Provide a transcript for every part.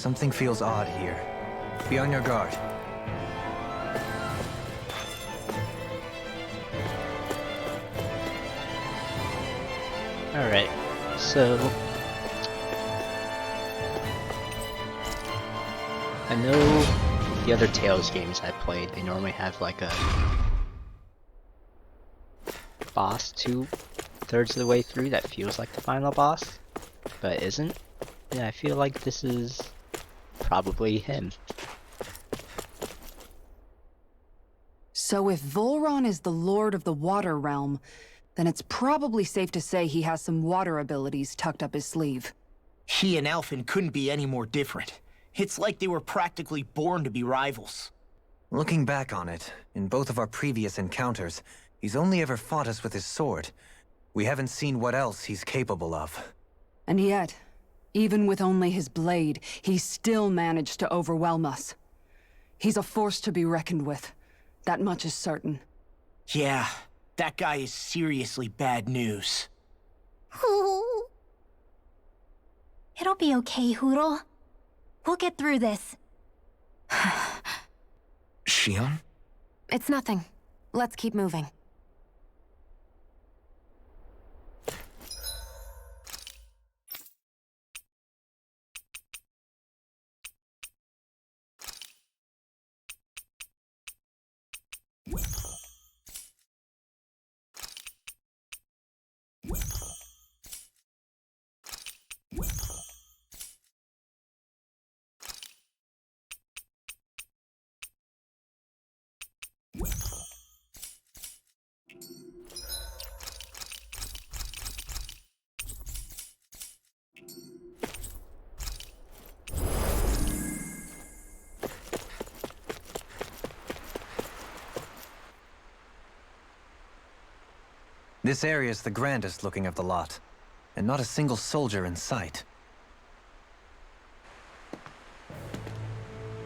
Something feels odd here. Be on your guard. Alright, so... I know the other Tales games I played, they normally have like a boss 2/3 of the way through that feels like the final boss, but isn't. And I feel like this is probably him. So if Vholran is the Lord of the Water Realm, then it's probably safe to say he has some water abilities tucked up his sleeve. He and Alphen couldn't be any more different. It's like they were practically born to be rivals. Looking back on it, in both of our previous encounters, he's only ever fought us with his sword. We haven't seen what else he's capable of. And yet, even with only his blade, he still managed to overwhelm us. He's a force to be reckoned with. That much is certain. Yeah, that guy is seriously bad news. It'll be okay, Hoodle. We'll get through this. Shion? It's nothing. Let's keep moving. This area is the grandest looking of the lot, and not a single soldier in sight.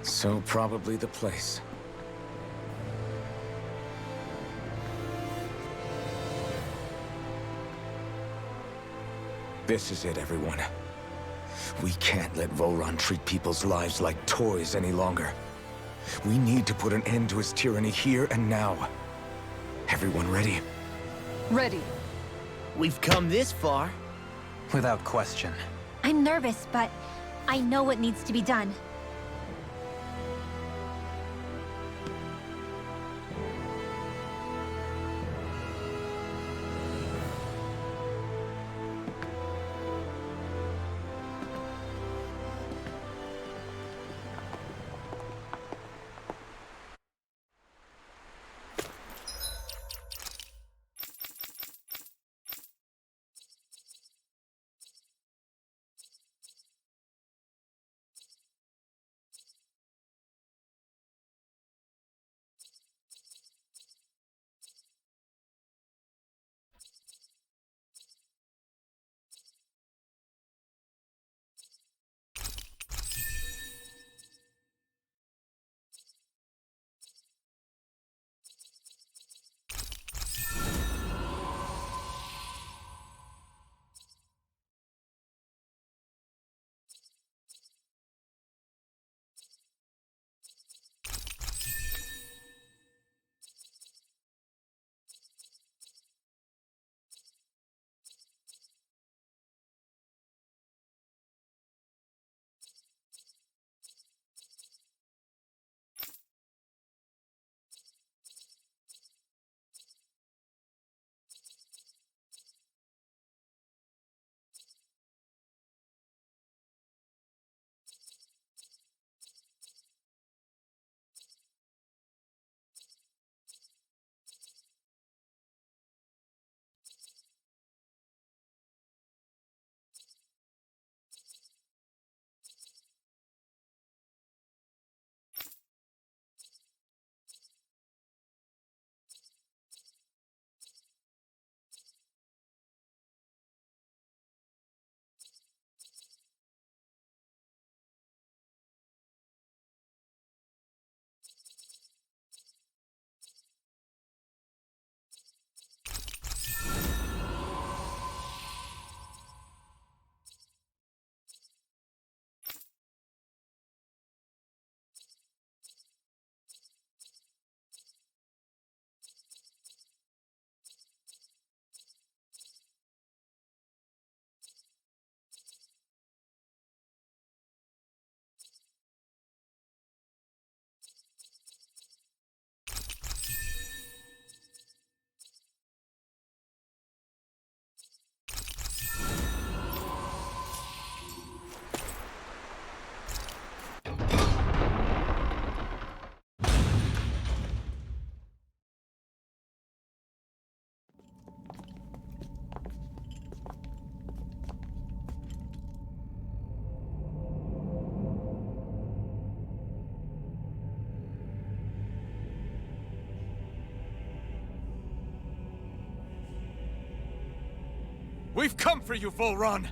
So probably the place. This is it, everyone. We can't let Vholran treat people's lives like toys any longer. We need to put an end to his tyranny here and now. Everyone ready? Ready. We've come this far. Without question. I'm nervous, but I know what needs to be done. We've come for you, Vholran!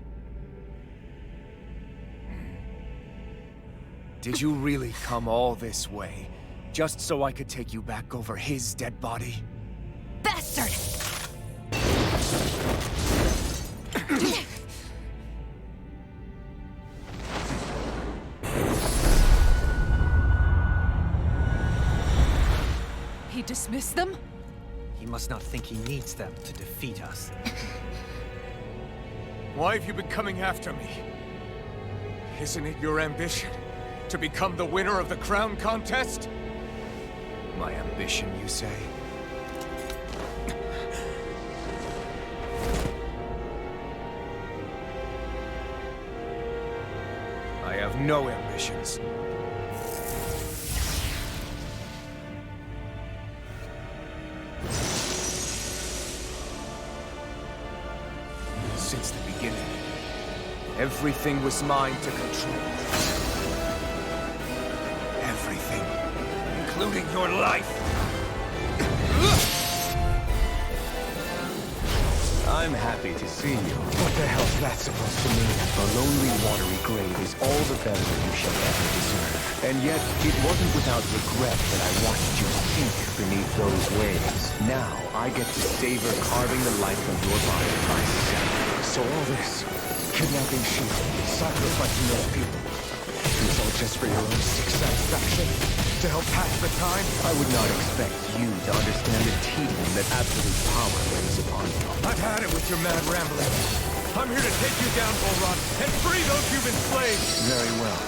Did you really come all this way, just so I could take you back over his dead body? Bastard! He dismissed them? He must not think he needs them to defeat us. Why have you been coming after me? Isn't it your ambition to become the winner of the crown contest? My ambition, you say? I have no ambitions. Since the beginning, everything was mine to control. Everything, including your life. I'm happy to see you. What the hell's that supposed to mean? A lonely, watery grave is all the burial you shall ever deserve. And yet, it wasn't without regret that I watched you sink beneath those waves. Now, I get to savor carving the life of your body myself. So all this, kidnapping sheep, sacrificing those people, it's all just for your own sick satisfaction? To help pass the time? I would not expect you to understand the tedium that absolute power brings upon you. I've had it with your mad rambling. I'm here to take you down, Vholran, and free those you've enslaved! Very well.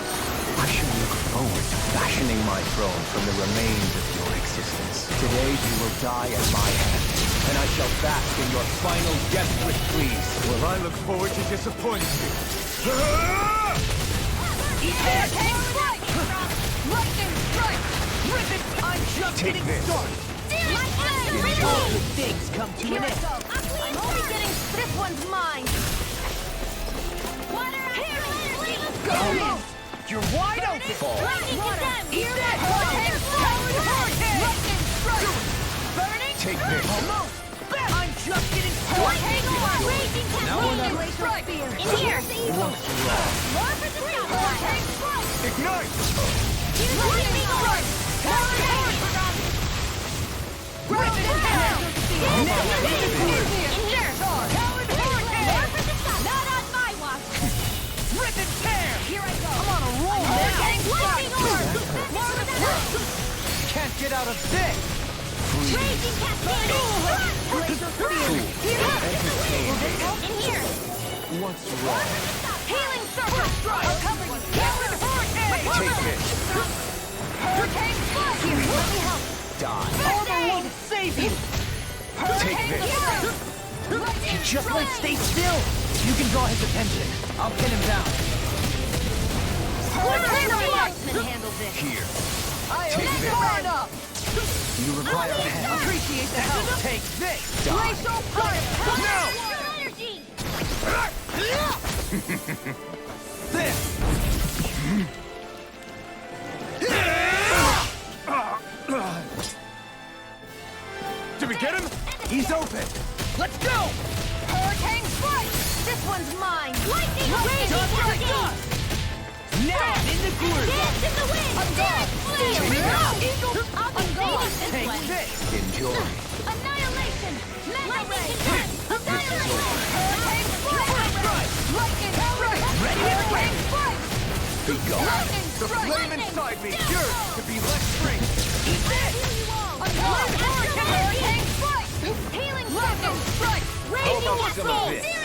I shall look forward to fashioning my throne from the remains of your existence. Today you will die at my hand, and I shall bask in your final deathless pleas. Well, I look forward to disappointing you. Lightning strike! Ribbon! I'm just Take getting this. started! All the things come to an end! I'm only getting... This one's mine! Go in! You're wide open! Eat that! Lightning strike! Burning! Take this. Almost! I'm just getting started! Lightning strike! In here! Ignite! Lightning strike! Ribbon hell! Not on my watch! Ribbon tear! Here I go! I'm on a roll now! Lightning Can't get out of this! Raging cascade! In here! What's wrong? Healing circle! I'll cover you! Coward hurricane! Take this. Hurricane strike! Here, let me help! Die. Armor won't save you! Take this. He just won't stay still! You can draw his attention. I'll pin him down. Marksman handles this! Here. Take this. guard up! You require a hand. Appreciate the help. Take this! Die. Glacial fire! No! Energy! This! Did we get him? He's open! Let's go! Hurricane strike! This one's mine! Lightning raging cascade! Now I'm in the groove! Dance in the wind! I'm gone! Here we go! I'll be gone! this Take way! this! Enjoy. Annihilation! Lightning condemned! Annihilation! Hurricane strike! Lightning strike! Ready to Hurricane strike! Be gone. Lightning The strike! flame inside me yearns to be let free! Eat this! Hurricane strike! Healing Lightning strike! Raging about some of cascade! this?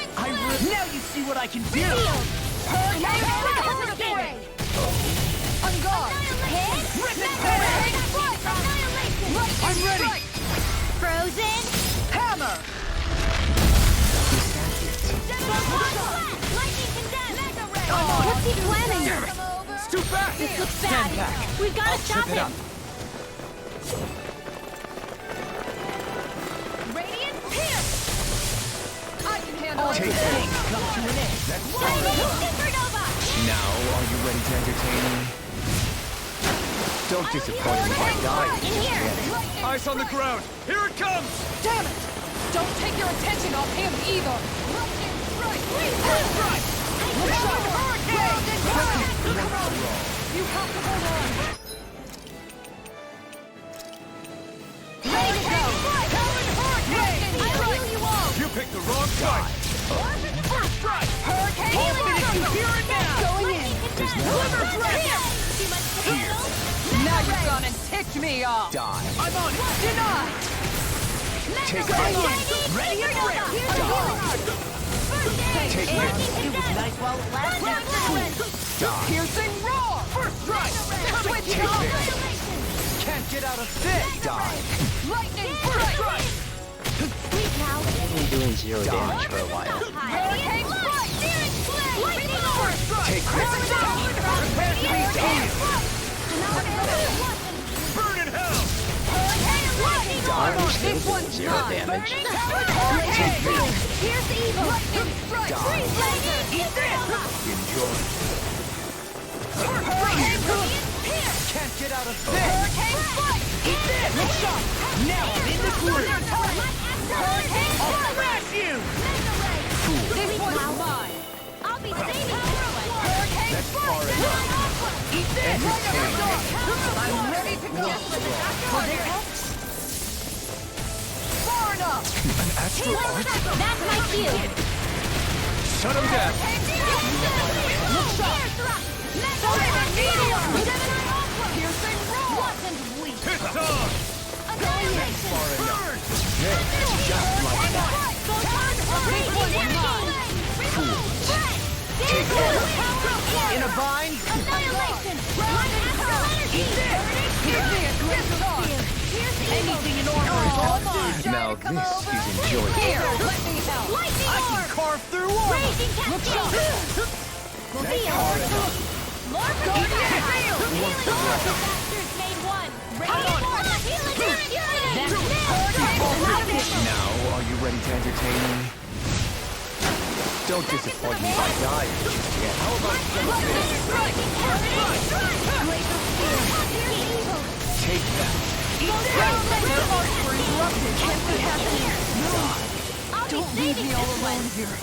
Now you see what I can do! Hurricane strike! On guard! Ribbon hurricane strike! I'm ready! Frozen! Hammer! Lightning condemned! What's he planning? It's too fast! This looks bad! We've got to stop him! Radiant pierce! I can handle Take everything! this. Come to an end! Lightning supernova! Now, are you ready to entertain me? Don't disappoint me by dying. In here! Eyes on the ground! Here it comes! Damn it! Don't take your attention off him either! Lightning You have to hold on. Ready to go! I heal you all! You picked the wrong side! Hurricane! I'll finish you here and now! Going in. Here! Now you've gone and ticked me off. Die. I'm on it! Deny. Take Ready this. Ready or not! Take It this. was nice while it lasted. Die. Piercing roar. First strike! Come with Take you. this. Can't get out of this! Die. Lightning First strike. strike! Sweet now. Only doing 0 damage for a while. Hurricane strike! Searing flame! Lightning First strike! Take this. Prepare to be tamed! Burn in hell! I'm This still doing one's 0 mine. damage. Here's the evil! Lightning strike. Freeze lightning! Enjoy. Can't get out of this! Hurricane strike! Eat this! Look sharp! Now I'm in the groove! Hurricane I'll strike! smash you! This one's mine. I'll be saving this one! Hurricane Far enough. Eat this! I'm ready to go. Far enough. An astral art? That's my cue! Shut him down! Piercing roar. It's on! Far enough. Just like that. Take this. In a bind? Anything in order is all mine! Now this is enjoyable. Here, let me help. I can carve through armor! Now, are you ready to entertain me? Don't disappoint me by dying just yet. How about some of this? Take that. Don't leave me all alone here.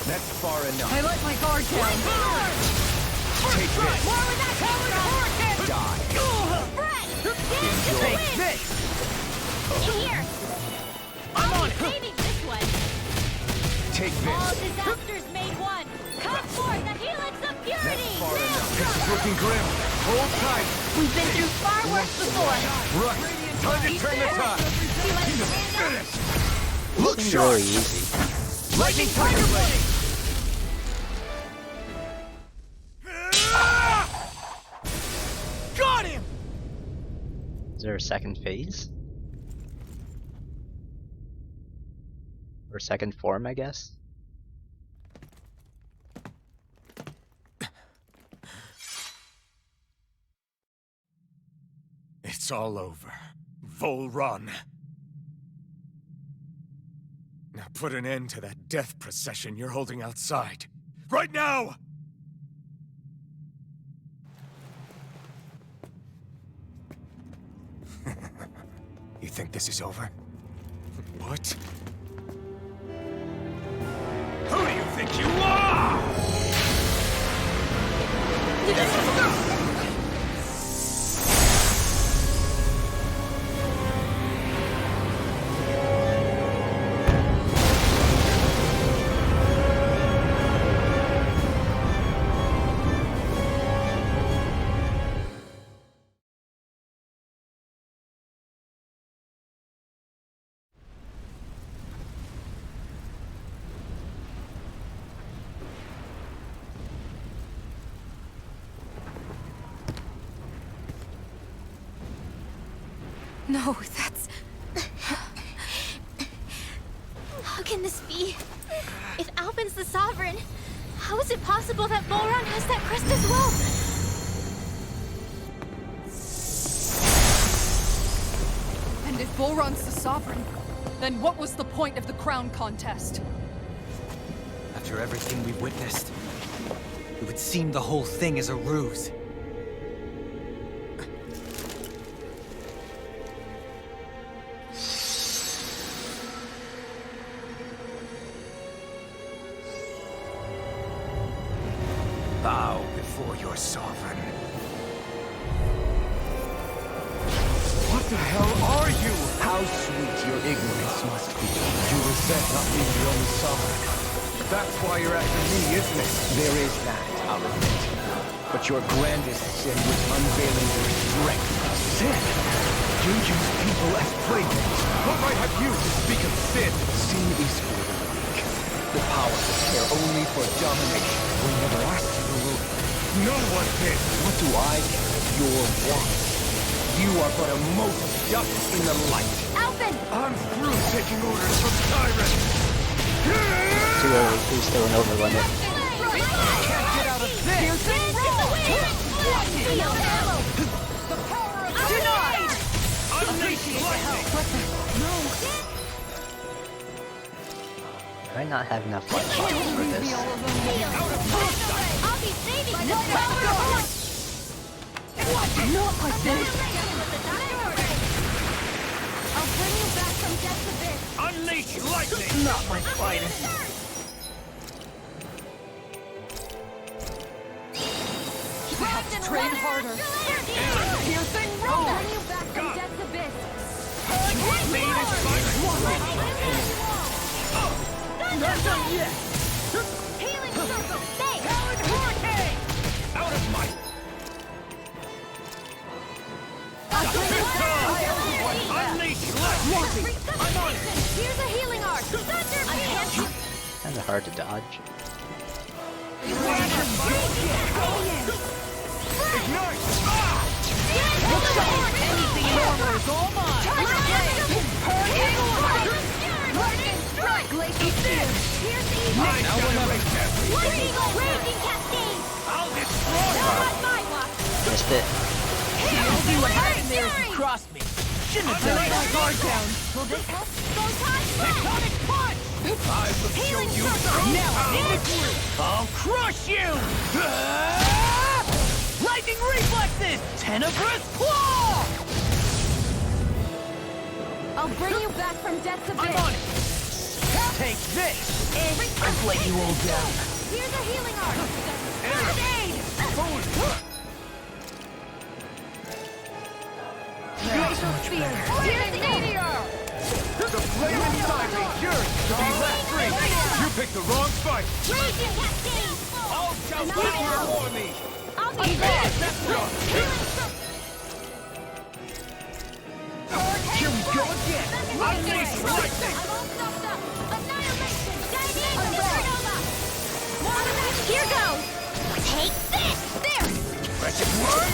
That's far enough. I let my guard down. Take this. Die. Take this! Here! I'm on it! Saving this one! Take All this. disasters made one! Come forth, the helix of purity! Far enough. This is looking grim. Hold tight. We've been through far worse before! Right. Time to turn the tide. Look Seems sharp. really easy. Lightning Tiger Blade! Got him! Is there a second phase? Or second form, I guess? It's all over. Vholran. Now put an end to that death procession you're holding outside. Right now! You think this is over? What? Who do you think you are? No, that's... How can this be? If Alpin's the Sovereign, how is it possible that Vholran has that crest as well? And if Vholran's the Sovereign, then what was the point of the crown contest? After everything we've witnessed, it would seem the whole thing is a ruse. your sovereign. What the hell are you? How sweet your ignorance must be. You resent not being the only sovereign. That's why you're after me, isn't it? There is that, I'll admit. But your grandest sin was unveiling your strength. Sin? You use people as playthings. What right have you to speak of sin? Sin is for the weak. The powerful care only for domination. We never asked you to rule. No one did. What do I care of your wants? You are but a mote of dust in the light. Alphen! I'm through taking orders from tyrants. Too early, please still an over limit. Can't get out of this. I might not have enough life points for this. I'll be saving this power! Not like this! I'll bring you back from death's abyss! Unleash lightning! Not my finest. We have to train harder. Piercing roll! I'll bring you back from death's abyss! Not done yet. Healing circle! Stay! Hurricane! Out of my... Unleash lightning! Here's a healing arc! Thunder Kinda hard to dodge. Anything normal is all mine. Tiger Blade! Lightning strike! Glacial Spear! Here's the evil! Lightning Raging Cascade! I'll destroy Not on my watch! Missed it. See what happened there as you crossed me. Shouldn't have done my guard down. Will this help? Photon Strike! Tectonic punch! I will show Healing you circle! Now I'm in the groove. I'll crush you! Lightning reflexes! Tenebrous claw! I'll bring you back from death's abyss! I'm on it! Take this! I've let you all down. Here's a healing arc! First aid! Glacial Spear! Here's the meteor! There's a flame inside me! Yours to be left free! You picked the wrong fight! Raging Cascade! All shall battle before me! I'll be there! Here we go again! Unleash lightning! I'm all stuffed up! Annihilation! Dynamic supernova! Here goes! Take this! There! Wretched worm!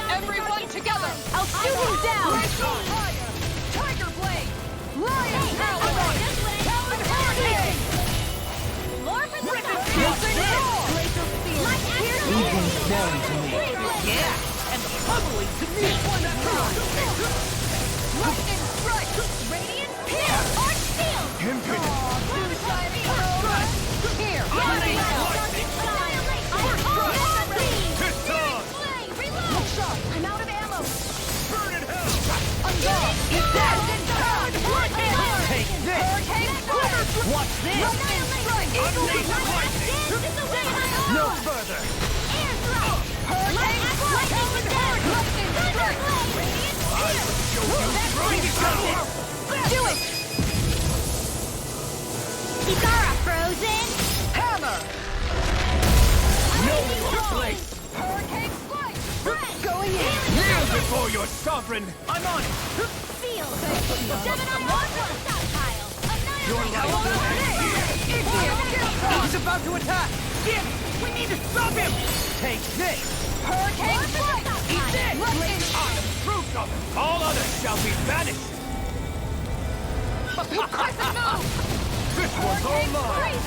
Everyone together! I'll shoot him down! Tiger Blade! Lion Hey, Power! that's what I Hurricane! Lore for the sun! Piercing roar! Glacial Spear! My action! Evening smelling to me. Yeah, and the puzzling to me. Lightning strike! Radiant Pierce! Arch Field! Impudent! Here! I'm out of ammo! Burn in hell! Eat that! Take this! What's this? No further! Do it! Ikara frozen! Hammer! No place! Hurricane strike! Going in! Kneel before your sovereign! I'm on it! Field! 7 on 1 stockpile! Your life He's about to attack! Jim, we need to stop him! Take this! Hurricane strike! Eat this! I am proof of it! All others shall be banished! Crescent move! This one's all mine!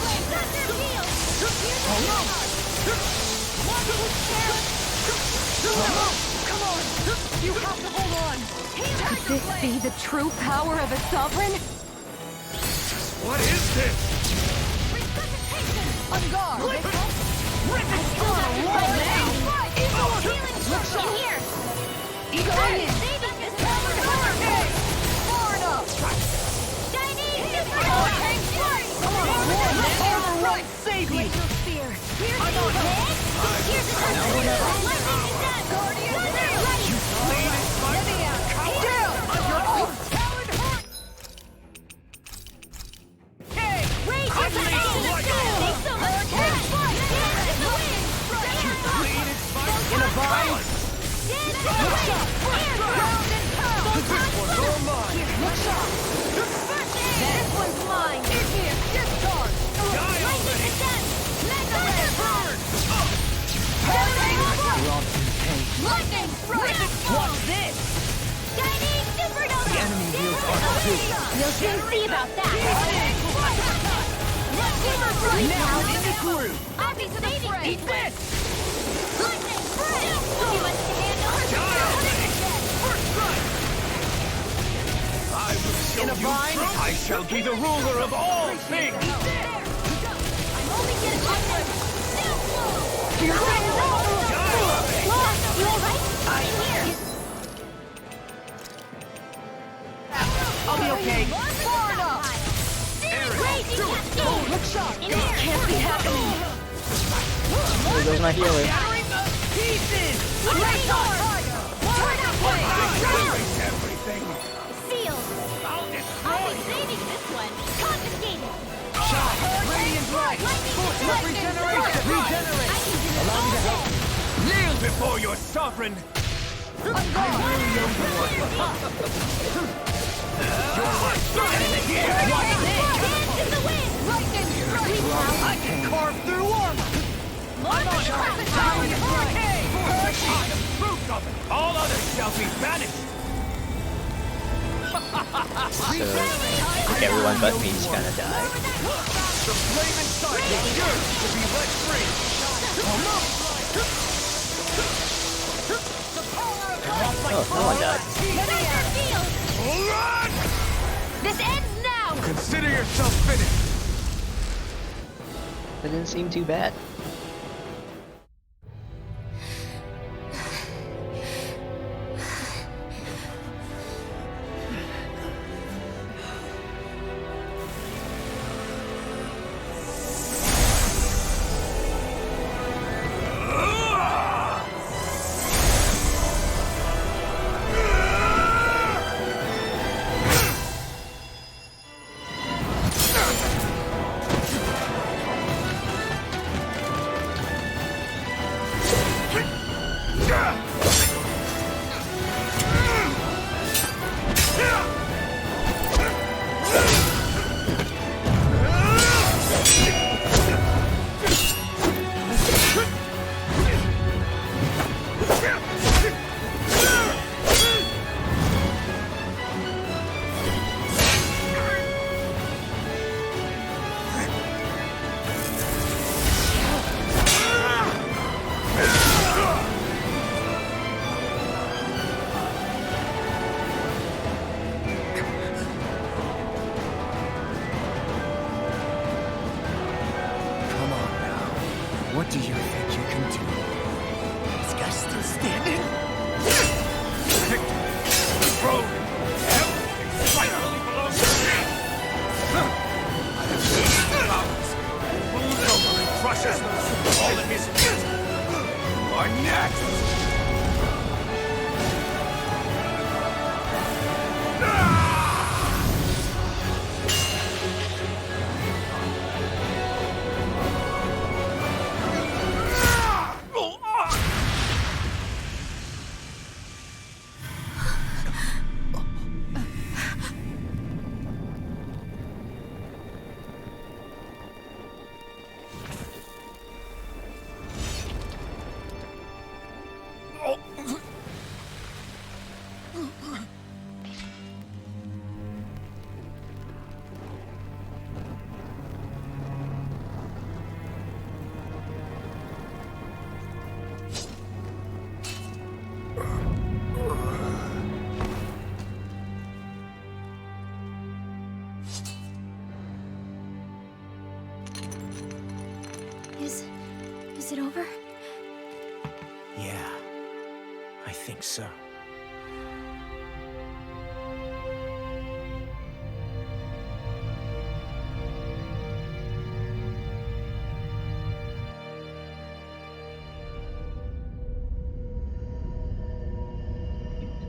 Thunder Field! Come on! You have to hold on! Could this be the true power of a sovereign? What is this? On guard! Here! Going in! Saving this Far enough! Chinese! Here's the lightning descent! You bleeding Lydia! Down on your own talent hurt! Okay! Rage is the end! Thanks so much! Dance in the wind! You bleeding in a vine! Dance in the wind! Round and pound! This one's all mine! Look sharp! This one's mine! In here! Discard! Lightning descent! Mega red burn! Lightning strike! What's this? Shining supernova! The enemy wields R2. We'll soon see about that. Now in the groove! I'll be saving Eat this! Lightning strike! Too much to handle. First strike! I will show In a you vine? truth. I shall be the ruler of all things. I'm only getting lightning. You alright? I'm here. I'll be okay. Far enough! Raging cascade. Look sharp! In here. Can't be happening! There goes my healer. Shattering the pieces! Lightning Fire! Turn up way! Erase everything. Sealed. I'll I'll destroy be you. saving this one. Confiscated. Shot! Radiant light! Force of regeneration! Regenerate! I can do this Allow me to all help. Kneel before your sovereign. Dance in the wind. Lightning strike! I can carve through armor! I'm on talent hurricane! I am proof of it. All others shall be banished. So everyone but me is gonna die. The flame inside is yours to be let free. Oh, no one died. Pressure field. Run! This ends now. Consider yourself finished. That didn't seem too bad. What do you think you can do? This guy still standing? Throne. Everything rightfully belongs to me. I have seen the powers. Moves over and crushes those who fall in his pit. You are next. Is it over? Yeah, I think so.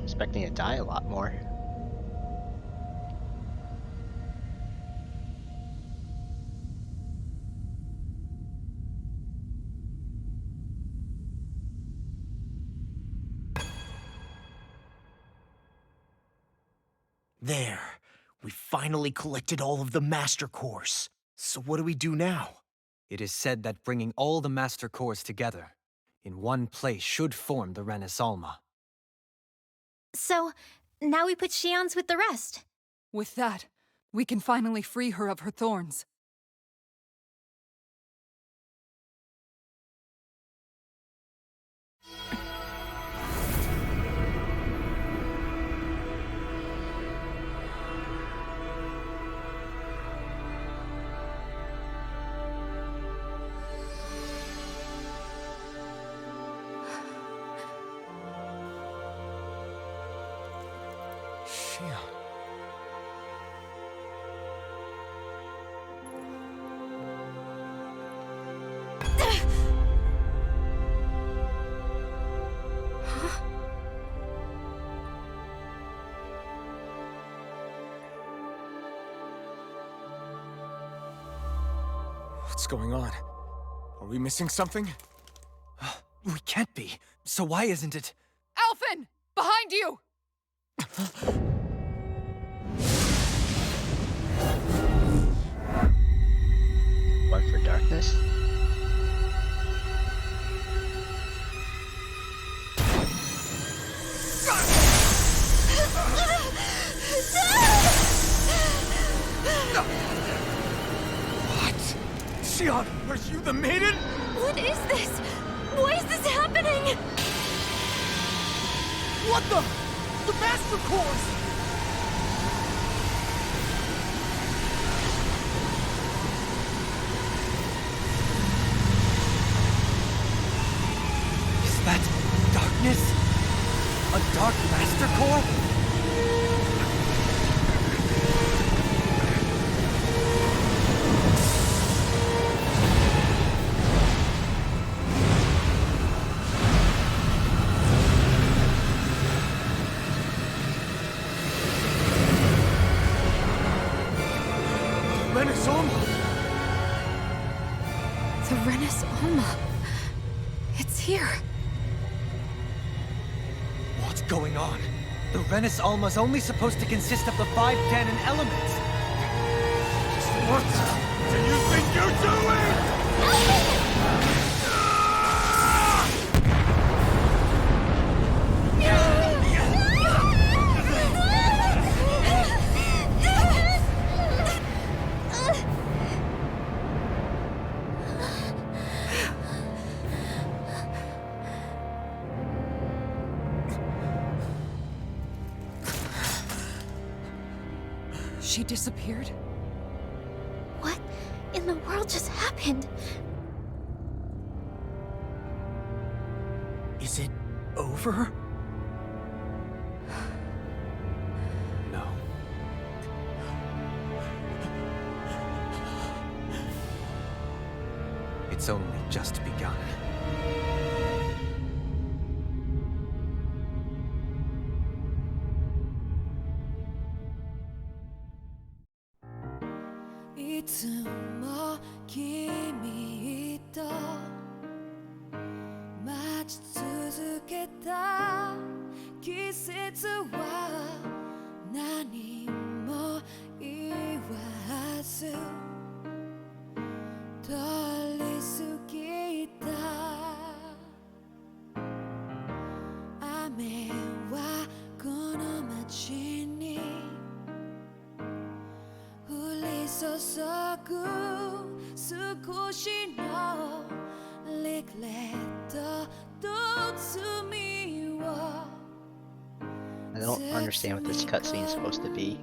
expecting to die a lot more. There. We finally collected all of the Master Cores. So what do we do now? It is said that bringing all the Master Cores together in one place should form the Renis Alma. So, now we put Shion's with the rest. With that, we can finally free her of her thorns. Shion. What's going on? Are we missing something? We can't be. So why isn't it? Alphen! Behind you! What for darkness? Shion, are you the maiden? What is this? Why is this happening? What the? The Master Cores! Is that darkness? A Dark Master Core? Renis Alma! The Renis Alma. It's here. What's going on? The Renis Alma's only supposed to consist of the 5 canon elements. What do you think you're doing? She disappeared? What in the world just happened? Is it over? No. It's only just begun. I don't understand what this cutscene is supposed to be.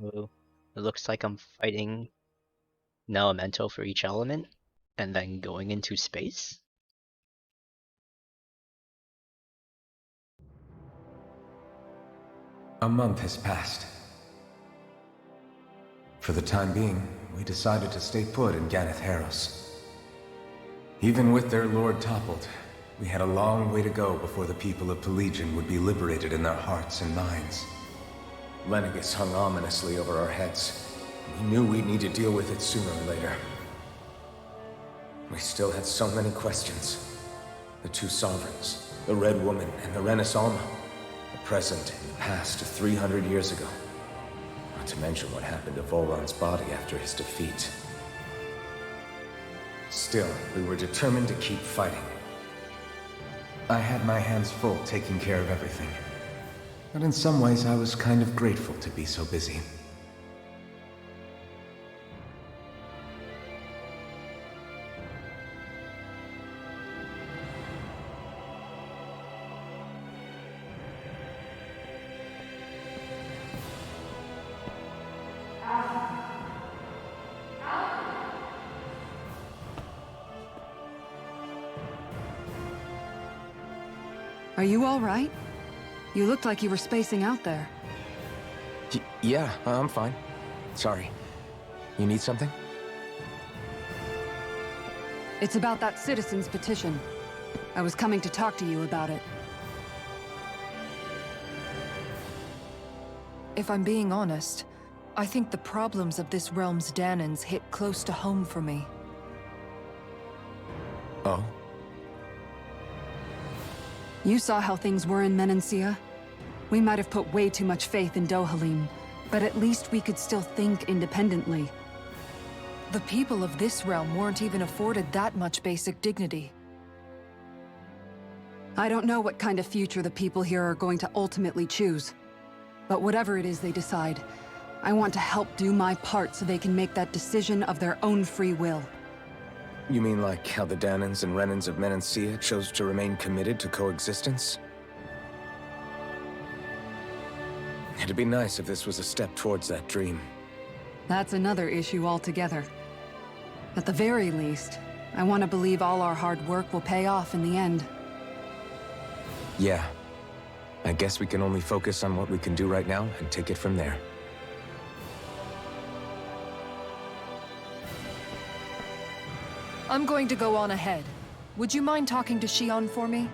So it looks like I'm fighting an elemental for each element, and then going into space. A month has passed. For the time being, we decided to stay put in Ganeth Haros. Even with their lord toppled, we had a long way to go before the people of Pelegion would be liberated in their hearts and minds. Lenegus hung ominously over our heads. We knew we'd need to deal with it sooner or later. We still had so many questions. The two sovereigns, the Red Woman and the Renis Alma, the present and the past of 300 years ago. Not to mention what happened to Vholran's body after his defeat. Still, we were determined to keep fighting. I had my hands full taking care of everything. But in some ways, I was kind of grateful to be so busy. Are you all right? You looked like you were spacing out there. Yeah, I'm fine. Sorry. You need something? It's about that citizen's petition. I was coming to talk to you about it. If I'm being honest, I think the problems of this realm's Danans hit close to home for me. Oh? You saw how things were in Menancia. We might have put way too much faith in Dohalim, but at least we could still think independently. The people of this realm weren't even afforded that much basic dignity. I don't know what kind of future the people here are going to ultimately choose. But whatever it is they decide, I want to help do my part so they can make that decision of their own free will. You mean like how the Danans and Renans of Menancia chose to remain committed to coexistence? It'd be nice if this was a step towards that dream. That's another issue altogether. At the very least, I want to believe all our hard work will pay off in the end. Yeah. I guess we can only focus on what we can do right now and take it from there. I'm going to go on ahead. Would you mind talking to Shion for me?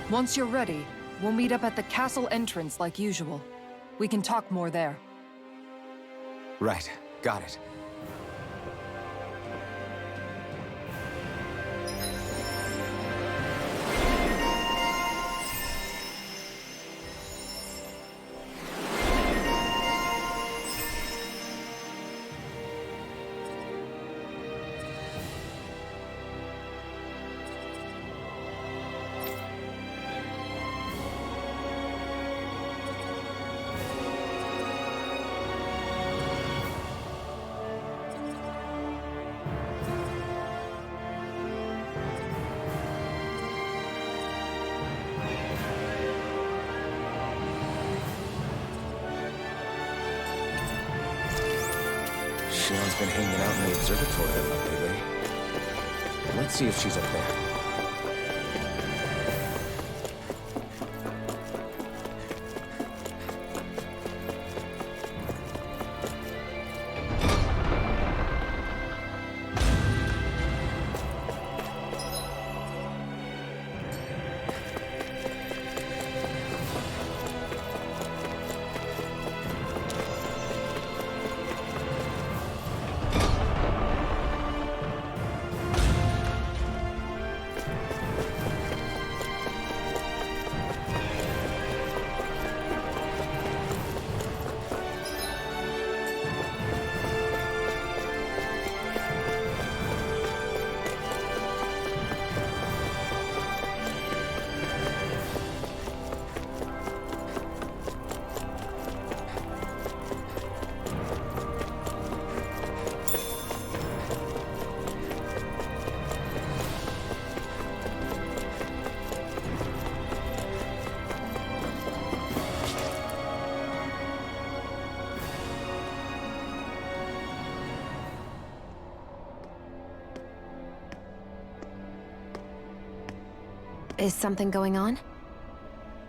Once you're ready, we'll meet up at the castle entrance like usual. We can talk more there. Right. Got it. Shion's been hanging out in the observatory a lot lately. Let's see if she's up there. Is something going on?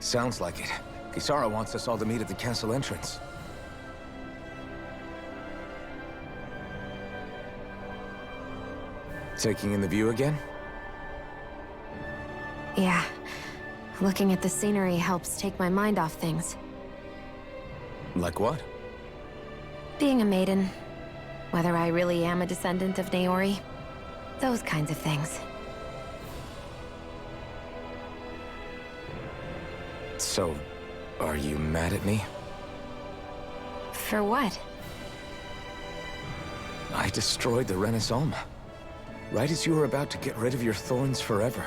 Sounds like it. Kisara wants us all to meet at the castle entrance. Taking in the view again? Yeah. Looking at the scenery helps take my mind off things. Like what? Being a maiden. Whether I really am a descendant of Naori. Those kinds of things. So, are you mad at me? For what? I destroyed the Renaissance. Right as you were about to get rid of your thorns forever.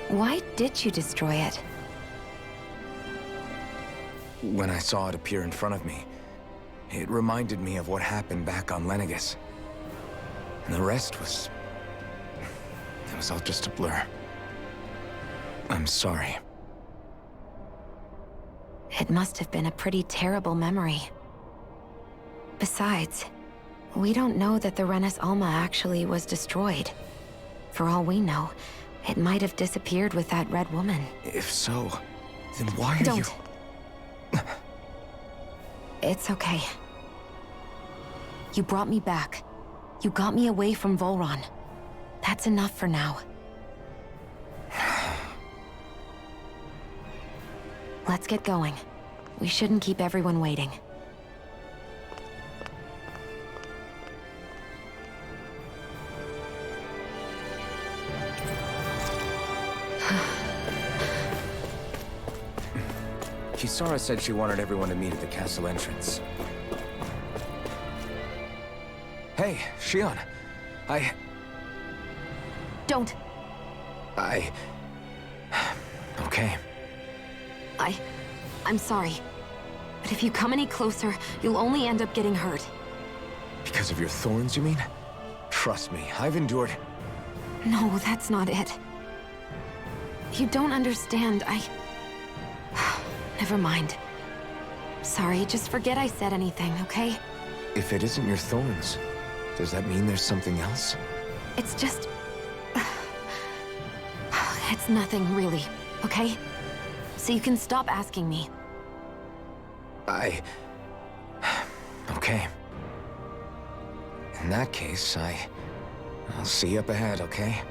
Why did you destroy it? When I saw it appear in front of me, it reminded me of what happened back on Lenegus. And the rest was... it was all just a blur. I'm sorry. It must have been a pretty terrible memory. Besides, we don't know that the Renis Alma actually was destroyed. For all we know, it might have disappeared with that red woman. If so, then why are you... Don't. It's okay. You brought me back. You got me away from Vholran. That's enough for now. Let's get going. We shouldn't keep everyone waiting. Kisara said she wanted everyone to meet at the castle entrance. Hey, Shion. Don't! Okay. I'm sorry. But if you come any closer, you'll only end up getting hurt. Because of your thorns, you mean? Trust me, I've endured... No, that's not it. You don't understand, Never mind. Sorry, just forget I said anything, okay? If it isn't your thorns, does that mean there's something else? It's just... It's nothing, really, okay? So you can stop asking me. Okay. In that case, I'll see you up ahead, okay?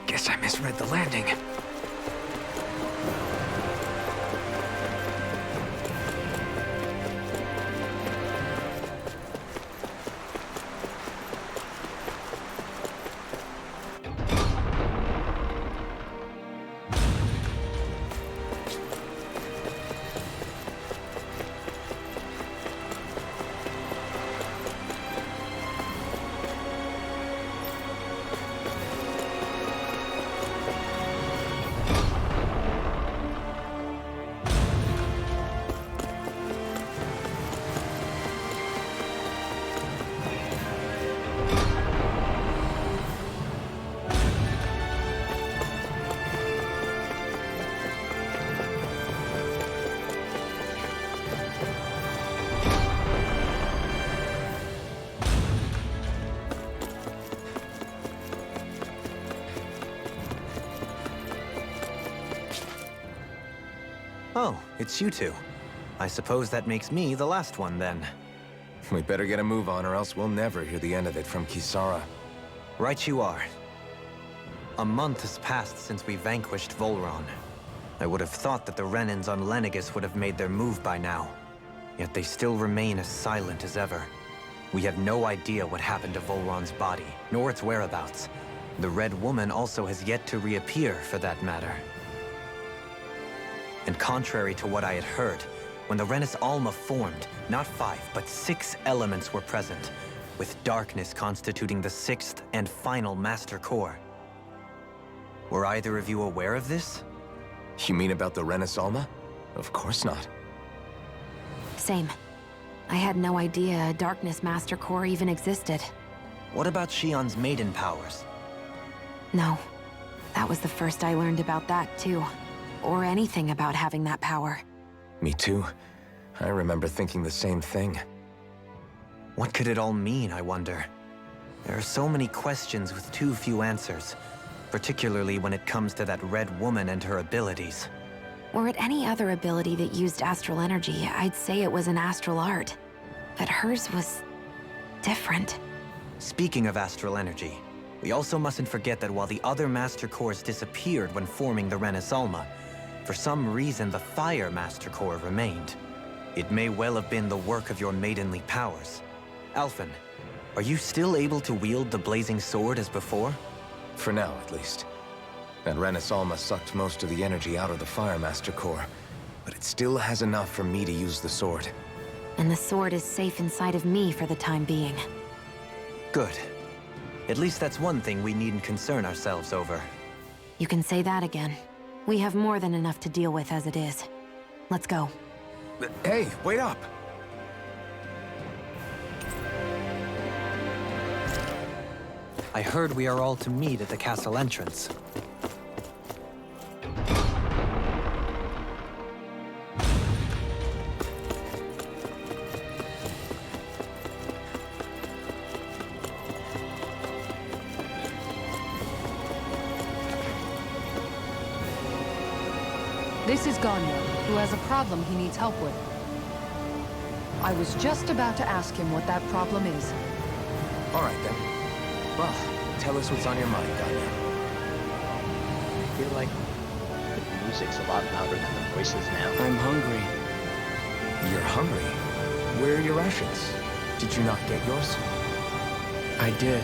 Guess I misread the landing. Oh, it's you two. I suppose that makes me the last one then. We better get a move on or else we'll never hear the end of it from Kisara. Right you are. A month has passed since we vanquished Vholran. I would have thought that the Renans on Lenegis would have made their move by now. Yet they still remain as silent as ever. We have no idea what happened to Vholran's body, nor its whereabouts. The Red Woman also has yet to reappear, for that matter. And contrary to what I had heard, when the Renis Alma formed, not 5, but 6 elements were present, with darkness constituting the 6th and final Master Core. Were either of you aware of this? You mean about the Renis Alma? Of course not. Same. I had no idea a Darkness Master Core even existed. What about Shion's maiden powers? No. That was the first I learned about that, too. Or anything about having that power. Me too. I remember thinking the same thing. What could it all mean, I wonder? There are so many questions with too few answers, particularly when it comes to that Red Woman and her abilities. Were it any other ability that used astral energy, I'd say it was an astral art. But hers was different. Speaking of astral energy, we also mustn't forget that while the other Master Cores disappeared when forming the Renis Alma, for some reason the Fire Master Core remained. It may well have been the work of your maidenly powers. Alphen, are you still able to wield the blazing sword as before? For now, at least. That Renis Alma sucked most of the energy out of the Fire Master Core, but it still has enough for me to use the sword. And the sword is safe inside of me for the time being. Good. At least that's one thing we needn't concern ourselves over. You can say that again. We have more than enough to deal with as it is. Let's go. Hey, wait up! I heard we are all to meet at the castle entrance. This is Ganya, who has a problem he needs help with. I was just about to ask him what that problem is. All right, then. Well, tell us what's on your mind, Ganya. I feel like the music's a lot louder than the voices now. I'm hungry. You're hungry? Where are your rations? Did you not get yours? I did.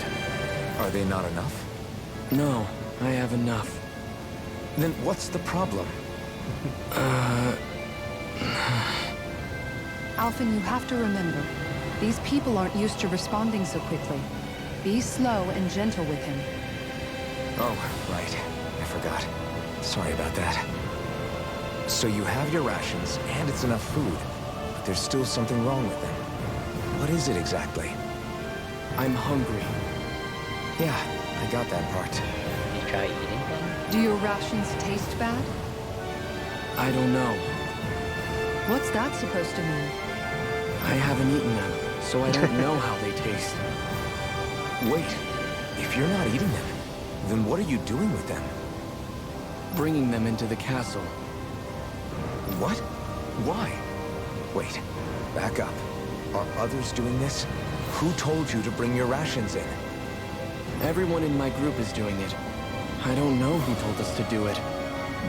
Are they not enough? No, I have enough. Then what's the problem? Alphen, you have to remember, these people aren't used to responding so quickly. Be slow and gentle with him. Oh, right. I forgot. Sorry about that. So you have your rations, and it's enough food, but there's still something wrong with them. What is it exactly? I'm hungry. Yeah, I got that part. Did you try eating them? Do your rations taste bad? I don't know. What's that supposed to mean? I haven't eaten them, so I don't know how they taste. Wait, if you're not eating them, then what are you doing with them? Bringing them into the castle. What? Why? Wait, back up. Are others doing this? Who told you to bring your rations in? Everyone in my group is doing it. I don't know who told us to do it.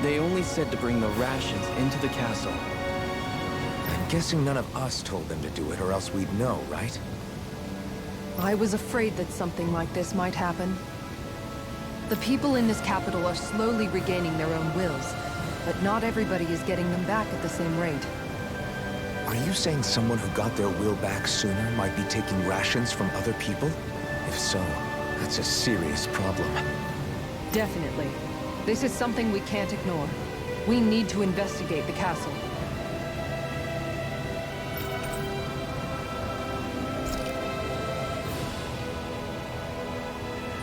They only said to bring the rations into the castle. I'm guessing none of us told them to do it, or else we'd know, right? I was afraid that something like this might happen. The people in this capital are slowly regaining their own wills, but not everybody is getting them back at the same rate. Are you saying someone who got their will back sooner might be taking rations from other people? If so, that's a serious problem. Definitely. This is something we can't ignore. We need to investigate the castle.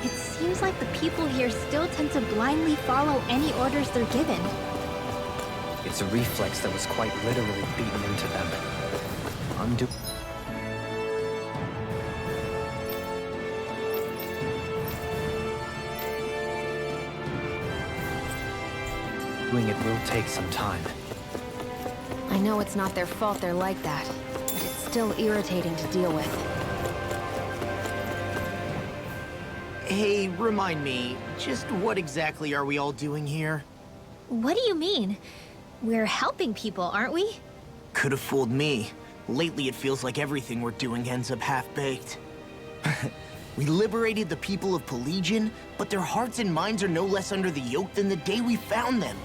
It seems like the people here still tend to blindly follow any orders they're given. It's a reflex that was quite literally beaten into them. Doing it will take some time. I know it's not their fault they're like that, but it's still irritating to deal with. Hey, remind me, just what exactly are we all doing here? What do you mean? We're helping people, aren't we? Could have fooled me. Lately, it feels like everything we're doing ends up half-baked. We liberated the people of Pelagian, but their hearts and minds are no less under the yoke than the day we found them.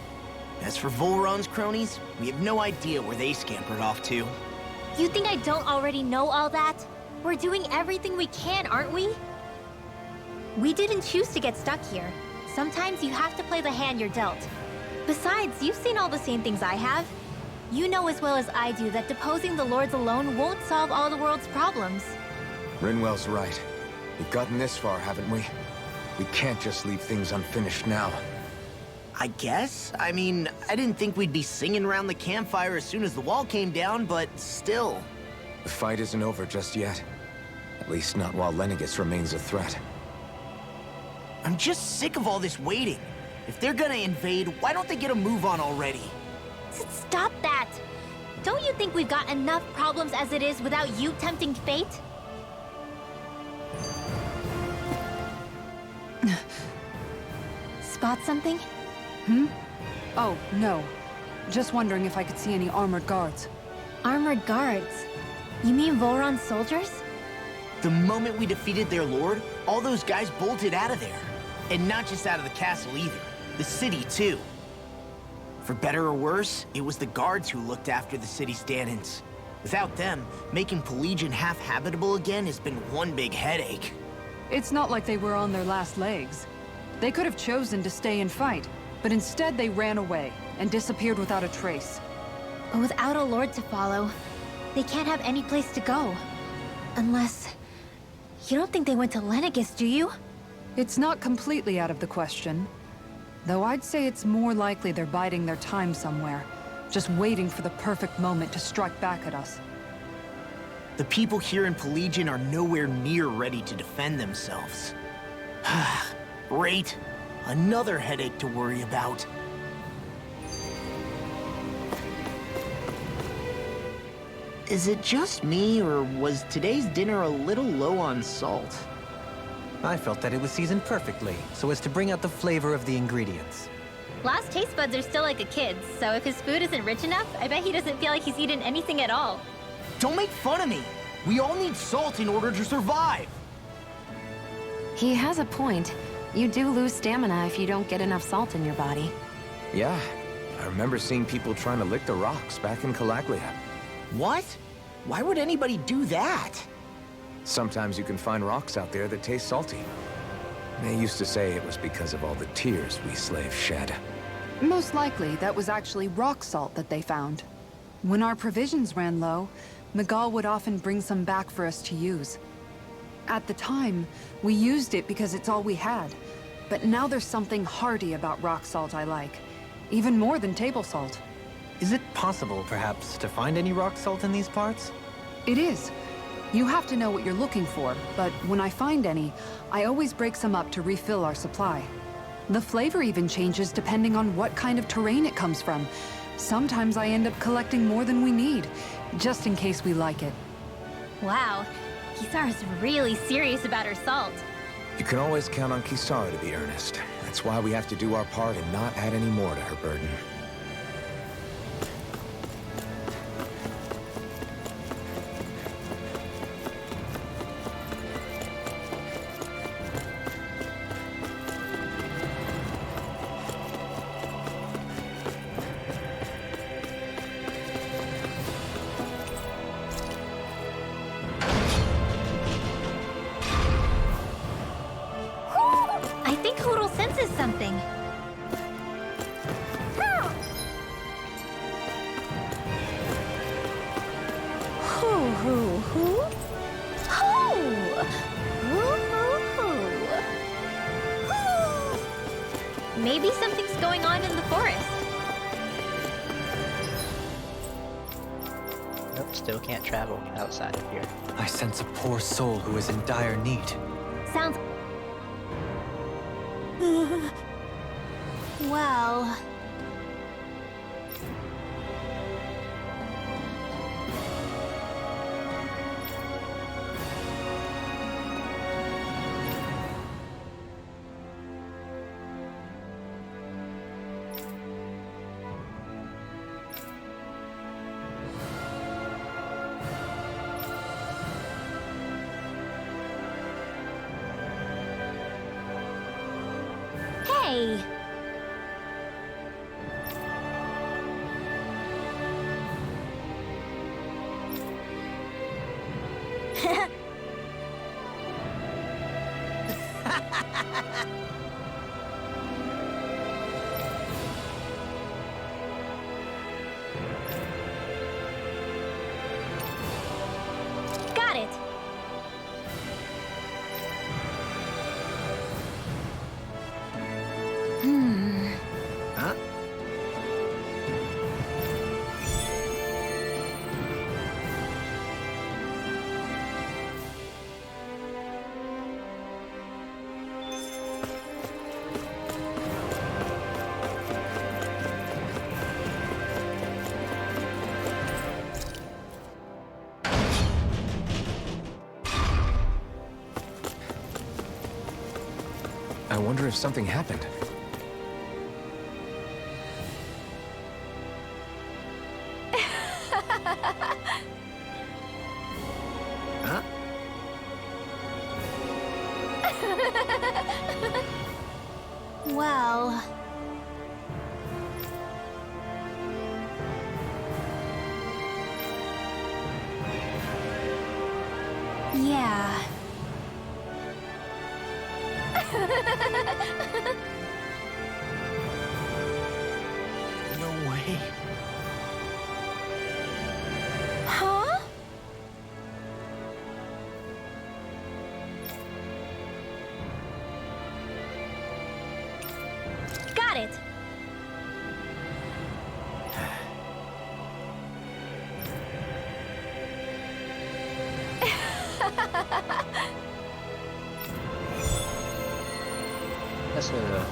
As for Vholran's cronies, we have no idea where they scampered off to. You think I don't already know all that? We're doing everything we can, aren't we? We didn't choose to get stuck here. Sometimes you have to play the hand you're dealt. Besides, you've seen all the same things I have. You know as well as I do that deposing the lords alone won't solve all the world's problems. Rinwell's right. We've gotten this far, haven't we? We can't just leave things unfinished now. I guess? I mean, I didn't think we'd be singing around the campfire as soon as the wall came down, but still. The fight isn't over just yet. At least not while Lenegis remains a threat. I'm just sick of all this waiting. If they're gonna invade, why don't they get a move on already? Stop that! Don't you think we've got enough problems as it is without you tempting fate? Spot something? Oh, no. Just wondering if I could see any armored guards. Armored guards? You mean Vholran's soldiers? The moment we defeated their lord, all those guys bolted out of there. And not just out of the castle either. The city, too. For better or worse, it was the guards who looked after the city's Danans. Without them, making Pelagian half-habitable again has been one big headache. It's not like they were on their last legs. They could have chosen to stay and fight, but instead they ran away and disappeared without a trace. But without a lord to follow, they can't have any place to go. Unless... You don't think they went to Lenegis, do you? It's not completely out of the question. Though I'd say it's more likely they're biding their time somewhere, just waiting for the perfect moment to strike back at us. The people here in Pelagian are nowhere near ready to defend themselves. Great. Another headache to worry about. Is it just me, or was today's dinner a little low on salt? I felt that it was seasoned perfectly, so as to bring out the flavor of the ingredients. Last taste buds are still like a kid's, so if his food isn't rich enough, I bet he doesn't feel like he's eaten anything at all. Don't make fun of me! We all need salt in order to survive! He has a point. You do lose stamina if you don't get enough salt in your body. Yeah, I remember seeing people trying to lick the rocks back in Calaglia. What? Why would anybody do that? Sometimes you can find rocks out there that taste salty. They used to say it was because of all the tears we slaves shed. Most likely, that was actually rock salt that they found. When our provisions ran low, Miguel would often bring some back for us to use. At the time, we used it because it's all we had. But now there's something hearty about rock salt I like. Even more than table salt. Is it possible, perhaps, to find any rock salt in these parts? It is. You have to know what you're looking for, but when I find any, I always break some up to refill our supply. The flavor even changes depending on what kind of terrain it comes from. Sometimes I end up collecting more than we need, just in case we like it. Wow, Kisara's really serious about her salt. You can always count on Kisara to be earnest. That's why we have to do our part and not add any more to her burden. I think Hoodle senses something. Hoo hoo hoo. Hoo! Hoo hoo hoo. Hoo! Maybe something's going on in the forest. Nope, still can't travel outside of here. I sense a poor soul who is in dire need. Sounds... Well... Hey! Got it! Huh? I wonder if something happened. Huh? Well... Yeah. No way. Huh? Got it! That's a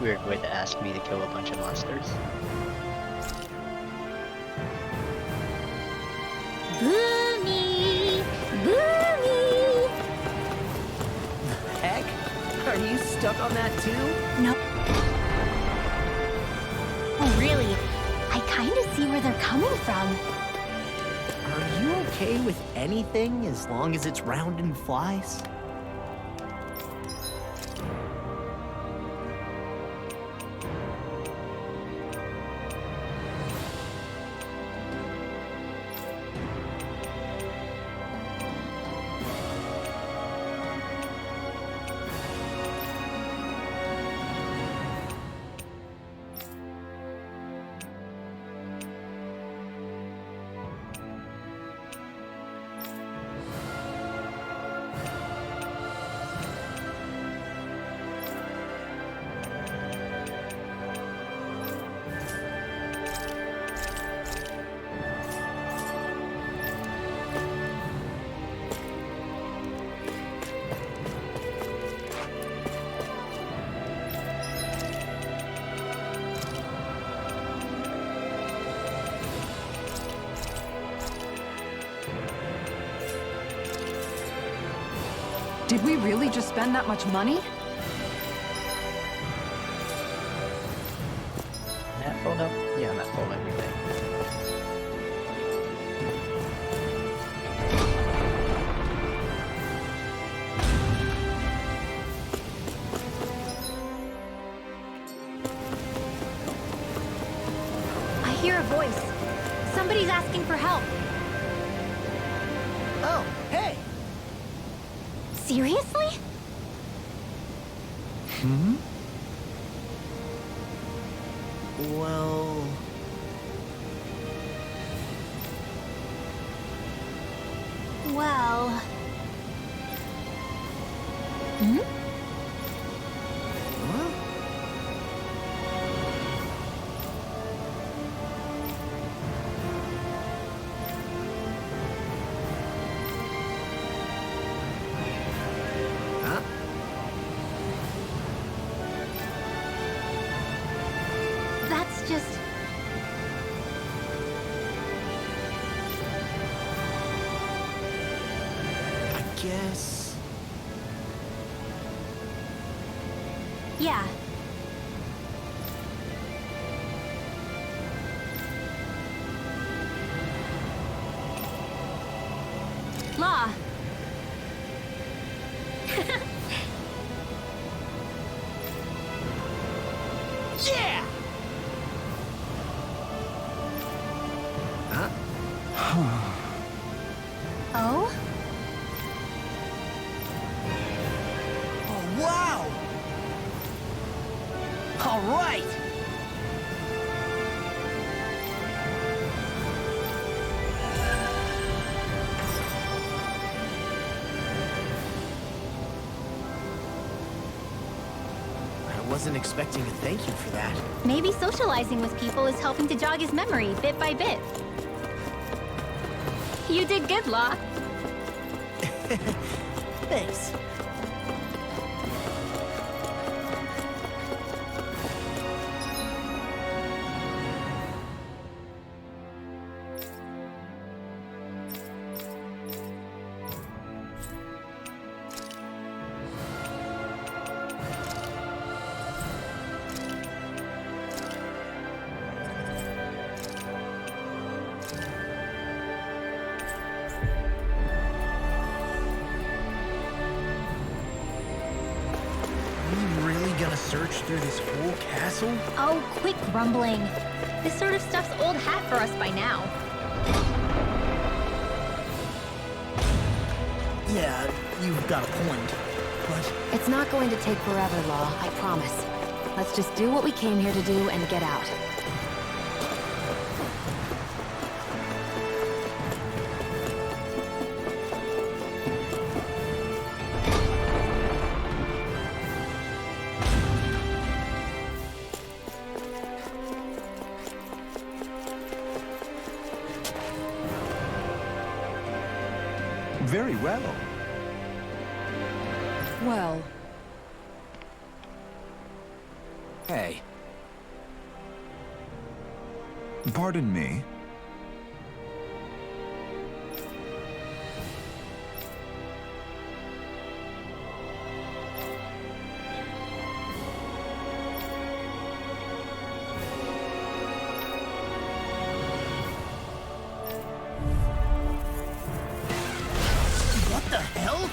weird way to ask me to kill a bunch of monsters. Boomy! Boomy! Heck? Are you stuck on that too? No. Oh, really? I kind of see where they're coming from. Are you okay with anything as long as it's round and flies? Did we really just spend that much money? Am I full up? Yeah, I'm at full everything. I hear a voice. Somebody's asking for help. Oh, hey! Seriously? Well... Well... Hmm? Huh? Huh? That's just... I guess... Yeah. Law. Yeah! Oh? Oh, wow! All right! I wasn't expecting a thank you for that. Maybe socializing with people is helping to jog his memory bit by bit. You did good, Law. Thanks. Search through this whole castle? Oh, quit grumbling. This sort of stuff's old hat for us by now. Yeah, you've got a point. But It's not going to take forever, Law, I promise. Let's just do what we came here to do and get out. Very well. Well, Hey. Pardon me. what the hell?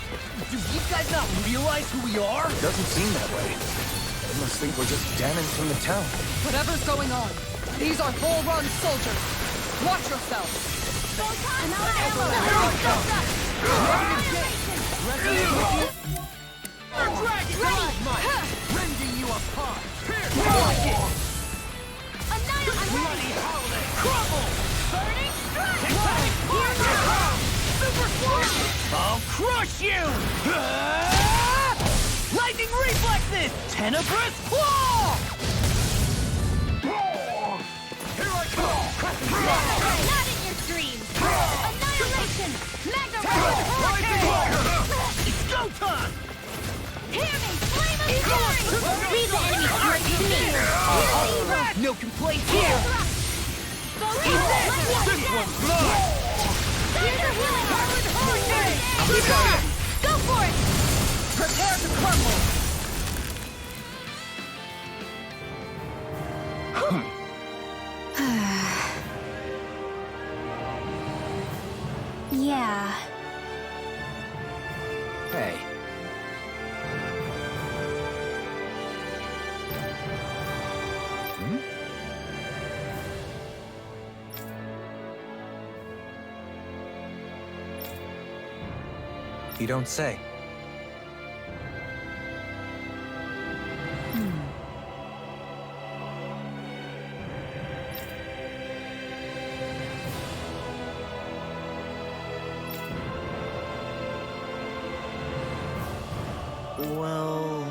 Do you guys not realize who we are? Doesn't seem that way. They must think we're just damning from the town. whatever's going on, these are Vholran soldiers. Watch yourself. Rending you apart! Bloody holiday! Crumble! Burning strike! Super Swarm! I'll crush you! Lightning reflexes! Tenebrous claw! Here I come! Not in your dreams! Annihilation! Mega Hurricane! It's go time! Hear me! Flame of fury! Leave the enemy straight to me. No complaints here! This one's mine! Here's a healing hurricane! Go for it! Prepare to crumble! Yeah. Hey. You don't say. Well...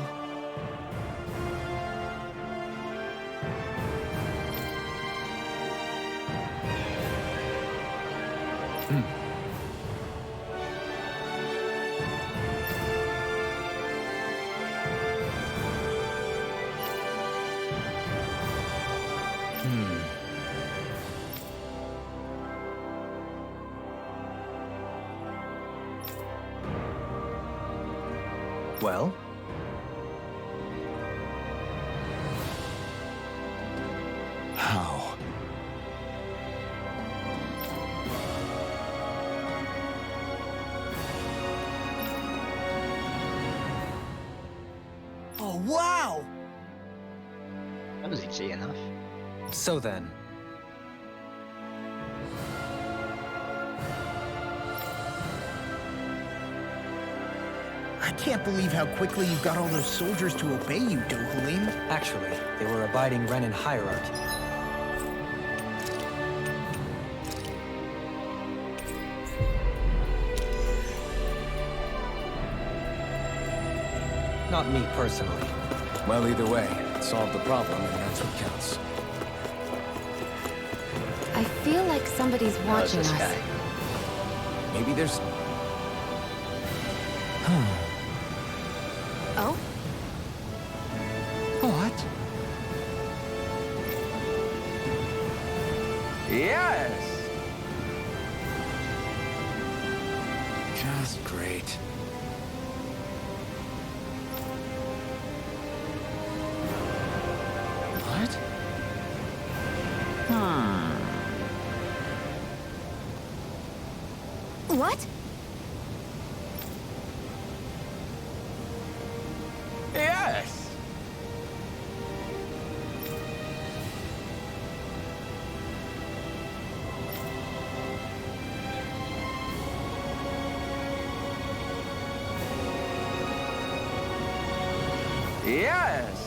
Well? How? Oh, wow! That was easy enough. So then, I can't believe how quickly you got all those soldiers to obey you, Vholran. actually, they were abiding Renan hierarchy. Not me personally. Well, either way, it solved the problem, and that's what counts. I feel like somebody's That was watching this us. guy. Maybe there's... Oh? What? Yes! Just great. What? What? Yes! Yes!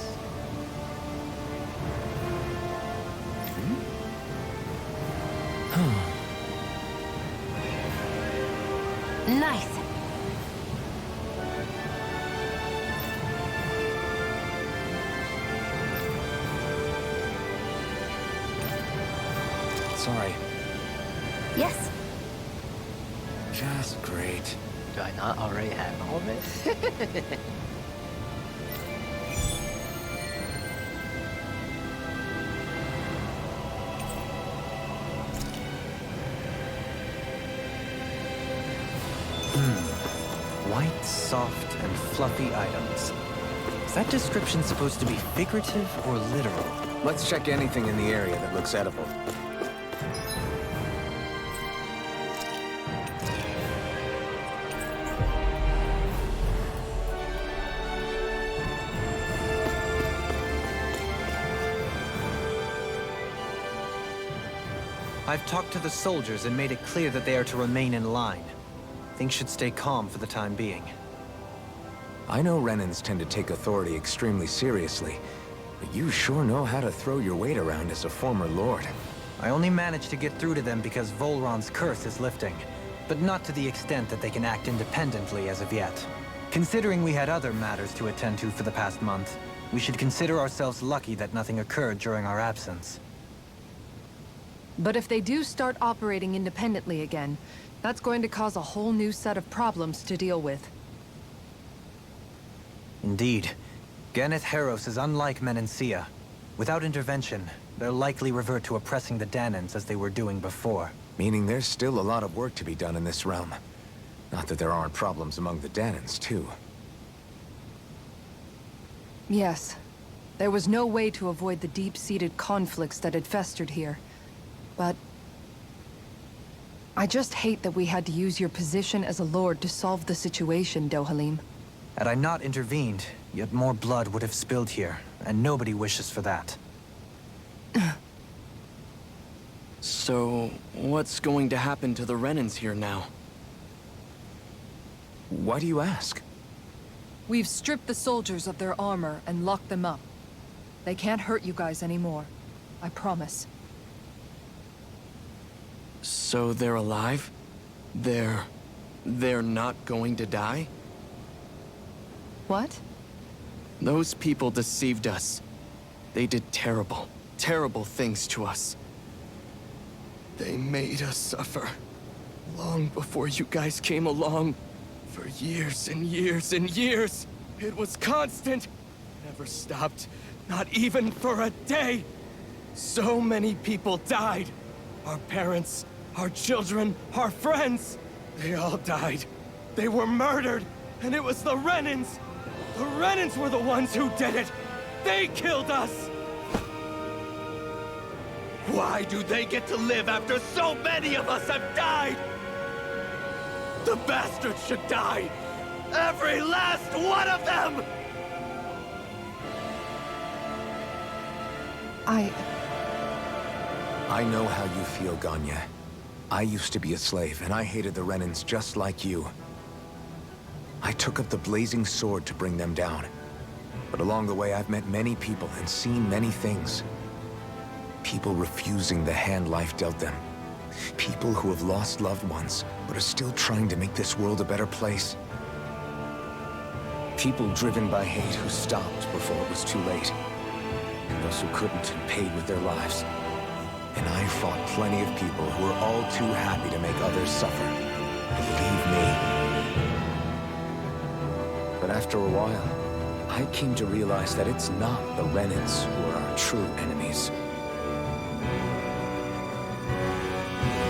Nice. Sorry. Yes. Just great. Do I not already have all of it? White, soft, and fluffy items. Is that description supposed to be figurative or literal? Let's check anything in the area that looks edible. I've talked to the soldiers and made it clear that they are to remain in line. Things should stay calm for the time being. I know Renans tend to take authority extremely seriously, but you sure know how to throw your weight around as a former lord. I only managed to get through to them because Vholran's curse is lifting, but not to the extent that they can act independently as of yet. Considering we had other matters to attend to for the past month, we should consider ourselves lucky that nothing occurred during our absence. But if they do start operating independently again, that's going to cause a whole new set of problems to deal with. Indeed. Ganeth Heros is unlike Menancia. Without intervention, they'll likely revert to oppressing the Danans as they were doing before. Meaning there's still a lot of work to be done in this realm. Not that there aren't problems among the Danans, too. Yes. There was no way to avoid the deep-seated conflicts that had festered here. But I just hate that we had to use your position as a lord to solve the situation, Vholran. Had I not intervened, yet more blood would have spilled here, and nobody wishes for that. So, what's going to happen to the Renans here now? Why do you ask? We've stripped the soldiers of their armor and locked them up. They can't hurt you guys anymore. I promise. So they're alive? They're not going to die? What? Those people deceived us. They did terrible, terrible things to us. They made us suffer. Long before you guys came along. For years and years and years. It was constant. Never stopped. Not even for a day. So many people died. Our parents, our children, our friends. They all died. They were murdered. And it was the Renans. The Renans were the ones who did it! They killed us! Why do they get to live after so many of us have died? The bastards should die! Every last one of them! I know how you feel, Ganya. I used to be a slave, and I hated the Renans just like you. I took up the blazing sword to bring them down. But along the way, I've met many people and seen many things. People refusing the hand life dealt them. People who have lost loved ones, but are still trying to make this world a better place. People driven by hate who stopped before it was too late. And those who couldn't and paid with their lives. And I fought plenty of people who were all too happy to make others suffer. Believe me. But after a while, I came to realize that it's not the Renans who are our true enemies.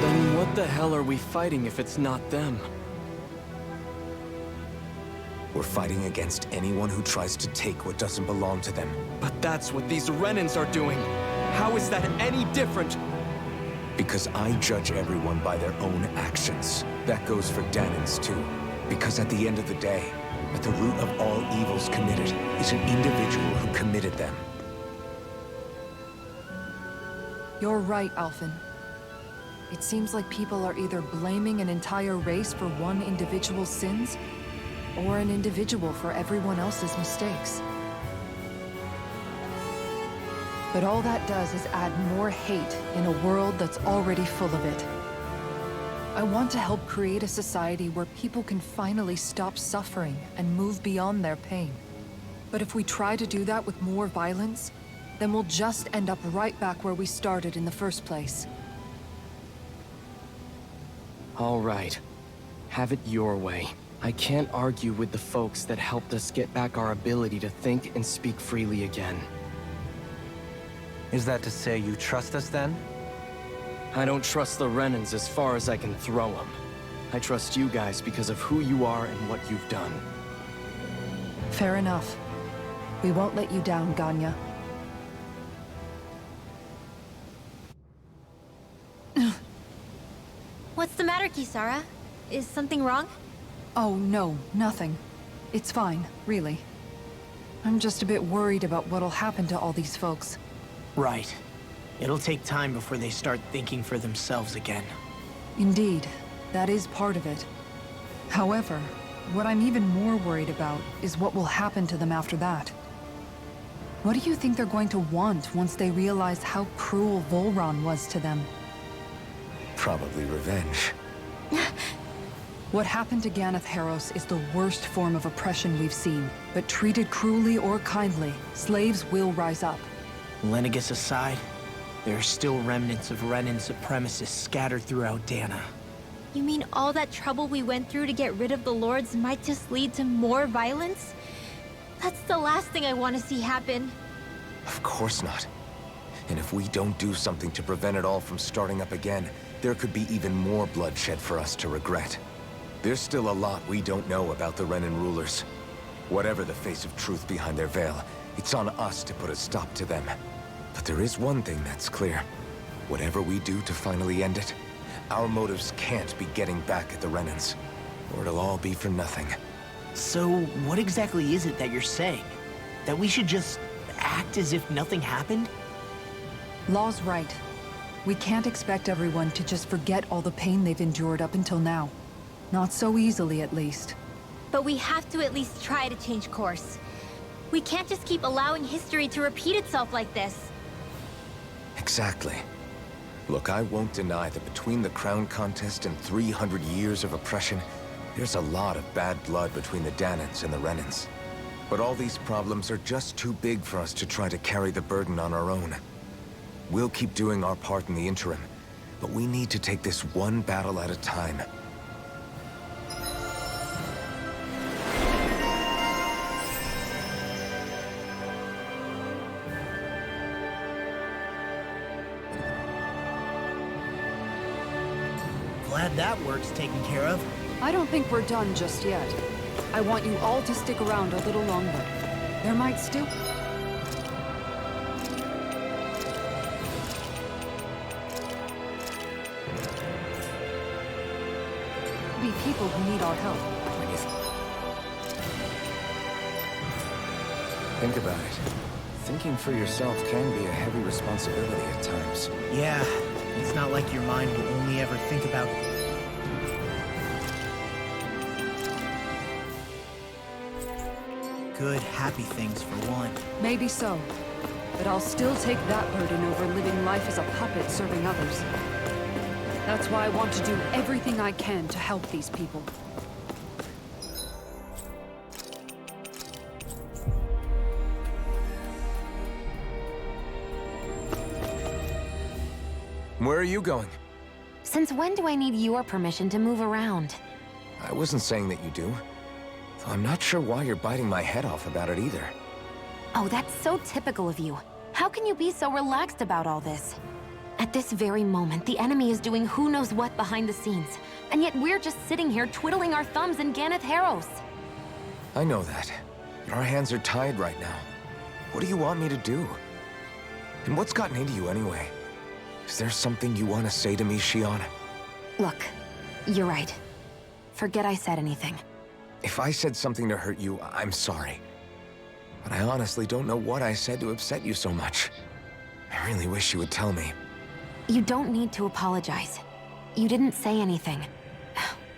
Then what the hell are we fighting if it's not them? We're fighting against anyone who tries to take what doesn't belong to them. But that's what these Renans are doing. How is that any different? Because I judge everyone by their own actions. That goes for Danans too. Because at the end of the day, at the root of all evils committed is an individual who committed them. You're right, Alphen. It seems like people are either blaming an entire race for one individual's sins, or an individual for everyone else's mistakes. But all that does is add more hate in a world that's already full of it. I want to help create a society where people can finally stop suffering and move beyond their pain. But if we try to do that with more violence, then we'll just end up right back where we started in the first place. All right. Have it your way. I can't argue with the folks that helped us get back our ability to think and speak freely again. Is that to say you trust us then? I don't trust the Renans as far as I can throw them. I trust you guys because of who you are and what you've done. Fair enough. We won't let you down, Ganya. What's the matter, Kisara? Is something wrong? Oh, no, nothing. It's fine, really. I'm just a bit worried about what'll happen to all these folks. Right. It'll take time before they start thinking for themselves again. Indeed, that is part of it. However, what I'm even more worried about is what will happen to them after that. What do you think they're going to want once they realize how cruel Vholran was to them? Probably revenge. What happened to Ganeth Haros is the worst form of oppression we've seen, but treated cruelly or kindly, slaves will rise up. Lenegis aside, there are still remnants of Renan supremacists scattered throughout Dana. You mean all that trouble we went through to get rid of the Lords might just lead to more violence? That's the last thing I want to see happen. Of course not. And if we don't do something to prevent it all from starting up again, there could be even more bloodshed for us to regret. There's still a lot we don't know about the Renan rulers. Whatever the face of truth behind their veil, it's on us to put a stop to them. But there is one thing that's clear. Whatever we do to finally end it, our motives can't be getting back at the Renans, or it'll all be for nothing. So, what exactly is it that you're saying? That we should just act as if nothing happened? Law's right. We can't expect everyone to just forget all the pain they've endured up until now. Not so easily, at least. But we have to at least try to change course. We can't just keep allowing history to repeat itself like this. Exactly. Look, I won't deny that between the crown contest and 300 years of oppression, there's a lot of bad blood between the Danans and the Renans. But all these problems are just too big for us to try to carry the burden on our own. We'll keep doing our part in the interim, but we need to take this one battle at a time. Glad that work's taken care of. I don't think we're done just yet. I want you all to stick around a little longer. There might still be people who need our help. Think about it. Think Thinking for yourself can be a heavy responsibility at times. Yeah, it's not like your mind will only ever think about... good, happy things for one. Maybe so. But I'll still take that burden over living life as a puppet serving others. That's why I want to do everything I can to help these people. Where are you going? Since when do I need your permission to move around? I wasn't saying that you do. Though I'm not sure why you're biting my head off about it either. Oh, that's so typical of you. How can you be so relaxed about all this? At this very moment, the enemy is doing who knows what behind the scenes. And yet we're just sitting here twiddling our thumbs in Ganeth Harros. I know that. But our hands are tied right now. What do you want me to do? And what's gotten into you anyway? Is there something you want to say to me, Shion? Look, you're right. Forget I said anything. If I said something to hurt you, I'm sorry. But I honestly don't know what I said to upset you so much. I really wish you would tell me. You don't need to apologize. You didn't say anything.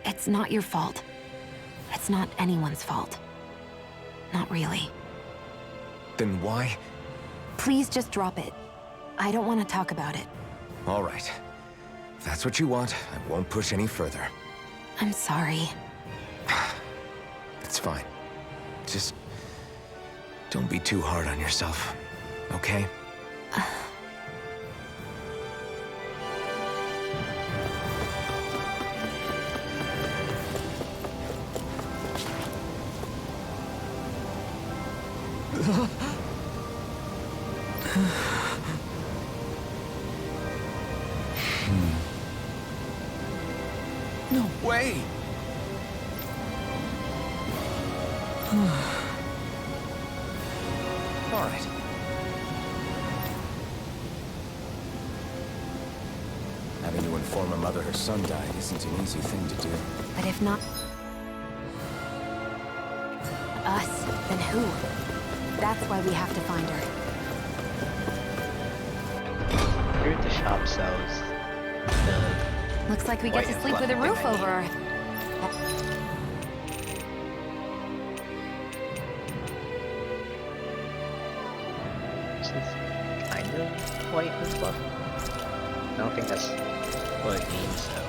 It's not your fault. It's not anyone's fault. Not really. Then why? Please just drop it. I don't want to talk about it. All right. If that's what you want, I won't push any further. I'm sorry. It's fine. Just don't be too hard on yourself, okay? No way! All right. Having to inform a mother her son died isn't an easy thing to do. But if not us, then who? That's why we have to find her. I heard the shop sells the... Looks like we get to sleep with a roof over our... This is kind of white and fluff. I don't think that's what it means, though.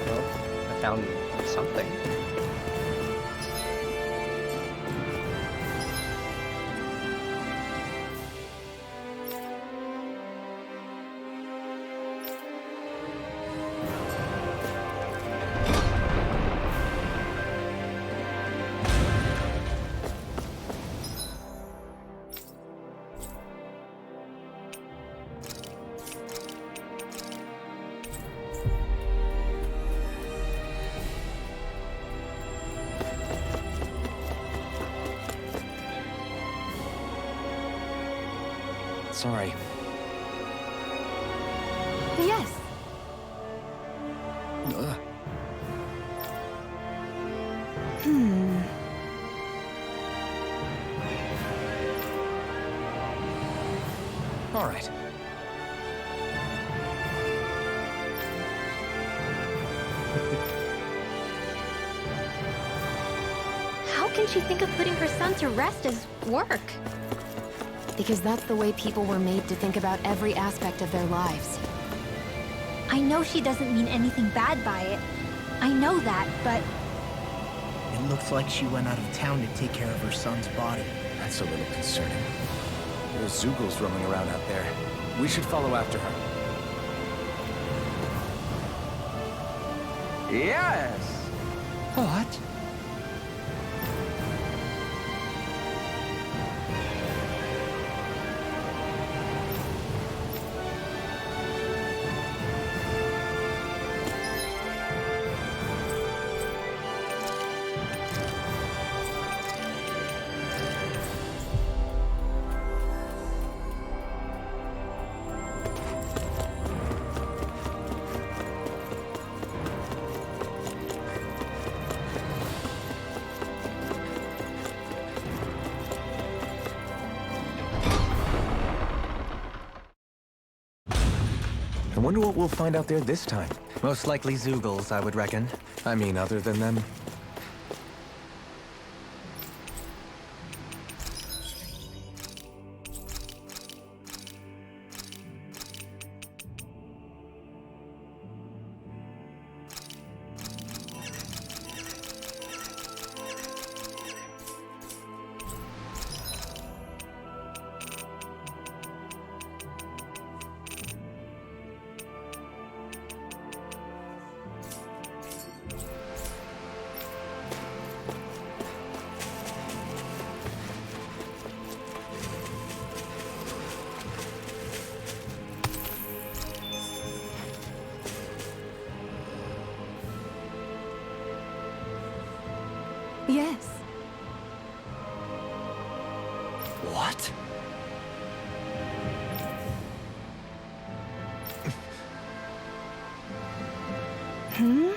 Well, I found something. Sorry. Yes. All right. How can she think of putting her son to rest as work? Because that's the way people were made to think about every aspect of their lives. I know she doesn't mean anything bad by it. I know that, but It looks like she went out of town to take care of her son's body. That's a little concerning. There's Zoogles roaming around out there. We should follow after her. Yes! What? I wonder what we'll find out there this time. Most likely Zoogles, I would reckon. I mean, other than them. Yes. What? Hmm?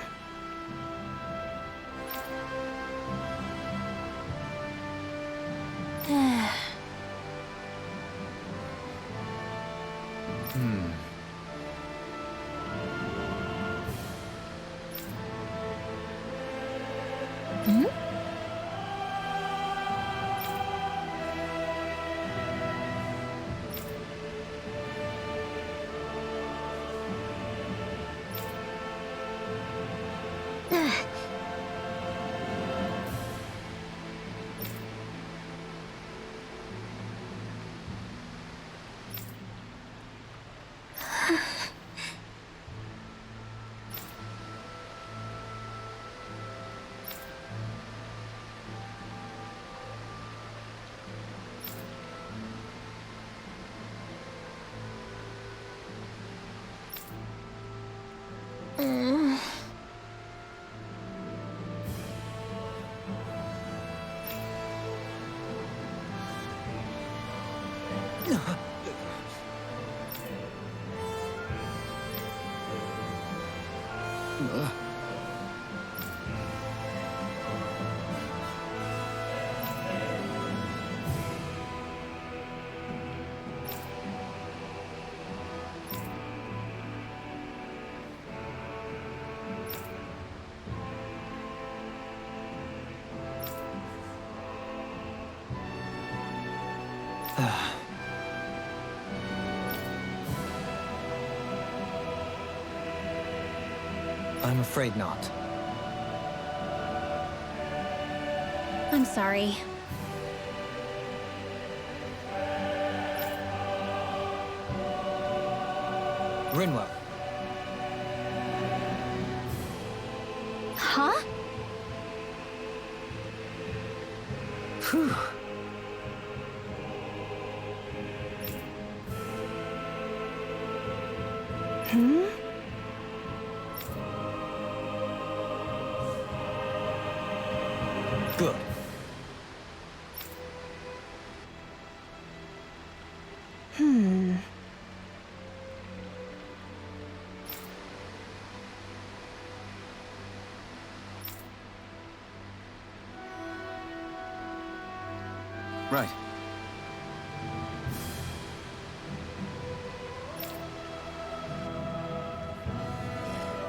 I'm afraid not. I'm sorry. Rinwell. Huh? Phew. Hmm? Good. Hmm. Right.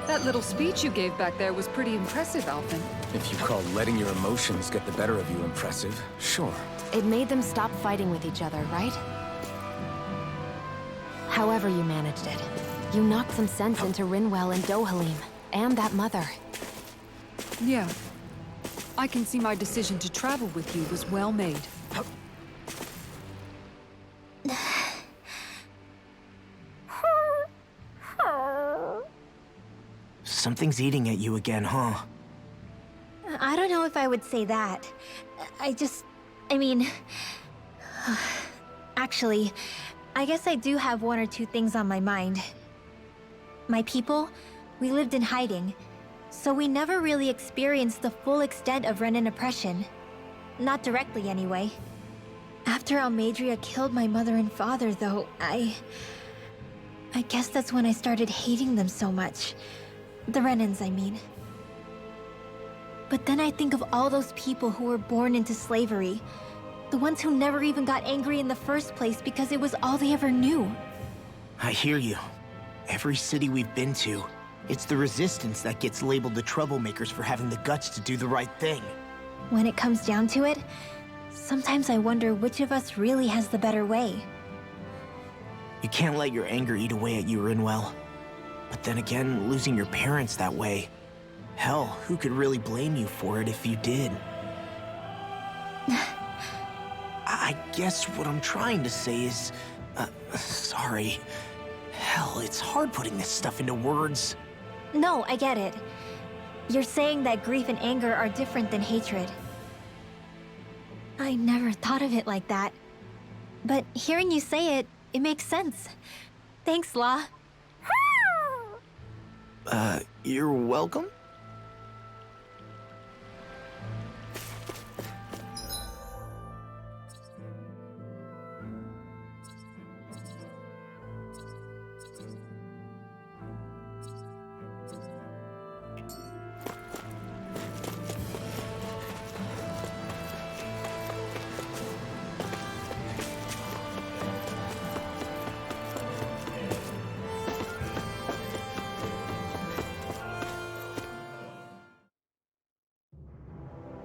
That little speech you gave back there was pretty impressive, Alphen. If you call letting your emotions get the better of you impressive, sure. It made them stop fighting with each other, right? However you managed it, you knocked some sense into Rinwell and Dohalim, and that mother. Yeah. I can see my decision to travel with you was well made. Something's eating at you again, huh? I don't know if I would say that. I mean... Actually, I guess I do have one or two things on my mind. My people, we lived in hiding, so we never really experienced the full extent of Renan oppression. Not directly, anyway. After Almadria killed my mother and father, though, I guess that's when I started hating them so much. The Renans, I mean. But then I think of all those people who were born into slavery. The ones who never even got angry in the first place because it was all they ever knew. I hear you. Every city we've been to, it's the Resistance that gets labeled the troublemakers for having the guts to do the right thing. When it comes down to it, sometimes I wonder which of us really has the better way. You can't let your anger eat away at you, Rinwell. But then again, losing your parents that way... Hell, who could really blame you for it if you did? I guess what I'm trying to say is... sorry. Hell, it's hard putting this stuff into words. No, I get it. You're saying that grief and anger are different than hatred. I never thought of it like that. But hearing you say it, it makes sense. Thanks, Law. You're welcome?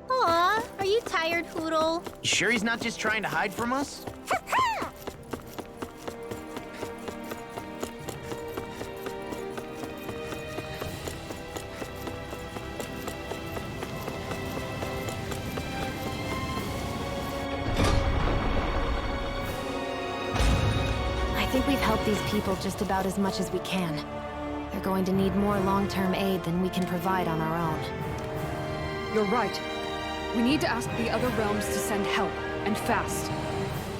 Aw, are you tired, Poodle? You sure he's not just trying to hide from us? I think we've helped these people just about as much as we can. They're going to need more long-term aid than we can provide on our own. You're right. We need to ask the other realms to send help, and fast.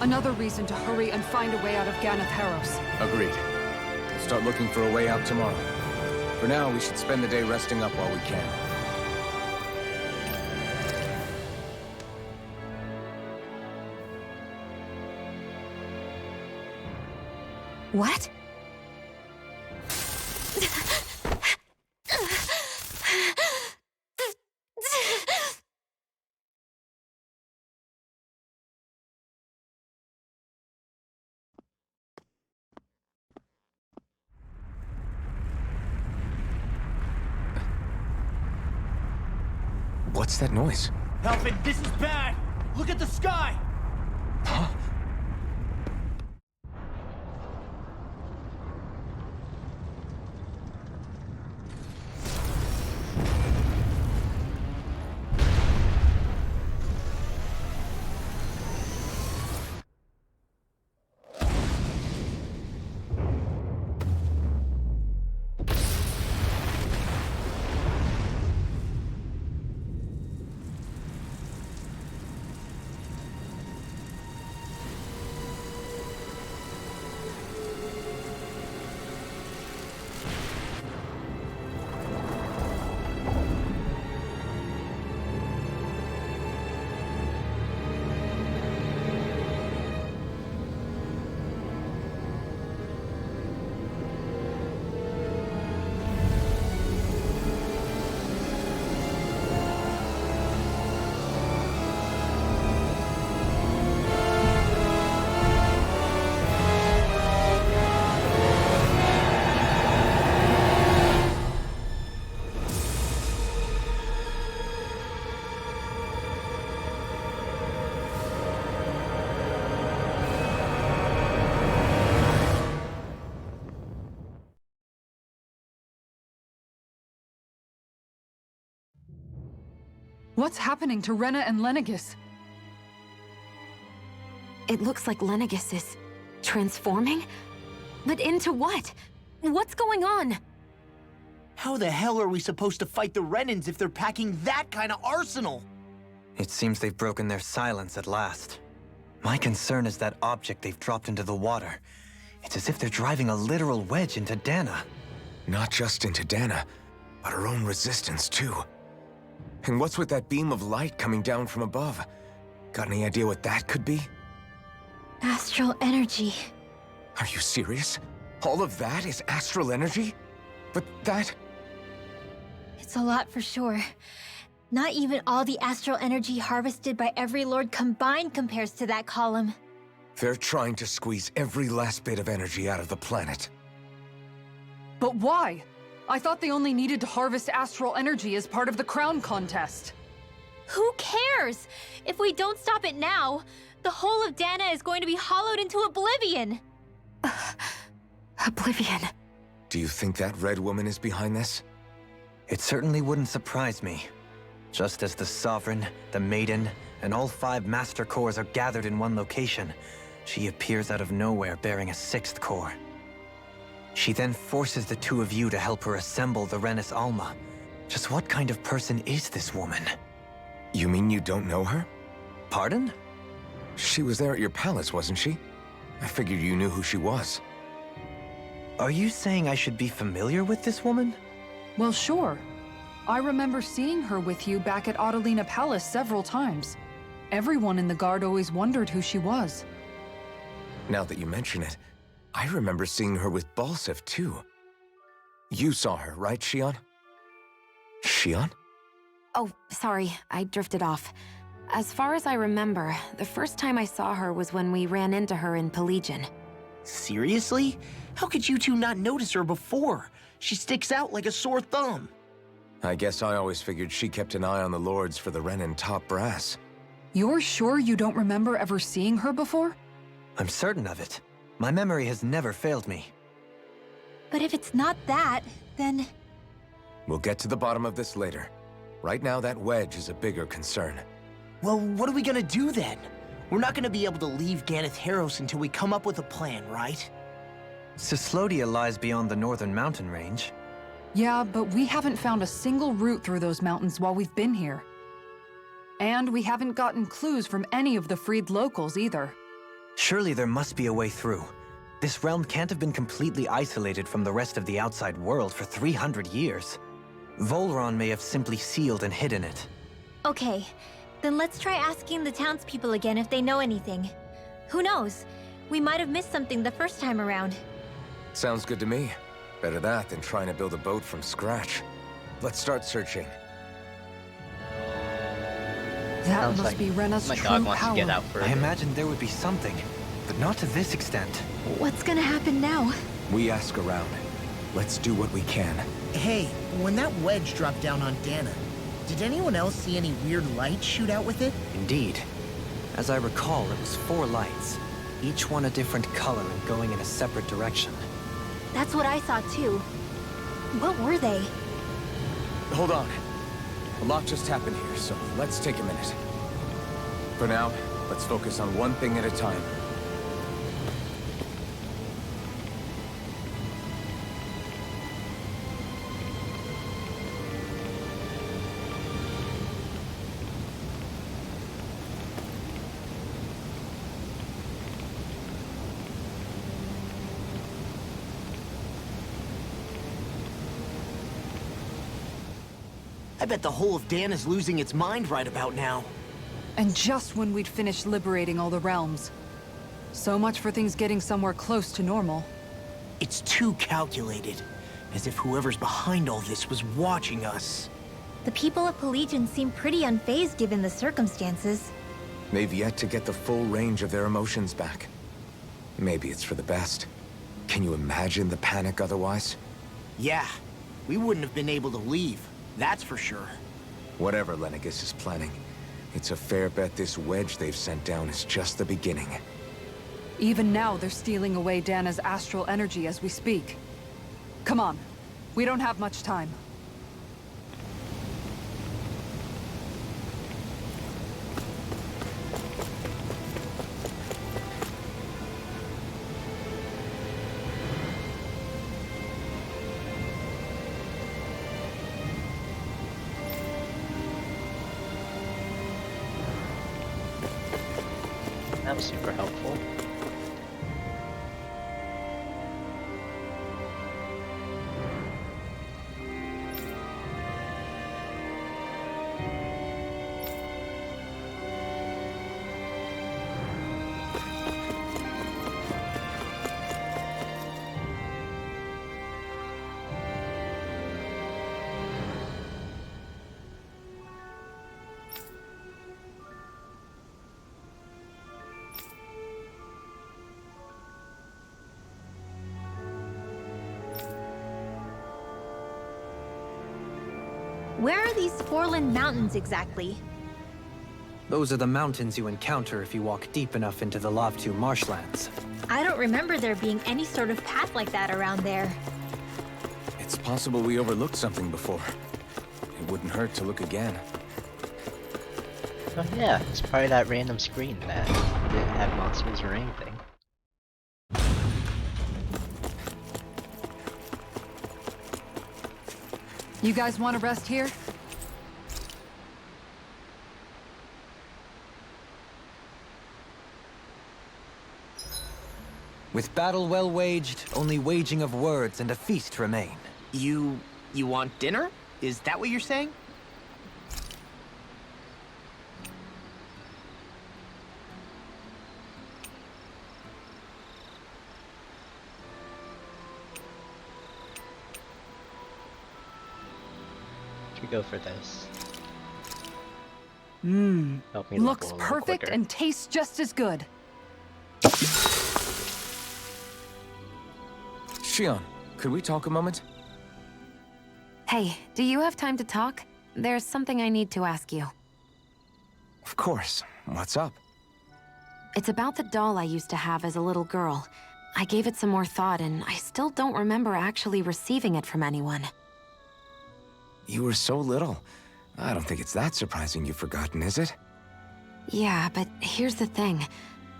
Another reason to hurry and find a way out of Ganatheros. Agreed. We'll start looking for a way out tomorrow. For now, we should spend the day resting up while we can. What? What's that noise? Helpin', this is bad! Look at the sky! Huh? What's happening to Rena and Lenegis? It looks like Lenegis is... transforming? But into what? What's going on? How the hell are we supposed to fight the Renans if they're packing that kind of arsenal? It seems they've broken their silence at last. My concern is that object they've dropped into the water. It's as if they're driving a literal wedge into Dana. Not just into Dana, but our own resistance, too. And what's with that beam of light coming down from above? Got any idea what that could be? Astral energy. Are you serious? All of that is astral energy? But that... It's a lot for sure. Not even all the astral energy harvested by every lord combined compares to that column. They're trying to squeeze every last bit of energy out of the planet. But why? I thought they only needed to harvest astral energy as part of the crown contest. Who cares? If we don't stop it now, the whole of Dana is going to be hollowed into oblivion. Oblivion. Do you think that red woman is behind this? It certainly wouldn't surprise me. Just as the Sovereign, the Maiden, and all 5 Master Cores are gathered in one location, she appears out of nowhere bearing a 6th core. She then forces the 2 of you to help her assemble the Renis Alma. Just what kind of person is this woman? You mean you don't know her? Pardon? She was there at your palace, wasn't she? I figured you knew who she was. Are you saying I should be familiar with this woman? Well, sure. I remember seeing her with you back at Adelina Palace several times. Everyone in the guard always wondered who she was. Now that you mention it, I remember seeing her with Balsif, too. You saw her, right, Shion? Shion? Oh, sorry, I drifted off. As far as I remember, the first time I saw her was when we ran into her in Pelagian. Seriously? How could you two not notice her before? She sticks out like a sore thumb. I guess I always figured she kept an eye on the lords for the Renin top brass. You're sure you don't remember ever seeing her before? I'm certain of it. My memory has never failed me. But if it's not that, then... We'll get to the bottom of this later. Right now, that wedge is a bigger concern. Well, what are we gonna do then? We're not gonna be able to leave Ganath Haros until we come up with a plan, right? Cyslodia lies beyond the northern mountain range. Yeah, but we haven't found a single route through those mountains while we've been here. And we haven't gotten clues from any of the freed locals either. Surely there must be a way through. This realm can't have been completely isolated from the rest of the outside world for 300 years. Vholran may have simply sealed and hidden it. Okay, then let's try asking the townspeople again if they know anything. Who knows? We might have missed something the first time around. Sounds good to me. Better that than trying to build a boat from scratch. Let's start searching. That Sounds must like be Rena's my true dog wants power. to get out further. I imagined there would be something, but not to this extent. What's gonna happen now? We ask around. Let's do what we can. Hey, when that wedge dropped down on Dana, did anyone else see any weird lights shoot out with it? Indeed. As I recall, it was 4 lights, each one a different color and going in a separate direction. That's what I saw too. What were they? Hold on. A lot just happened here, so let's take a minute. For now, let's focus on one thing at a time. I bet the whole of Dana's losing its mind right about now. And just when we'd finished liberating all the realms. So much for things getting somewhere close to normal. It's too calculated. As if whoever's behind all this was watching us. The people of Pelagian seem pretty unfazed given the circumstances. They've yet to get the full range of their emotions back. Maybe it's for the best. Can you imagine the panic otherwise? Yeah, we wouldn't have been able to leave. That's for sure. Whatever Lenegis is planning, it's a fair bet this wedge they've sent down is just the beginning. Even now, they're stealing away Dana's astral energy as we speak. Come on. We don't have much time. That was super helpful. Where are these Vholran mountains exactly? Those are the mountains you encounter if you walk deep enough into the Lavtu marshlands. I don't remember there being any sort of path like that around there. It's possible we overlooked something before. It wouldn't hurt to look again. Oh yeah, it's probably that random screen that didn't have monsters or anything. You guys want to rest here? With battle well waged, only waging of words and a feast remain. You want dinner? Is that what you're saying? Should go for this. Mmm. Help me Looks level a little perfect quicker. and tastes just as good. Shion, could we talk a moment? Hey, do you have time to talk? There's something I need to ask you. Of course. What's up? It's about the doll I used to have as a little girl. I gave it some more thought, and I still don't remember actually receiving it from anyone. You were so little. I don't think it's that surprising you've forgotten, is it? Yeah, but here's the thing.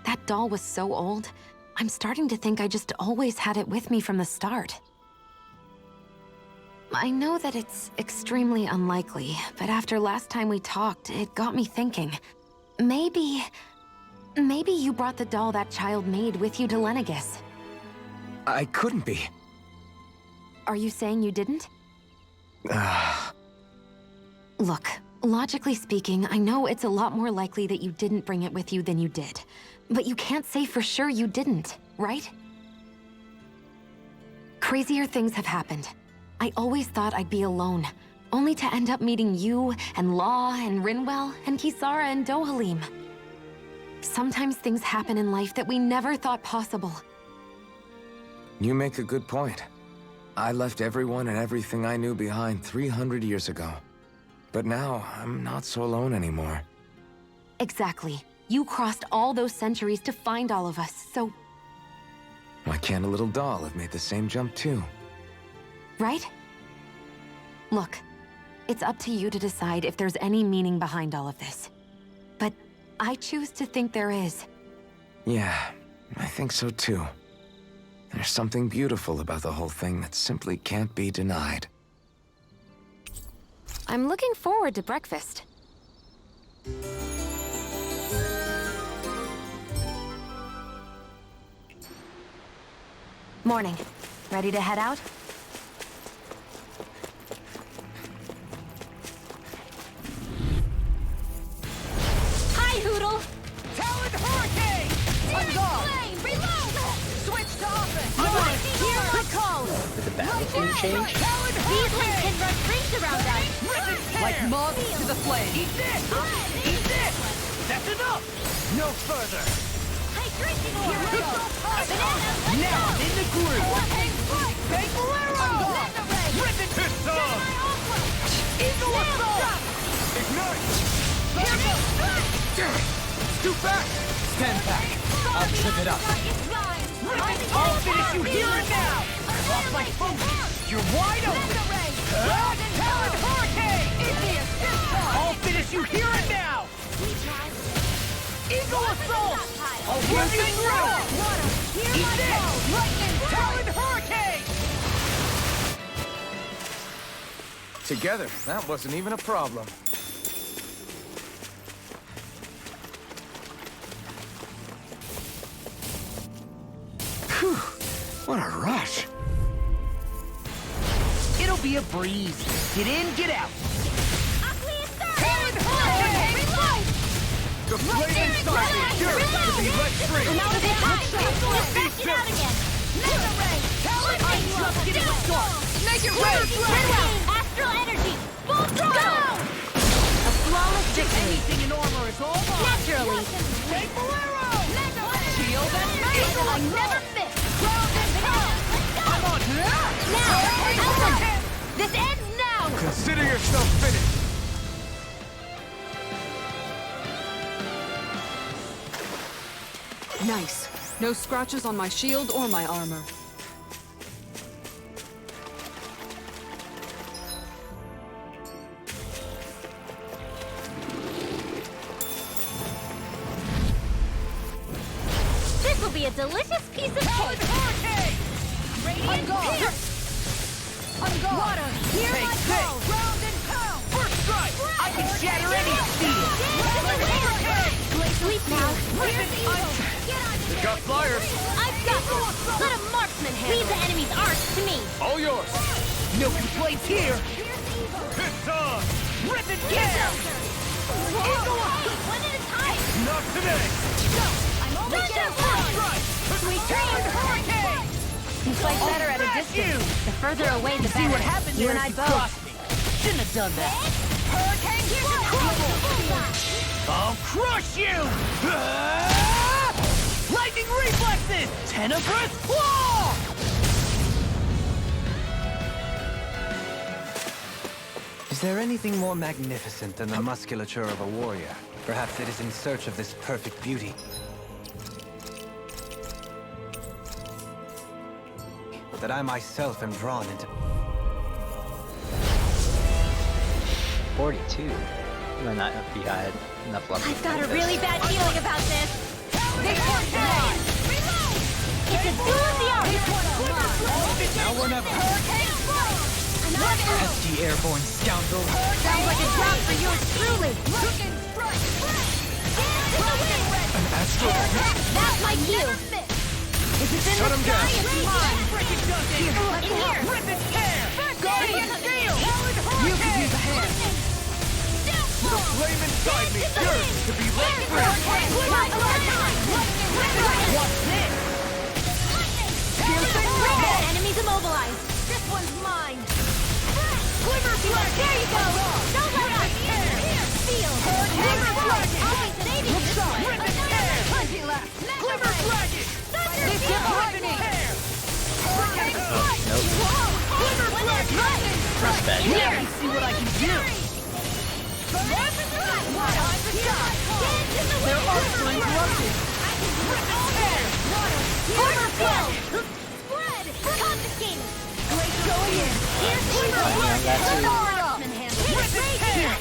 That doll was so old, I'm starting to think I just always had it with me from the start. I know that it's extremely unlikely, but after last time we talked, it got me thinking. Maybe you brought the doll that child made with you to Lenegis. I couldn't be. Are you saying you didn't? Look, logically speaking, I know it's a lot more likely that you didn't bring it with you than you did. But you can't say for sure you didn't, right? Crazier things have happened. I always thought I'd be alone, only to end up meeting you, and Law, and Rinwell, and Kisara, and Dohalim. Sometimes things happen in life that we never thought possible. You make a good point. I left everyone and everything I knew behind 300 years ago. But now, I'm not so alone anymore. Exactly. You crossed all those centuries to find all of us, so... Why can't a little doll have made the same jump too? right? Look, it's up to you to decide if there's any meaning behind all of this. But I choose to think there is. Yeah, I think so too. There's something beautiful about the whole thing that simply can't be denied. I'm looking forward to breakfast. Morning. Ready to head out? Hi, Hoodle! Talon Hurricane! I'm gone! Flame, reload! Switch to offense! Here I call! Did the battlefield change? Talon These things Hurricane! can run rings around us! Like moths to the flame. Eat this! Eat this! That's enough! No further! Hydration ore! Banana, now I'm in the groove! Take Vholran! Ribbon pistol! Eagle assault! Ignite! Too fast! Stand back! I'll trip it up! I'll finish you here and now! Lost my focus! You're wide open! Talon Hurricane! I'll finish you here and now! Eagle assault! I'll run you through! Eat this! Lightning Talon Hurricane! Together, that wasn't even a problem. Phew, what a rush. It'll be a breeze. Get in, get out. Talon Hurricane! Reload! The flame inside me yearns to be let free. Now to the eye! Back it out again! Mega Ray! Talon, I'm just getting a start. Make it ready! Astral energy! Full throttle! A flawless victory. Anything in armor is all mine. Naturally! Take Bolero! Shield and Eagle, I never miss! Ground and power! I'm on! Now! This ends now! Consider yourself finished! Nice. No scratches on my shield or my armor. This will be a delicious piece of cake. Radiant pierce! Water, hear my call! Round and pound! First strike! I can shatter any steel! Sleep now. They've got flyers! I've got this. Let a marksman handle. Leave the enemy's arch to me. All yours! No complaints here! It's on! Rip and tear! One at a time. Not today! I'm only getting Strike! Sweet dreams. Hurricane! You fight better at a distance. The further away, the better. See what happened You there and I if you both. crossed me. Shouldn't have done that. hurricane! Here's a trouble! I'll crush you! Ah! Lightning reflexes! Tenebrous claw! Is there anything more magnificent than the musculature of a warrior? Perhaps it is in search of this perfect beauty. That I myself am drawn into. 42. You might not be had enough luck. I've got a really bad feeling about this. It's a duel of the arts. Now or never. Pesky airborne scoundrel. Sounds like a job for yours truly. An astral That's my cue. If it's in Shut the him sky, down. it's mine. In here. Rip and tear! Guardian Steel! You can use a hand! The flame inside me yearns to be let free! What's this? Enemies immobilized. This one's mine! There you go. Don't let up. Here, feel. I'll be saving this one. Plenty left! Glimmer dragon! That's bad. Let me see what I can do! There are still interrupted! Spread. Confiscated. Going in! On that too.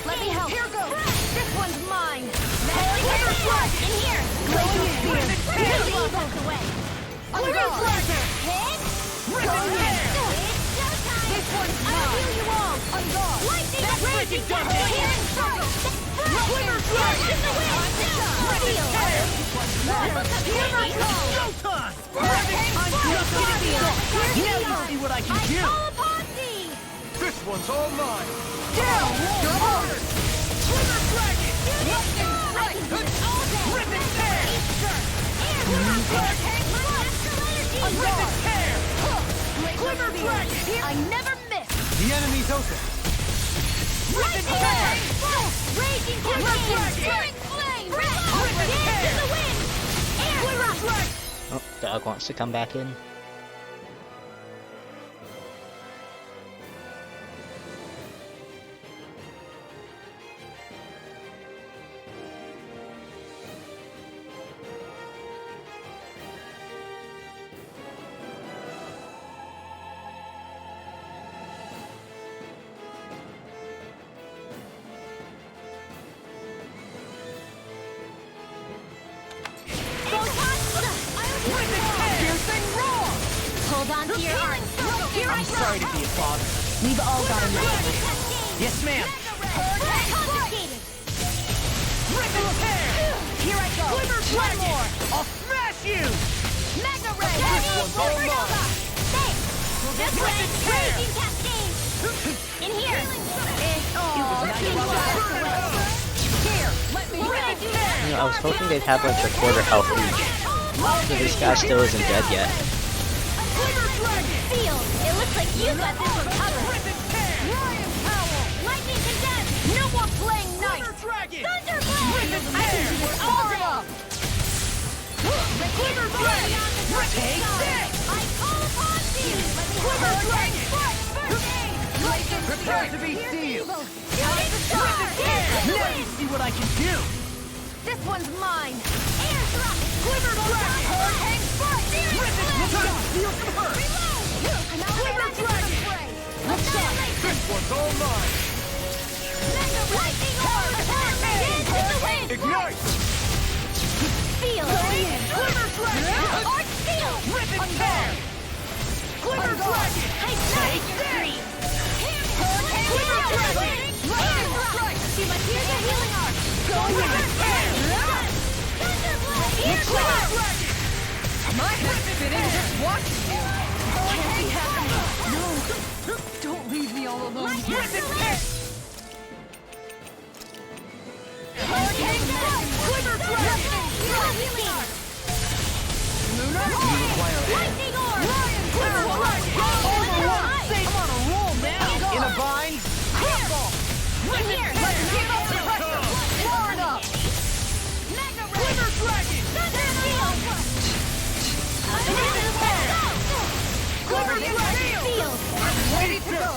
Let me help! Here goes! This one's mine! In here. Leave us away. On guard! This one's mine. I'll heal you all. On guard! Lightning. Raging Dungeon! Here in circle. Glimmer dragon! In the wind. Steel. Showtime! I'm just gonna be now you see what I can I do! call upon thee. This one's all mine! Down! Your orders! Glimmer dragon! I can do this all day. Rip and tear! Rip and tear! Glimmer dragon! I never miss! The enemy's open. Rip and tear! Raging Glimmer Tempest. dragon! Flame. Rip and Dance tear! in the wind. Air Glimmer thrust. dragon! Oh, dog wants to come back in. Hold on to your arms. Here I I'm go. sorry to be a father. We've all got enough. Yes, ma'am. Confiscated. Rip and tear! Here I go! Glimmer dragon! I'll smash you! Mega Ray! This one's all mine! Thanks. This Rip way. and tear! Raging cascade. In here. Here, let me You know, I was hoping they'd have like a quarter health each. So this guy still isn't dead yet. Glimmer dragon! Seal. It looks like you got this one covered. Rip and tear! Ryan Powell! Lightning condemned. No more playing nice! Glimmer dragon! Thunderblade. Rip and I can tear! do this all day. Glimmer dragon! Take this! I call upon thee. Glimmer dragon! First aid. Prepare to be seized. what I can do! This one's mine! Air drop! Glimmer dragon! Hurricane strike! Feel some hurt! Glimmer dragon! This one's all mine! Lightning orb! Dance in the wind! Ignite! Feel! Glimmer dragon! Arch steel! Rip and tear! Glimmer dragon! Take three! Hurricane Glimmer dragon! Lightning strike! See my tears are healing arc! Go with it! Thunderblade! Glimmer dragon! My head's spinning just watching you. Can't be happening. No, don't leave me all alone here. Hurricane strike! Glimmer dragon! Healing arc! Lunar, Lightning orb! Glimmer dragon! I'm on a roll now! In a bind? Crumble! Here! Let's keep up the pressure! Far enough. Mega Ray! Glimmer dragon! Thunder field! Glimmer dragon! Field! I'm ready to go!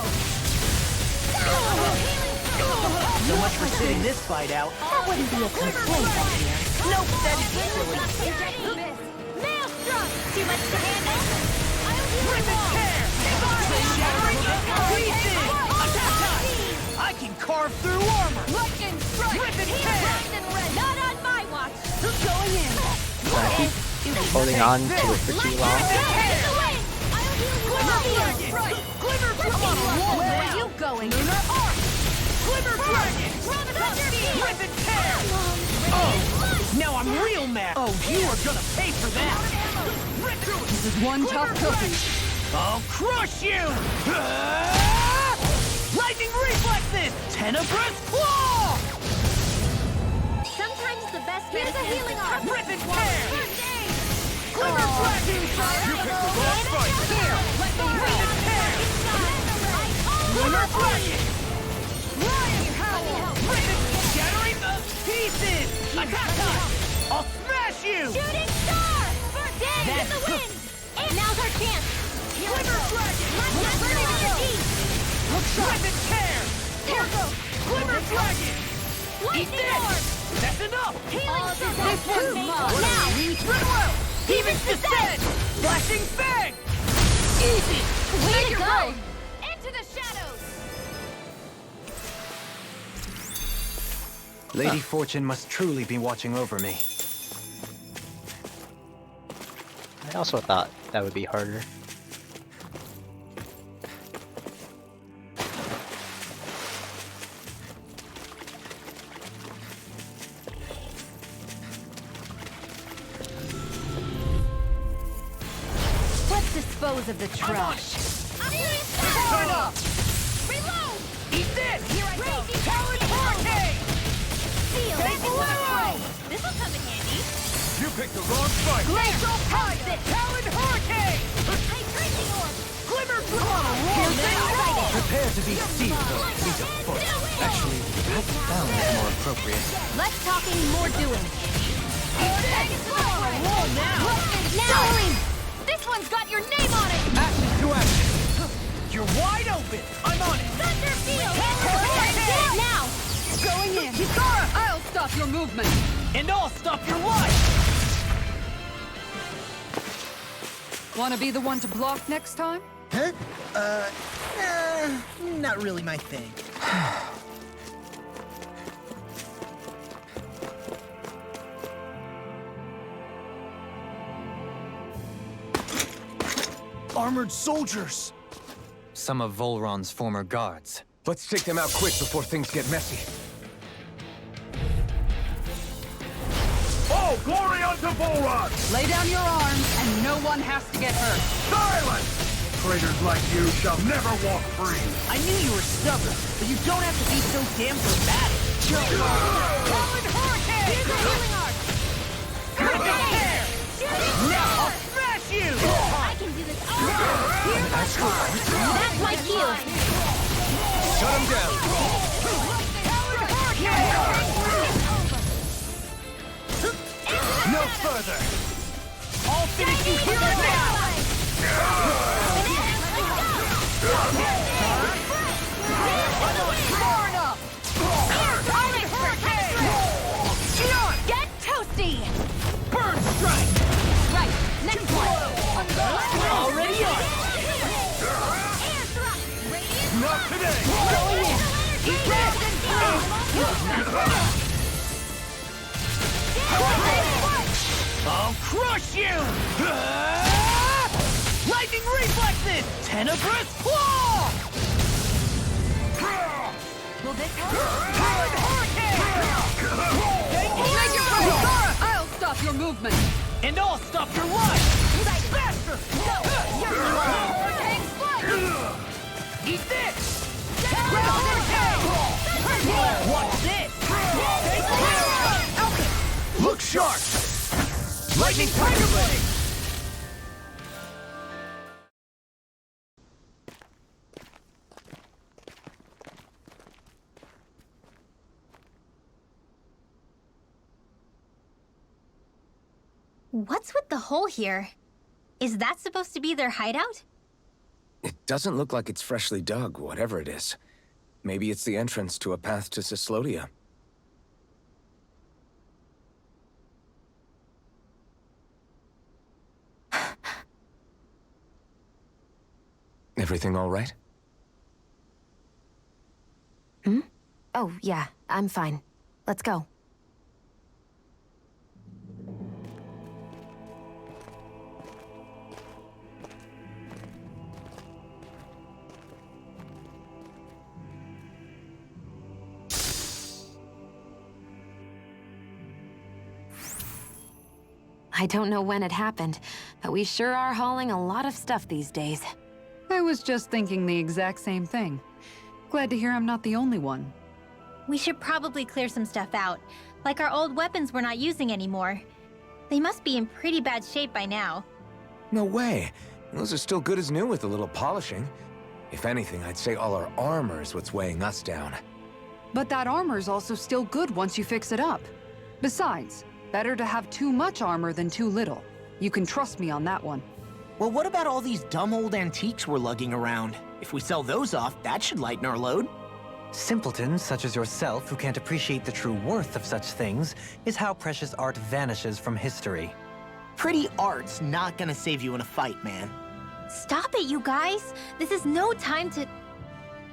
So much for sitting this fight out. That wouldn't be a complaint, I hear. Nope, that's silly. Maelstrom! Too much to handle? Rip and tear! Shattering the pieces! Attack time! I can carve through armor! Lightning strike! Rip and tear! Not on my watch! Going in! So I keep holding on to it for too long. Glimmer dragon! Where are you going? Lunar arc! Glimmer dragon! Rip and tear! Oh! Now I'm real mad! Oh, you are gonna pay for that! Rip through it! This is one tough cookie. I'll crush you! Lightning reflexes! Tenebrous claw! Sometimes the best Here's a medicine healing arc! Rip and tear! First aid! Glimmer dragon! You picked the wrong fight! Here! Let me rip and tear! Lunar dragon! Ryan howl! Rip and shattering the pieces! Attack time! I'll smash you! Shooting star! First aid in the wind! Now's our chance. Glimmer dragon! Burning in the deep! Rip and tear! Here goes! Glimmer dragon! Eat Lightning this! orb! That's enough! Healing circle! This one's mine. Now! Ridwell! Heaven's descent! Flashing fang! Easy! Way to go! going. Into the shadows! Lady Fortune must truly be watching over me. I also thought that would be harder. Let's dispose of the trash. Turn up! Reload! Eat this! Here I go! Talon hurricane! Seal! Take blow! This'll come in handy! You picked the wrong fight! Glacial fire! Talon hurricane! Tracing orb! Glimmer dragon! Prepare to be sealed, fleet of foot. Actually, that sounds more appropriate. Less talking, more doing. Roll now! Now! This one's got your name on it! Action to action! You're wide open! I'm on it! Thunder field! Now! Going in. Kisara, I'll stop your movement. And I'll stop your life! Want to be the one to block next time? Huh? Not really my thing. Armored soldiers! Some of Vholran's former guards. Let's take them out quick before things get messy. Oh, glory unto Vholran! Lay down your arms, and no one has to get hurt. Silence! Traitors like you shall never walk free! I knew you were stubborn, but you don't have to be so damn dramatic. Talon hurricane! Here's a healing arc! Prepare! Now I'll smash you! I can do this all day! That's my cue! Shut him down! Talon hurricane! No further! I'll finish you here and now! Far enough. Talon hurricane! today! Eat that! I'll crush you! Lightning reflexes! Tenebrous claw! Will this help? Powered hurricane! I'll stop your movement! And I'll stop your life! Faster! Hurricane strike! Eat this! Ground and pound! Watch this! Look sharp! Lightning Tiger Blade! What's with the hole here? Is that supposed to be their hideout? It doesn't look like it's freshly dug, whatever it is. Maybe it's the entrance to a path to Cyslodia. Everything all right? Oh, yeah, I'm fine. Let's go. I don't know when it happened, but we sure are hauling a lot of stuff these days. I was just thinking the exact same thing. Glad to hear I'm not the only one. We should probably clear some stuff out, like our old weapons we're not using anymore. They must be in pretty bad shape by now. No way. Those are still good as new with a little polishing. If anything, I'd say all our armor is what's weighing us down. But that armor's also still good once you fix it up. Besides, better to have too much armor than too little. You can trust me on that one. Well, what about all these dumb old antiques we're lugging around? If we sell those off, that should lighten our load. Simpletons such as yourself who can't appreciate the true worth of such things is how precious art vanishes from history. Pretty art's not gonna save you in a fight, man. Stop it, you guys! This is no time to...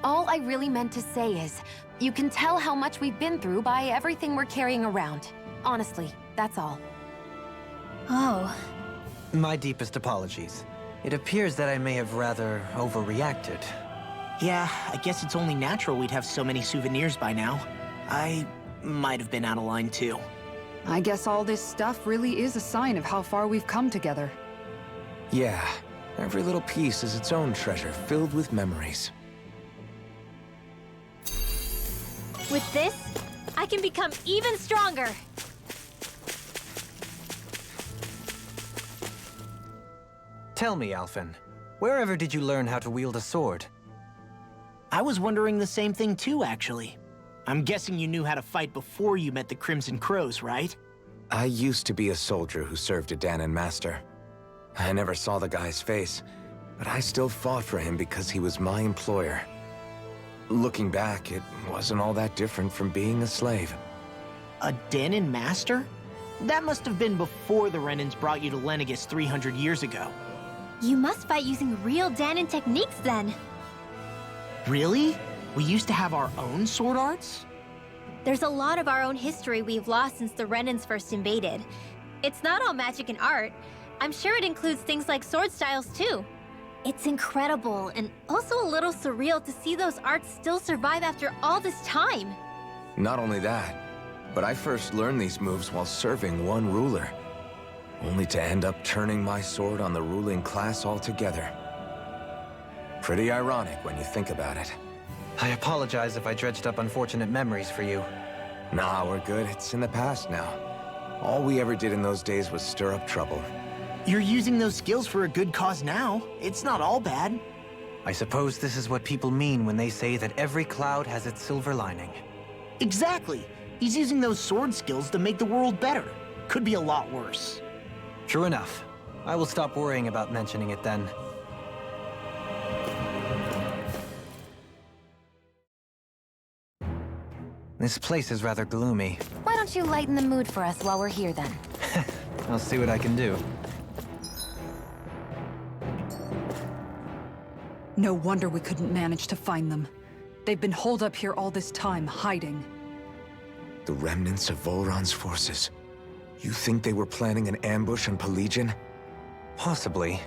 All I really meant to say is, you can tell how much we've been through by everything we're carrying around. Honestly, that's all. Oh. My deepest apologies. It appears that I may have rather overreacted. Yeah, I guess it's only natural we'd have so many souvenirs by now. I might have been out of line too. I guess all this stuff really is a sign of how far we've come together. Yeah, every little piece is its own treasure filled with memories. With this, I can become even stronger! Tell me, Alphen, wherever did you learn how to wield a sword? I was wondering the same thing too, actually. I'm guessing you knew how to fight before you met the Crimson Crows, right? I used to be a soldier who served a Danon master. I never saw the guy's face, but I still fought for him because he was my employer. Looking back, it wasn't all that different from being a slave. A Danon master? That must have been before the Renans brought you to Lenegis 300 years ago. You must fight using real Danon techniques then. Really? We used to have our own sword arts? There's a lot of our own history we've lost since the Renans first invaded. It's not all magic and art. I'm sure it includes things like sword styles too. It's incredible and also a little surreal to see those arts still survive after all this time. Not only that, but I first learned these moves while serving one ruler, only to end up turning my sword on the ruling class altogether. Pretty ironic when you think about it. I apologize if I dredged up unfortunate memories for you. Nah, we're good. It's in the past now. All we ever did in those days was stir up trouble. You're using those skills for a good cause now. It's not all bad. I suppose this is what people mean when they say that every cloud has its silver lining. Exactly. He's using those sword skills to make the world better. Could be a lot worse. True enough. I will stop worrying about mentioning it then. This place is rather gloomy. Why don't you lighten the mood for us while we're here then? I'll see what I can do. No wonder we couldn't manage to find them. They've been holed up here all this time, hiding. The remnants of Vholran's forces. You think they were planning an ambush on Pelegion? Possibly.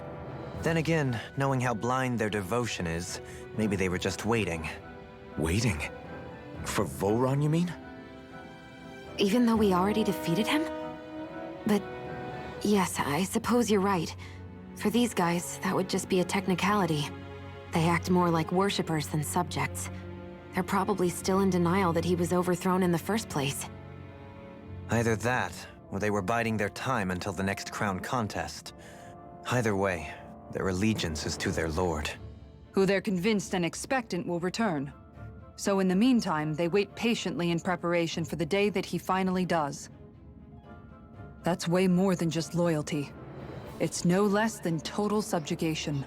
Then again, knowing how blind their devotion is, maybe they were just waiting. Waiting? For Vholran, you mean? Even though we already defeated him? But yes, I suppose you're right. For these guys, that would just be a technicality. They act more like worshippers than subjects. They're probably still in denial that he was overthrown in the first place. Either that, or they were biding their time until the next crown contest. Either way, their allegiance is to their lord. Who they're convinced and expectant will return. So in the meantime, they wait patiently in preparation for the day that he finally does. That's way more than just loyalty. It's no less than total subjugation.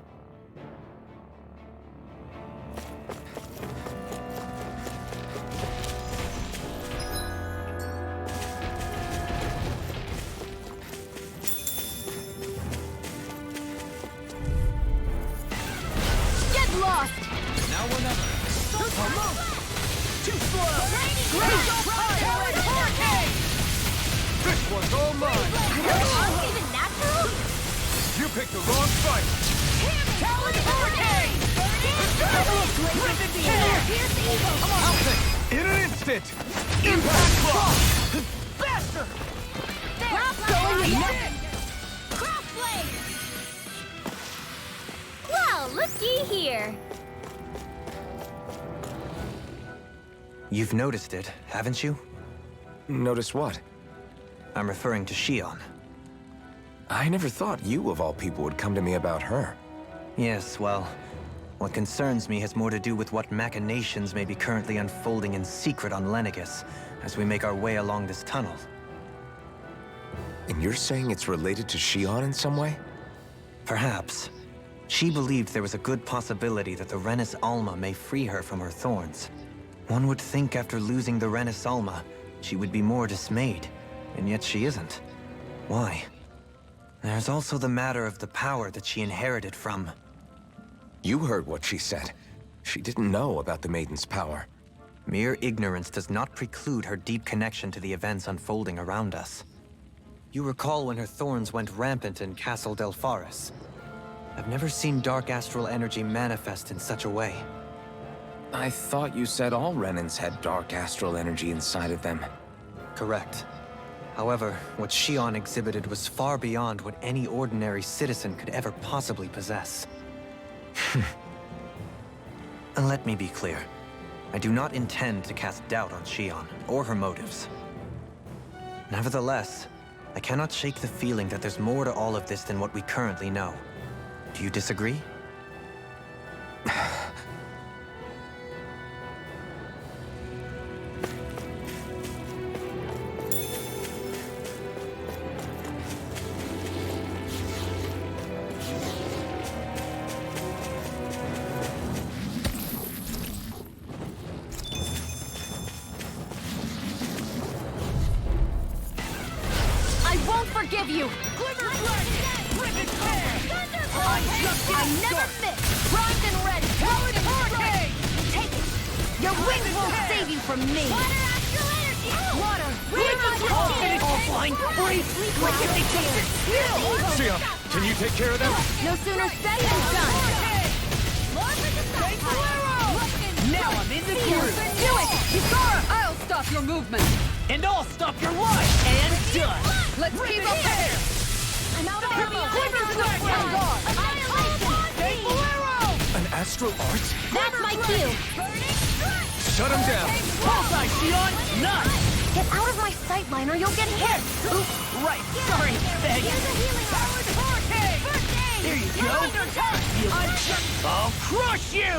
Get lost! Now or never. Too slow! Great hurricane! This one's all mine. Not even natural? You picked the wrong fight. Talon hurricane! Here's the evil! I'll take in an instant. Impact block. Faster! Crossblade! Well, looky here. You've noticed it, haven't you? Notice what? I'm referring to Shion. I never thought you, of all people, would come to me about her. Yes, well, what concerns me has more to do with what machinations may be currently unfolding in secret on Lenegis as we make our way along this tunnel. And you're saying it's related to Shion in some way? Perhaps. She believed there was a good possibility that the Renis Alma may free her from her thorns. One would think after losing the Renis Alma, she would be more dismayed, and yet she isn't. Why? There's also the matter of the power that she inherited from. You heard what she said. She didn't know about the Maiden's power. Mere ignorance does not preclude her deep connection to the events unfolding around us. You recall when her thorns went rampant in Castle Delpharis. I've never seen dark astral energy manifest in such a way. I thought you said all Renans had dark astral energy inside of them. Correct. However, what Shion exhibited was far beyond what any ordinary citizen could ever possibly possess. And let me be clear. I do not intend to cast doubt on Shion, or her motives. Nevertheless, I cannot shake the feeling that there's more to all of this than what we currently know. Do you disagree? I won't forgive you! I never miss! Primed and ready! Talon hurricane! Take it! Your wings won't save you from me! Water astral energy! Water! Offline! Breathe! Like if they just Sia, can you take care of them? No sooner said than done! Now I'm in the groove! Do it! Kisara, I'll stop your movement! And I'll stop your life! And done! Let's keep up there! I'm out of ammo! An astral art? That's my cue. Shut him down. Bullseye, Shion! Nice! Get out of my sightline or you'll get hit! Oops, right, sorry, Peg. There you go. I'll crush you!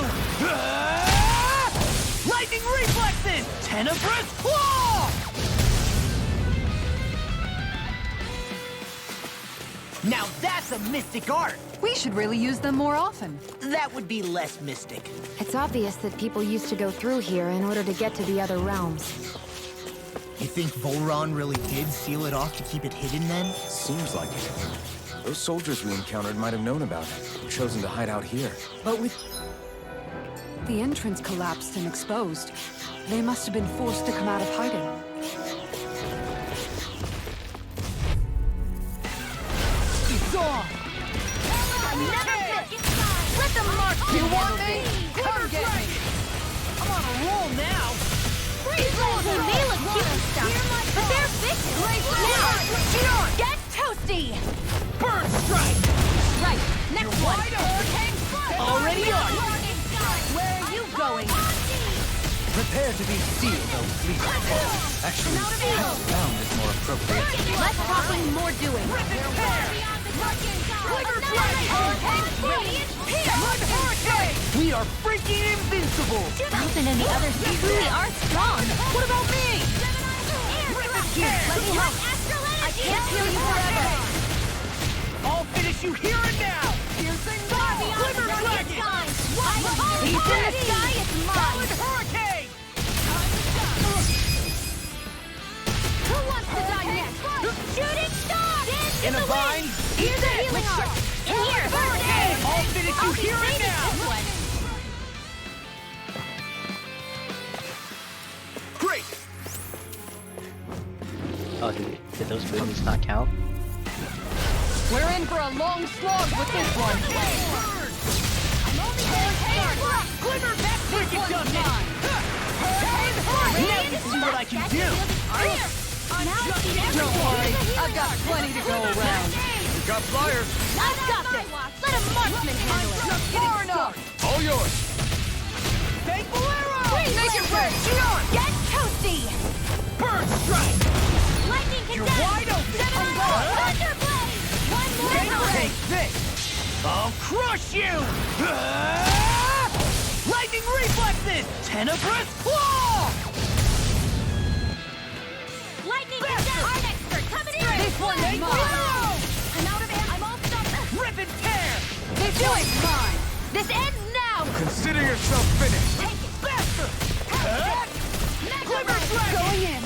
Lightning reflexes! Tenebrous claw! Now that's a mystic art! We should really use them more often. That would be less mystic. It's obvious that people used to go through here in order to get to the other realms. You think Vholran really did seal it off to keep it hidden then? Seems like it. Those soldiers we encountered might have known about it, chosen to hide out here. But with... the entrance collapsed and exposed. They must have been forced to come out of hiding. It's on! Let them mark you want me? Come get me! I'm on a roll now! They may look cute and stuff, but they're vicious. Now, get toasty! Bird strike! Right, next one. Already on! Where are you going? Prepare to be sealed, oh sleeper. Actually, bound is more appropriate. Less talking, more doing. We are freaking invincible! Sprout and the others truly are strong. What about me? Here, let me help. I can't heal you forever. I'll finish you here and now! Piercing ball! Glimmer dragon! He's in the sky, it's mine. Solid hurricane! Who wants to die next? Shooting star! In a vine? Here's a healing art. In here. I'll finish you here and now! Great! Oh, did those movies not count? We're in for a long slog with this one. Glimmer back freaking done mine! Now you see what I can do! Don't worry, I've got plenty to go around. We got flyers! I've got this. Let a marksman handle it. Far enough. All yours! Take Vholran! Make it red. Get toasty. Bird strike! Lightning can You're wide open! Thunderblade. One more. Take this! I'll crush you! Lightning reflexes! Tenebrous claw! Lightning can Our expert coming in. This one's Take mine. Vholran! I'm out of it. I'm all stuck. Rip and tear! This one's mine. This ends now. Consider yourself finished! Take it. Faster! Glimmer dragon! Going in.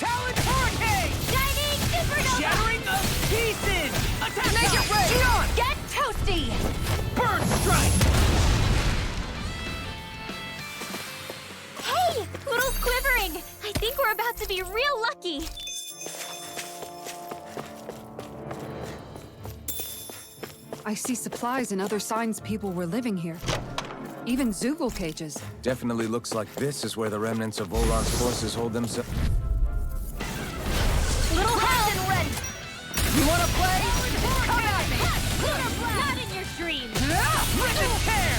Talon hurricane! Shining supernova. Shattering of pieces! Attack! Make it red. Get toasty. Bird strike! Hey, Poodle's quivering. I think we're about to be real lucky. I see supplies and other signs people were living here. Even Zoogle cages. Definitely looks like this is where the remnants of Vholran's forces hold themselves. Little help. And ready. You wanna play? Come at me! Not in your dreams. Rip and tear!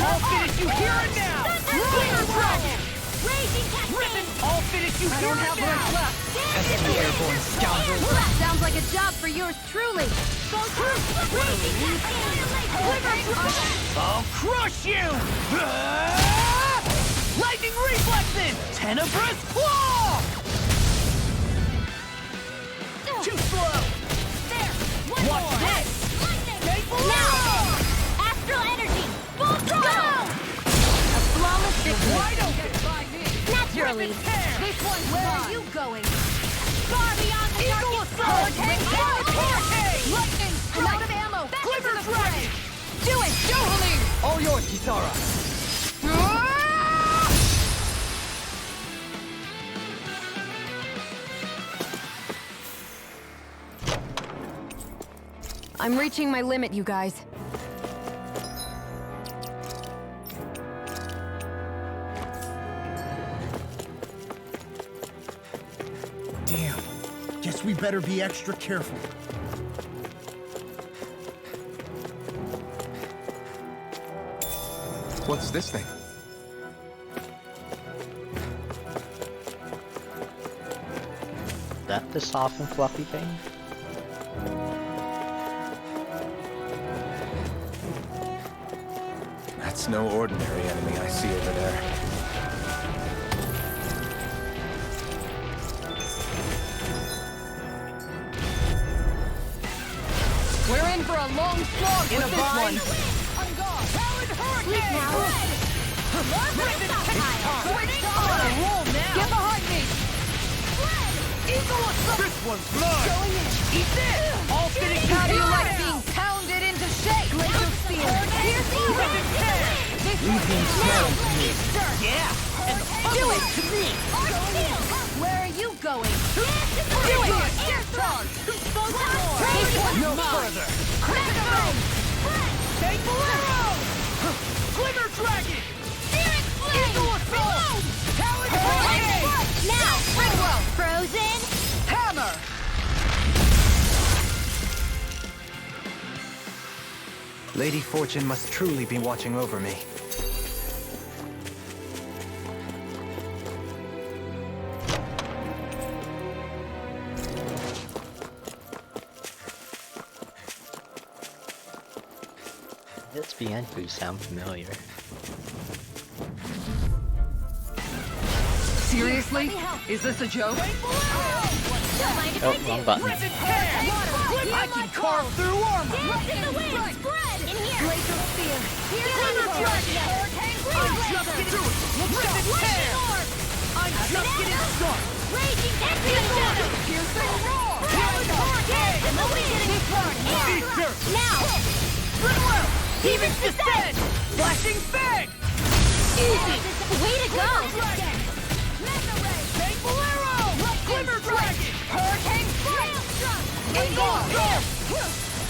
I'll finish you here and now! Glimmer dragon! Raging Rip cascade. and I'll finish you here and now! Pesky airborne scoundrel. Sounds like a job for yours truly. Go through. Raging cascade. I'll crush you! Lightning reflexes! Tenebrous claw! Too slow! There. One Watch more. this! Lightning. Take Now. Astral energy. Full throttle. A flawless victory. Wide open! Naturally. Rip and tear! This one's Where mine. are you going? Far beyond the Eagle darkest assault! Hurricane. Hurricane! Lightning. I'm out of ammo. Glimmer dragon! Do it, Vholran. All yours, Kisara. I'm reaching my limit, you guys. Damn. Guess we better be extra careful. What's this thing? That the soft and fluffy thing? That's no ordinary enemy I see over there. We're in for a long slog In with a this vine. one. On guard! Talon Sleep hurricane! now. Rip and tear! I'm on a roll now! Get behind me. Eagle assault! This one's mine! Eat this! I'll finish How do you here like now! being pounded into shape? spear! Here's even! Leave him smelling to me. Yeah! Do it to me! Where are you going? Do it! Air charge! No further! Take Vholran! Glimmer Dragon! Spirit Flame! Into assault! Talon Hurricane! Now! Ringwell! Frozen? Hammer! Lady Fortune must truly be watching over me. This Bienfu sound familiar. Seriously? Is this a joke? Oh, wrong button. I can carve through armor! In the wind! Spread! In here! Glacial Spear! Glimmer Dragon! I'm just getting started! Raging Execution! Piercing Roar! Talon Hurricane! In the wind! Eater! Now! Ringwell! Heaving Descent! Flashing Fang! Easy! Way to go! Take Bolero! Glimmer Dragon! Hurricane Strike! Engulf!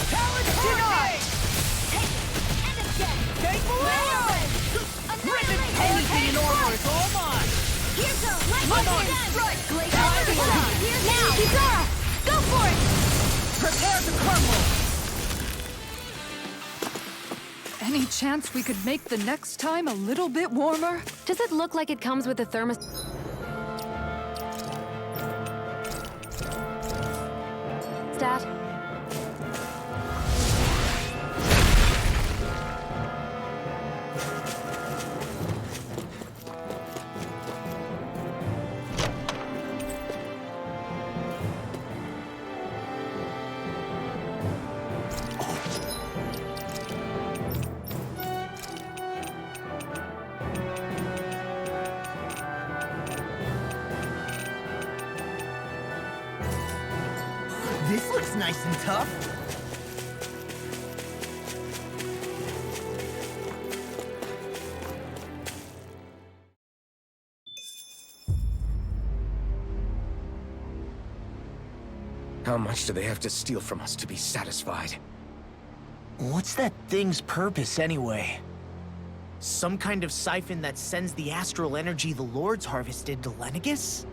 Talon Denied! Take Bolero! Anything in order is all mine! Here's a Lightning Strike! Now! Kizara! Go for it! Prepare to crumble! Any chance we could make the next time a little bit warmer? Does it look like it comes with a thermos? Stat? This looks nice and tough. How much do they have to steal from us to be satisfied? What's that thing's purpose, anyway? Some kind of siphon that sends the astral energy the Lords harvested to Lenegis?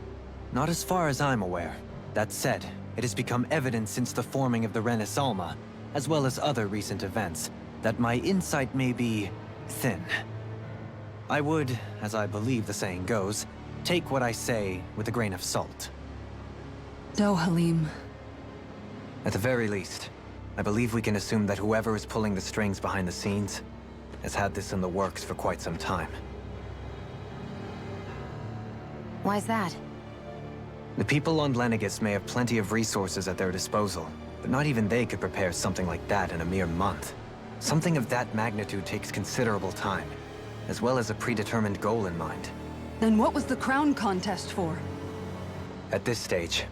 Not as far as I'm aware. That said, it has become evident since the forming of the Renaissance, as well as other recent events, that my insight may be thin. I would, as I believe the saying goes, take what I say with a grain of salt. No, Halim. At the very least, I believe we can assume that whoever is pulling the strings behind the scenes has had this in the works for quite some time. Why's that? The people on Lenegis may have plenty of resources at their disposal, but not even they could prepare something like that in a mere month. Something of that magnitude takes considerable time, as well as a predetermined goal in mind. Then what was the crown contest for? At this stage,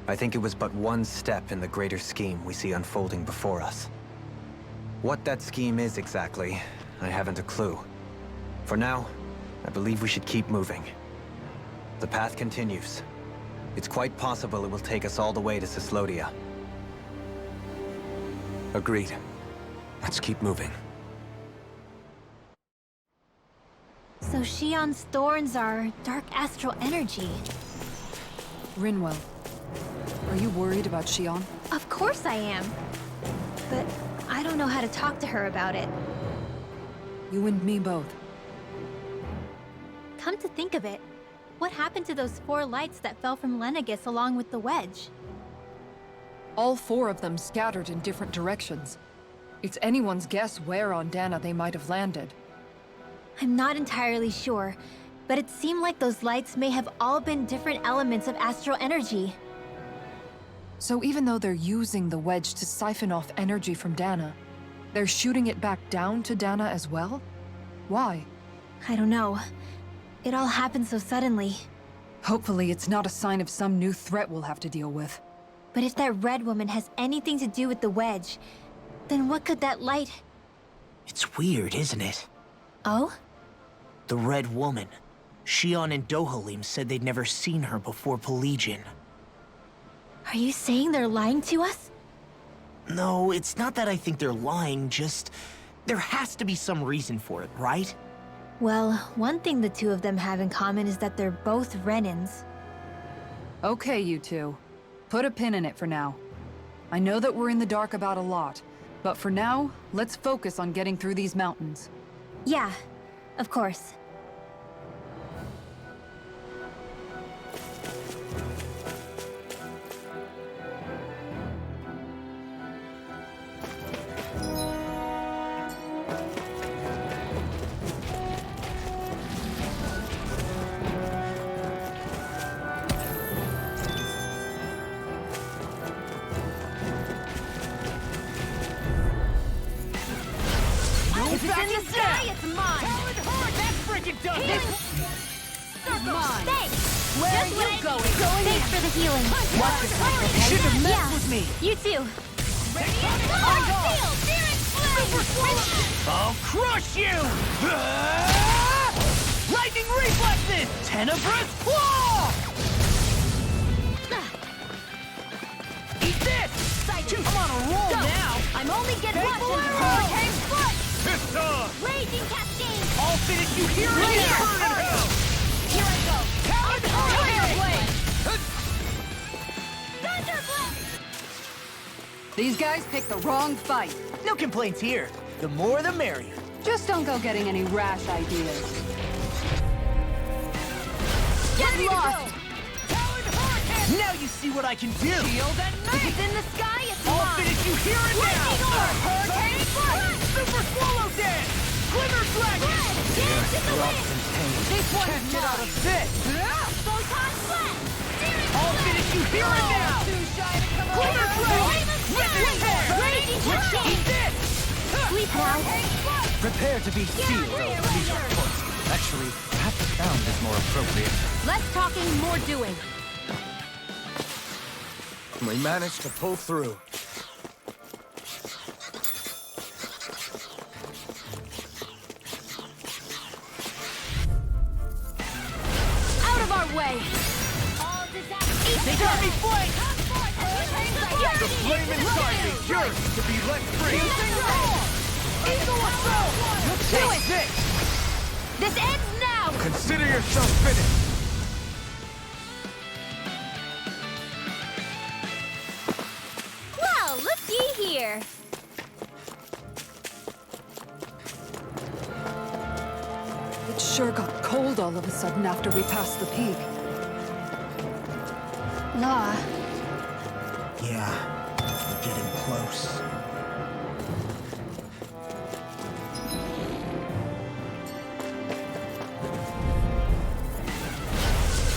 I think it was but one step in the greater scheme we see unfolding before us. What that scheme is exactly, I haven't a clue. For now, I believe we should keep moving. The path continues. It's quite possible it will take us all the way to Cyslodia. Agreed. Let's keep moving. So Shion's thorns are dark astral energy. Rinwell, are you worried about Shion? Of course I am. But I don't know how to talk to her about it. You and me both. Come to think of it, what happened to those 4 lights that fell from Lenegis along with the wedge? All 4 of them scattered in different directions. It's anyone's guess where on Dana they might have landed. I'm not entirely sure, but it seemed like those lights may have all been different elements of astral energy. So even though they're using the wedge to siphon off energy from Dana, they're shooting it back down to Dana as well? Why? I don't know. It all happened so suddenly. Hopefully it's not a sign of some new threat we'll have to deal with. But if that red woman has anything to do with the wedge, then what could that light... It's weird, isn't it? Oh? The Red Woman. Shion and Dohalim said they'd never seen her before Pelegion. Are you saying they're lying to us? No, it's not that I think they're lying, just... there has to be some reason for it, right? Well, one thing the two of them have in common is that they're both Renins. Okay, you two. Put a pin in it for now. I know that we're in the dark about a lot, but for now, let's focus on getting through these mountains. Yeah, of course. If it's in the sky, it's mine! That's freaking done! Mine! Thanks! Where Just are what you I going? needed. Thanks for the healing. Watch yourself, okay? Should've messed with me! You too. I'll crush you! Lightning reflexes! Tenebrous claw! Eat this! I'm on a roll now! I'm only getting one! Take the Hurricane foot! It's on! Raging Cascade! I'll finish you here and Right now! here. Burn in hell! Here I go! Thunderblade! Thunderblade! These guys picked the wrong fight. No complaints here. The more the merrier. Just don't go getting any rash ideas. Get lost! Now you see what I can do! Shield and If make! it's in the sky, it's I'll mine! finish you here and Lightning now! orb! Hurricane foot! Super Swallow Dance! Glimmer Dragon! Dance in the wind! This one's Can't get out of this! Photon Blast! I'll finish you here and now! Too shy to come Glimmer over! Dragon! Rip his hair! Raging Eat Cascade! this! Sleep now. Prepare to be sealed, Leisure Foot. Actually, perhaps found is more appropriate. Less talking, more doing. We managed to pull through. Out of our way! All disaster. They got me flanked! The flame inside me yearns to be let free! Eagle Assault! Take this! This ends now! Consider yourself finished! Well, looky here. It sure got cold all of a sudden after we passed the peak. Law. Yeah, we're getting close.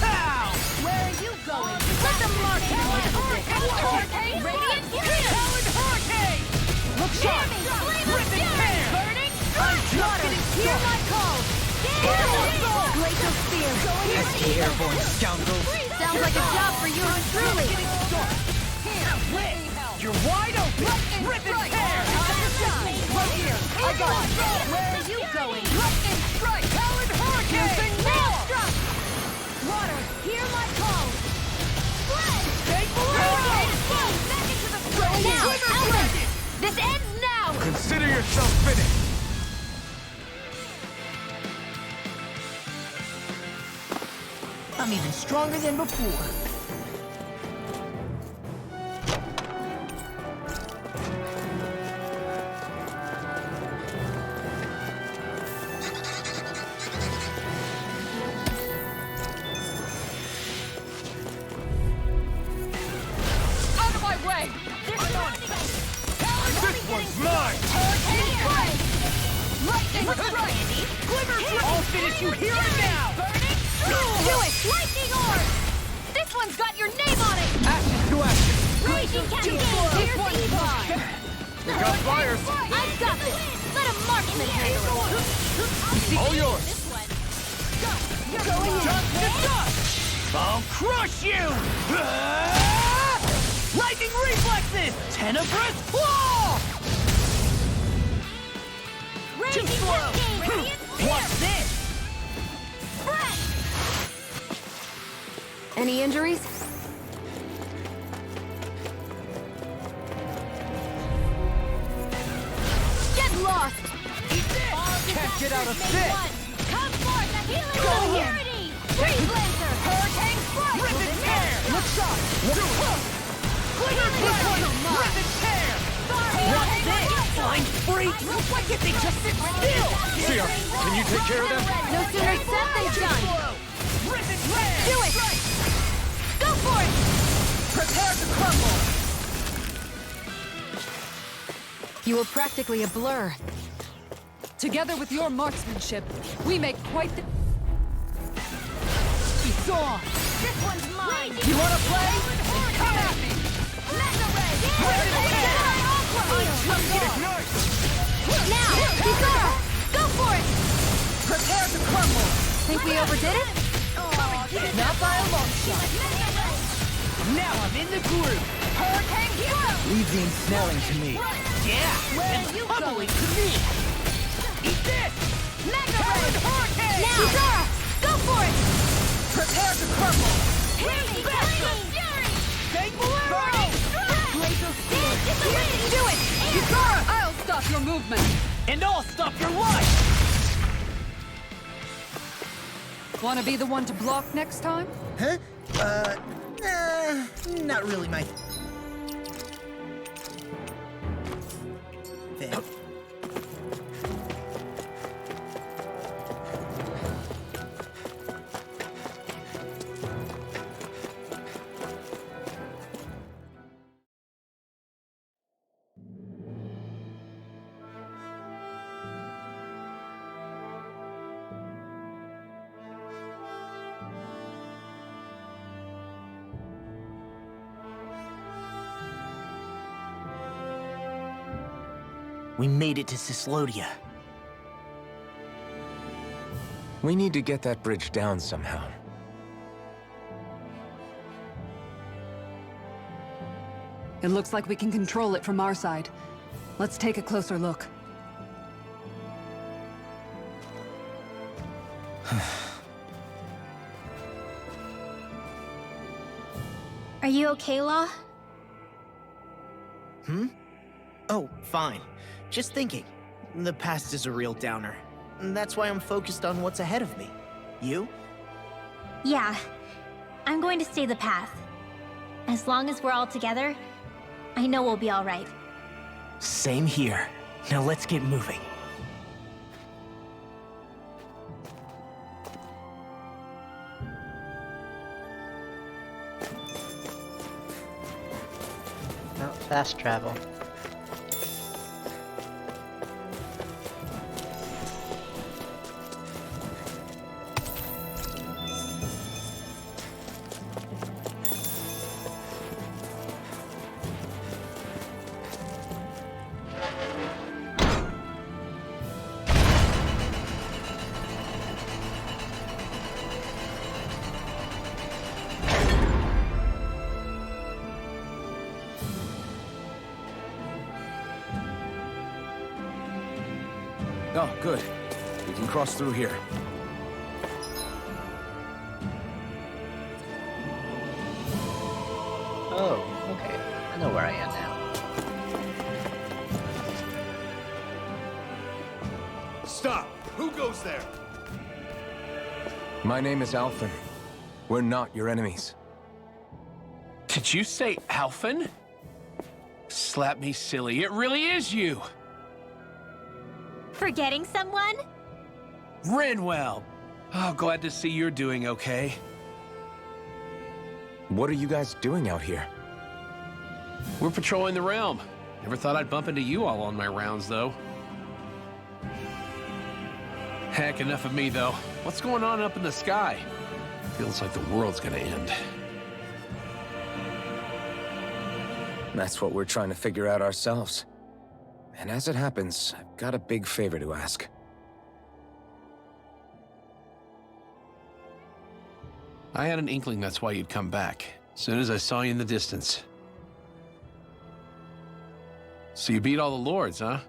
Pow! Where are you going? Let them mark you! Hurricane! Radiant Fury! Talon Hurricane! Look sharp! Rip and tear! Burning! I'm just getting Hear started! my call! Glacial Spear! The airborne scoundrel. Sounds like a job for you and truly! You're wide open! Rip and tear! Right here! I got it! Where are you going? Lightning strike! Talon Hurricane! Using Maelstrom! Water, hear my call! Spread! Take Hurricane! Blue! Back into the fray now! Glimmer Ellen! Dragon! This ends now! Consider yourself finished! I'm even stronger than before. Out of my way! This one's mine! Hurricane strike! Lightning strike! Glimmer Dragon! I'll finish you here and now! Do it! Lightning orb! This one's got your name on it! Action to action! Raging Cascade! Here's Evil! We got fires! I've got this! Let a marksman handle it! All yours! Dust to dust! I'll crush you! Lightning reflexes! Tenebrous claw! Raging Cascade! Radiant What's this? Breath! Any injuries? Get lost! Can't get out of Made this! one. Come forth, the healing security! Freeze Lancer! Hurricane Strike! Rivet tear! Looks up! Clear This one's rivet tear! What's this? Flying freaks! Why can't they just sit still? Seer, can you take care of them? No sooner said than done! Rivet tear! Do it! Go for it! Prepare to crumble! You were practically a blur. Together with your marksmanship, we make quite the... It's on! This one's mine! You wanna play? Then come at me! Mega Ray! Ignite! Now! Bizarre! Go for it! Prepare to crumble! Think we overdid it? Not by a long shot! Now I'm in the groove! Hurricane Strike! Leave the ensnaring to me. Yeah! And the pummeling to me! Eat this! Mega Ray! Hurricane! Now! Bizarre! Go for it! Prepare to crumble! Raging Fury! Fake Bolero! Laser Dance in the wind! Do it! Yukara! I'll stop your movement! And I'll stop your life! Wanna be the one to block next time? Huh? Not really my... thing. We made it to Cislodia. We need to get that bridge down somehow. It looks like we can control it from our side. Let's take a closer look. Are you okay, Law? Oh, fine. Just thinking. The past is a real downer. That's why I'm focused on what's ahead of me. You? Yeah. I'm going to stay the path. As long as we're all together, I know we'll be all right. Same here. Now let's get moving. No, fast travel. Oh, good. We can cross through here. Oh, okay. I know where I am now. Stop! Who goes there? My name is Alphen. We're not your enemies. Did you say Alphen? Slap me silly, it really is you! Forgetting someone? Renwell! Oh, glad to see you're doing okay. What are you guys doing out here? We're patrolling the realm. Never thought I'd bump into you all on my rounds, though. Heck, enough of me, though. What's going on up in the sky? Feels like the world's gonna end. That's what we're trying to figure out ourselves. And as it happens, I've got a big favor to ask. I had an inkling that's why you'd come back. As soon as I saw you in the distance. So you beat all the lords, huh?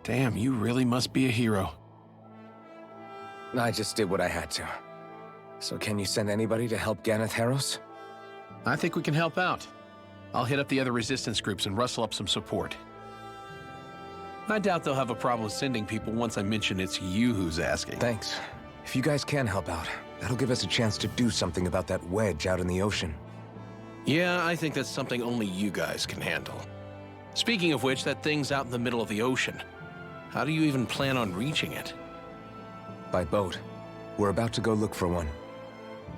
Damn, you really must be a hero. I just did what I had to. So can you send anybody to help Ganeth Harros? I think we can help out. I'll hit up the other resistance groups and rustle up some support. I doubt they'll have a problem sending people once I mention it's you who's asking. Thanks. If you guys can help out, that'll give us a chance to do something about that wedge out in the ocean. Yeah, I think that's something only you guys can handle. Speaking of which, that thing's out in the middle of the ocean. How do you even plan on reaching it? By boat. We're about to go look for one.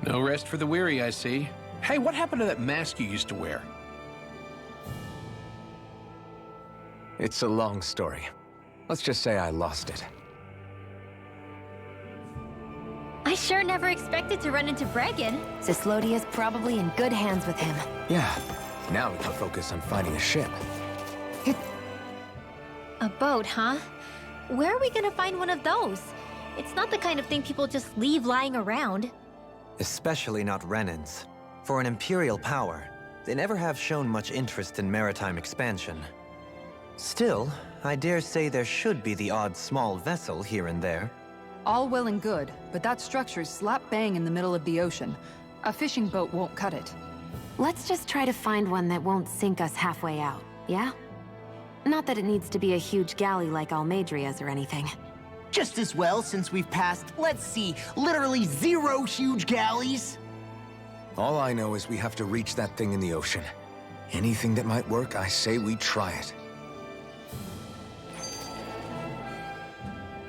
No rest for the weary, I see. Hey, what happened to that mask you used to wear? It's a long story. Let's just say I lost it. I sure never expected to run into Bregan. Cyslodia's probably in good hands with him. Yeah. Now we can focus on finding a ship. A boat, huh? Where are we gonna find one of those? It's not the kind of thing people just leave lying around. Especially not Renans. For an Imperial power, they never have shown much interest in maritime expansion. Still, I dare say there should be the odd small vessel here and there. All well and good, but that structure's slap bang in the middle of the ocean. A fishing boat won't cut it. Let's just try to find one that won't sink us halfway out, yeah? Not that it needs to be a huge galley like Almadria's or anything. Just as well, since we've passed, let's see, literally 0 huge galleys. All I know is we have to reach that thing in the ocean. Anything that might work, I say we try it.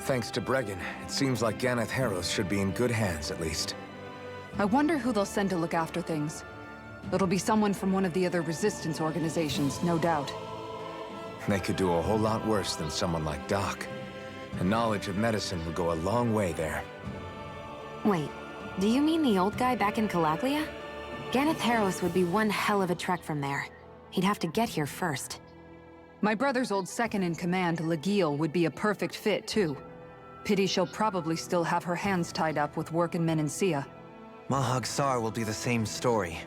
Thanks to Bregan, it seems like Ganeth Harros should be in good hands, at least. I wonder who they'll send to look after things. It'll be someone from one of the other resistance organizations, no doubt. They could do a whole lot worse than someone like Doc. A knowledge of medicine would go a long way there. Wait, do you mean the old guy back in Calaglia? Ganeth Harros would be one hell of a trek from there. He'd have to get here first. My brother's old second-in-command, Legiel, would be a perfect fit, too. Pity she'll probably still have her hands tied up with work in Menancia. Mahag Sar will be the same story.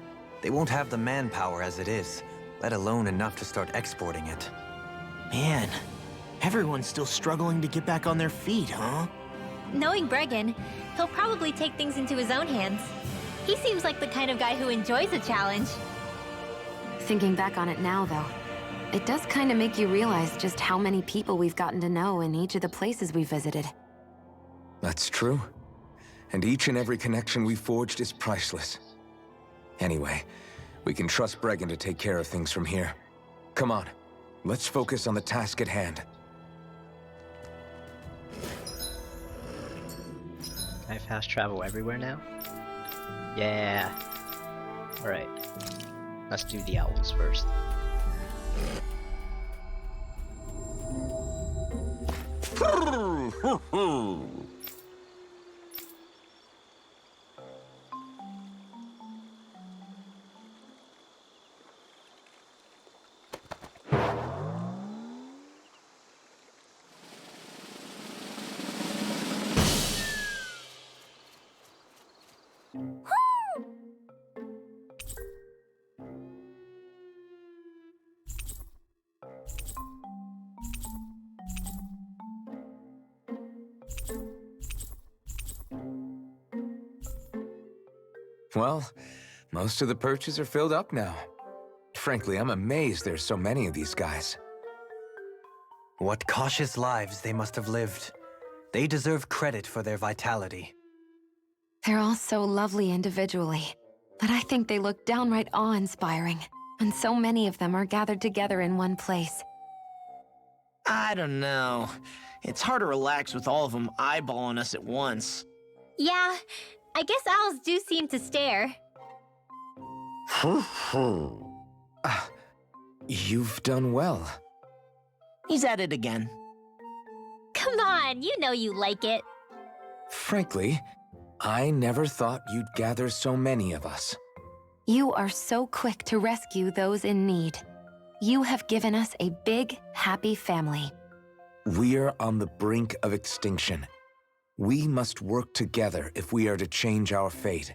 They won't have the manpower as it is, let alone enough to start exporting it. Man, everyone's still struggling to get back on their feet, huh? Knowing Bregan, he'll probably take things into his own hands. He seems like the kind of guy who enjoys a challenge. Thinking back on it now, though, it does kind of make you realize just how many people we've gotten to know in each of the places we visited. That's true. And each and every connection we forged is priceless. Anyway, we can trust Bregan to take care of things from here. Come on, let's focus on the task at hand. Can I fast travel everywhere now? Yeah. Alright. Let's do the owls first. Well, most of the perches are filled up now. Frankly, I'm amazed there's so many of these guys. What cautious lives they must have lived. They deserve credit for their vitality. They're all so lovely individually, but I think they look downright awe-inspiring, and so many of them are gathered together in one place. I don't know. It's hard to relax with all of them eyeballing us at once. Yeah, I guess owls do seem to stare. You've done well. He's at it again. Come on, you know you like it. Frankly, I never thought you'd gather so many of us. You are so quick to rescue those in need. You have given us a big, happy family. We're on the brink of extinction. We must work together if we are to change our fate.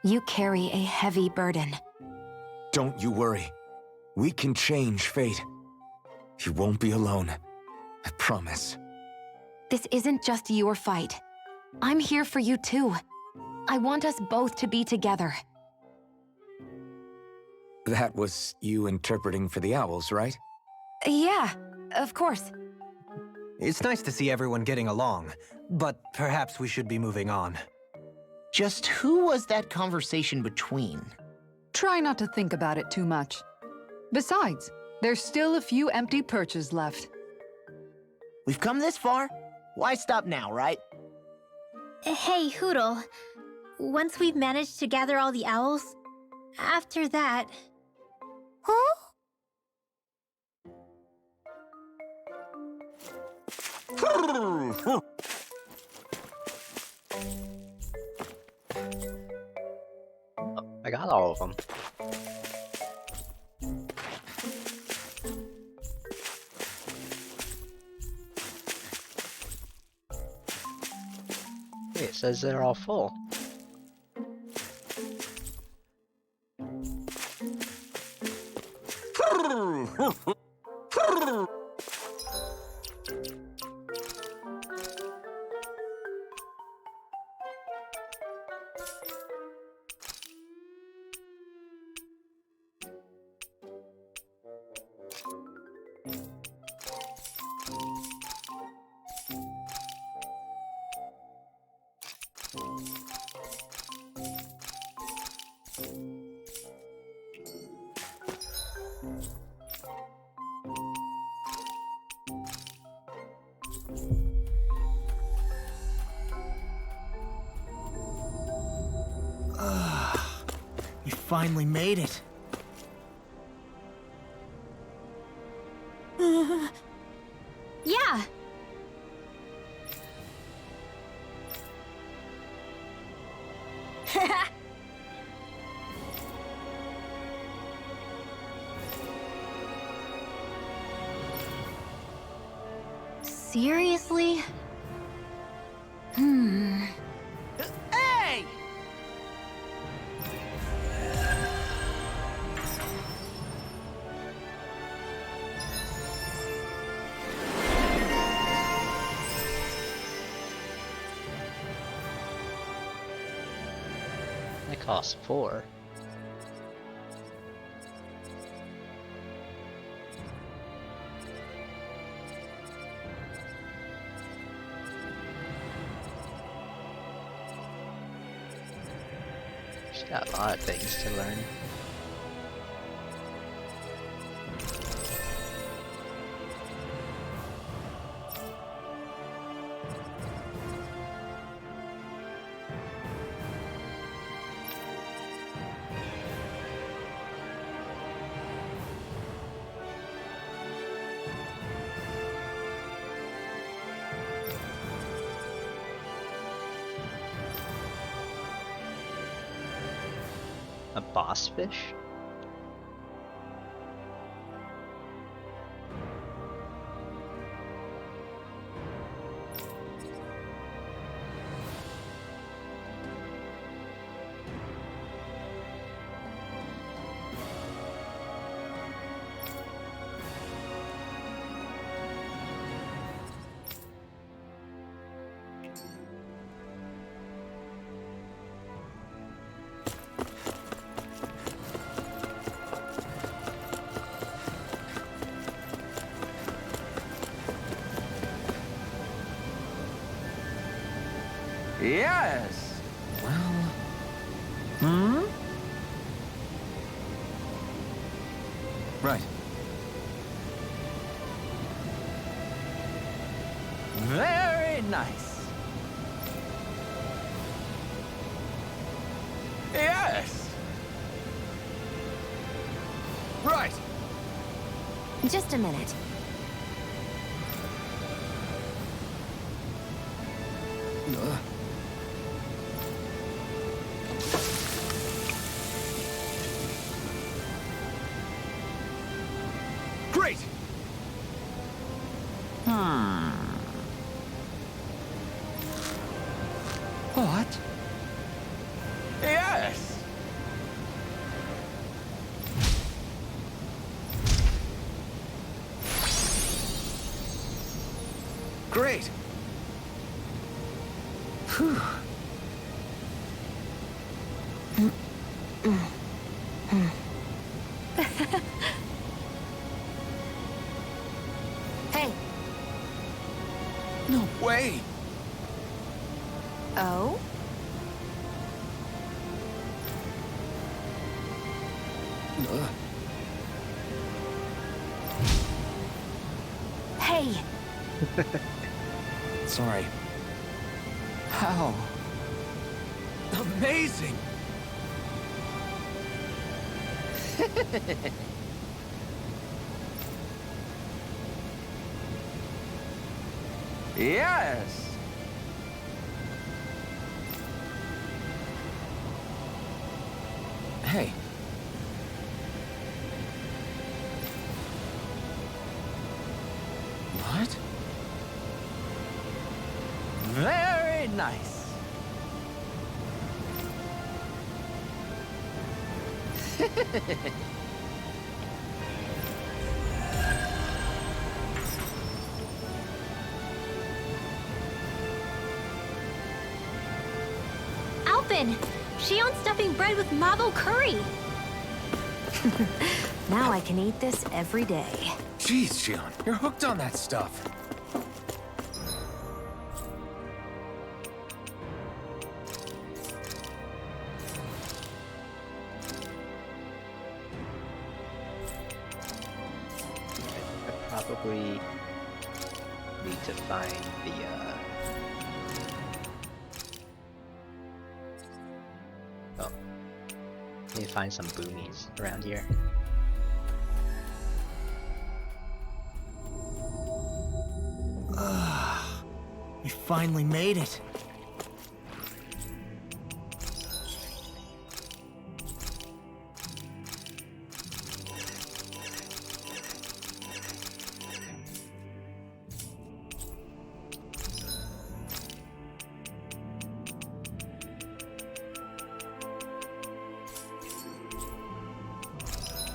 You carry a heavy burden. Don't you worry. We can change fate. You won't be alone. I promise. This isn't just your fight. I'm here for you too. I want us both to be together. That was you interpreting for the owls, right? Yeah, of course. It's nice to see everyone getting along, but perhaps we should be moving on. Just who was that conversation between? Try not to think about it too much. Besides, there's still a few empty perches left. We've come this far. Why stop now, right? Hey, Hootle. Once we've managed to gather all the owls, after that... Huh? I got all of them. Wait, it says they're all full. We finally made it. Yeah! Seriously? Hey! That costs 4. She's got a lot of things to learn. A boss fish? Yes! Well... Right. Very nice. Yes! Right! Just a minute. Great! What? Yes! Great! Whew. Hey. No way! Oh? Hey. Sorry. How? Amazing! Yes! Hey. What? Very nice. Alpin! Shion's stuffing bread with mabo curry! Now I can eat this every day. Jeez, Shion, you're hooked on that stuff. I probably need to find the, Oh. Need to find some boomies around here. We finally made it.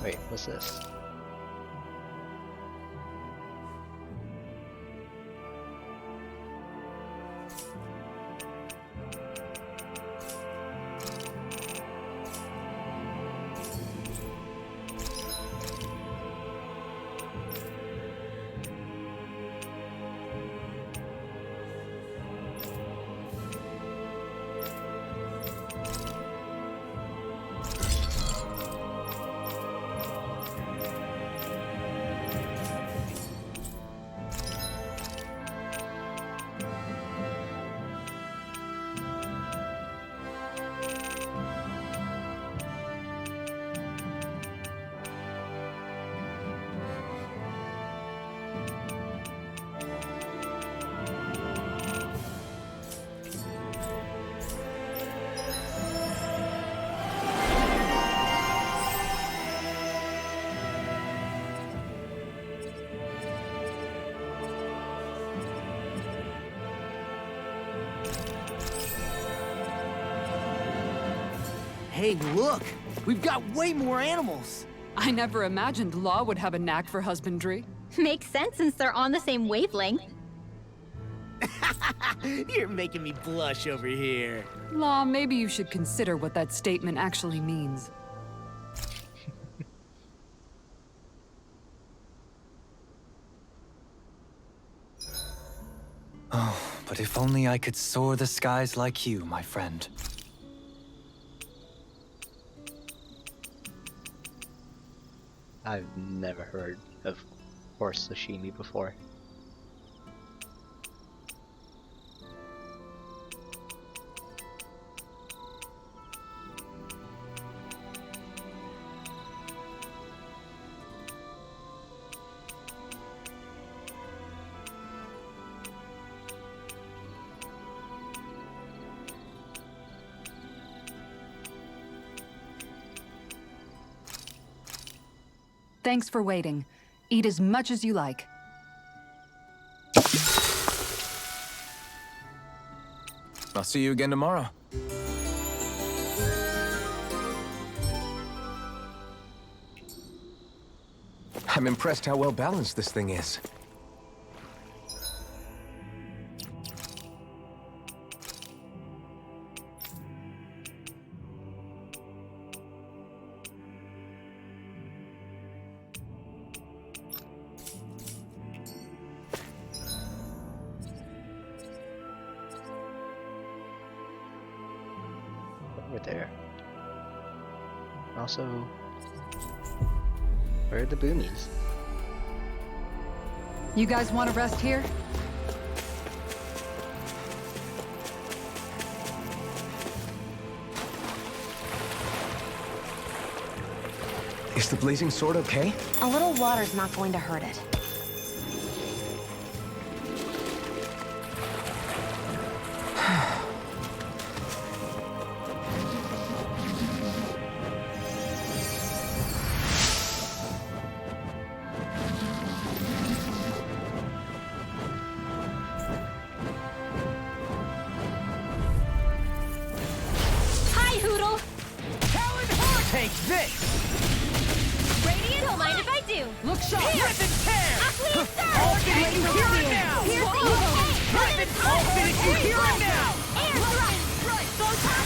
Wait, what's this? Hey, look! We've got way more animals! I never imagined Law would have a knack for husbandry. Makes sense since they're on the same wavelength. You're making me blush over here. Law, maybe you should consider what that statement actually means. Oh, but if only I could soar the skies like you, my friend. I've never heard of horse sashimi before. Thanks for waiting. Eat as much as you like. I'll see you again tomorrow. I'm impressed how well balanced this thing is. over there. Also, where are the boomies? You guys want to rest here? Is the blazing sword okay? A little water's not going to hurt it. Hi, Hoodle! Take this! Radiant, don't mind if I do. Look sharp! Rip and tear! Please, sir! All finish you hear it now! Here's the Rip and all finish you hear it now! Air thrust! Photon!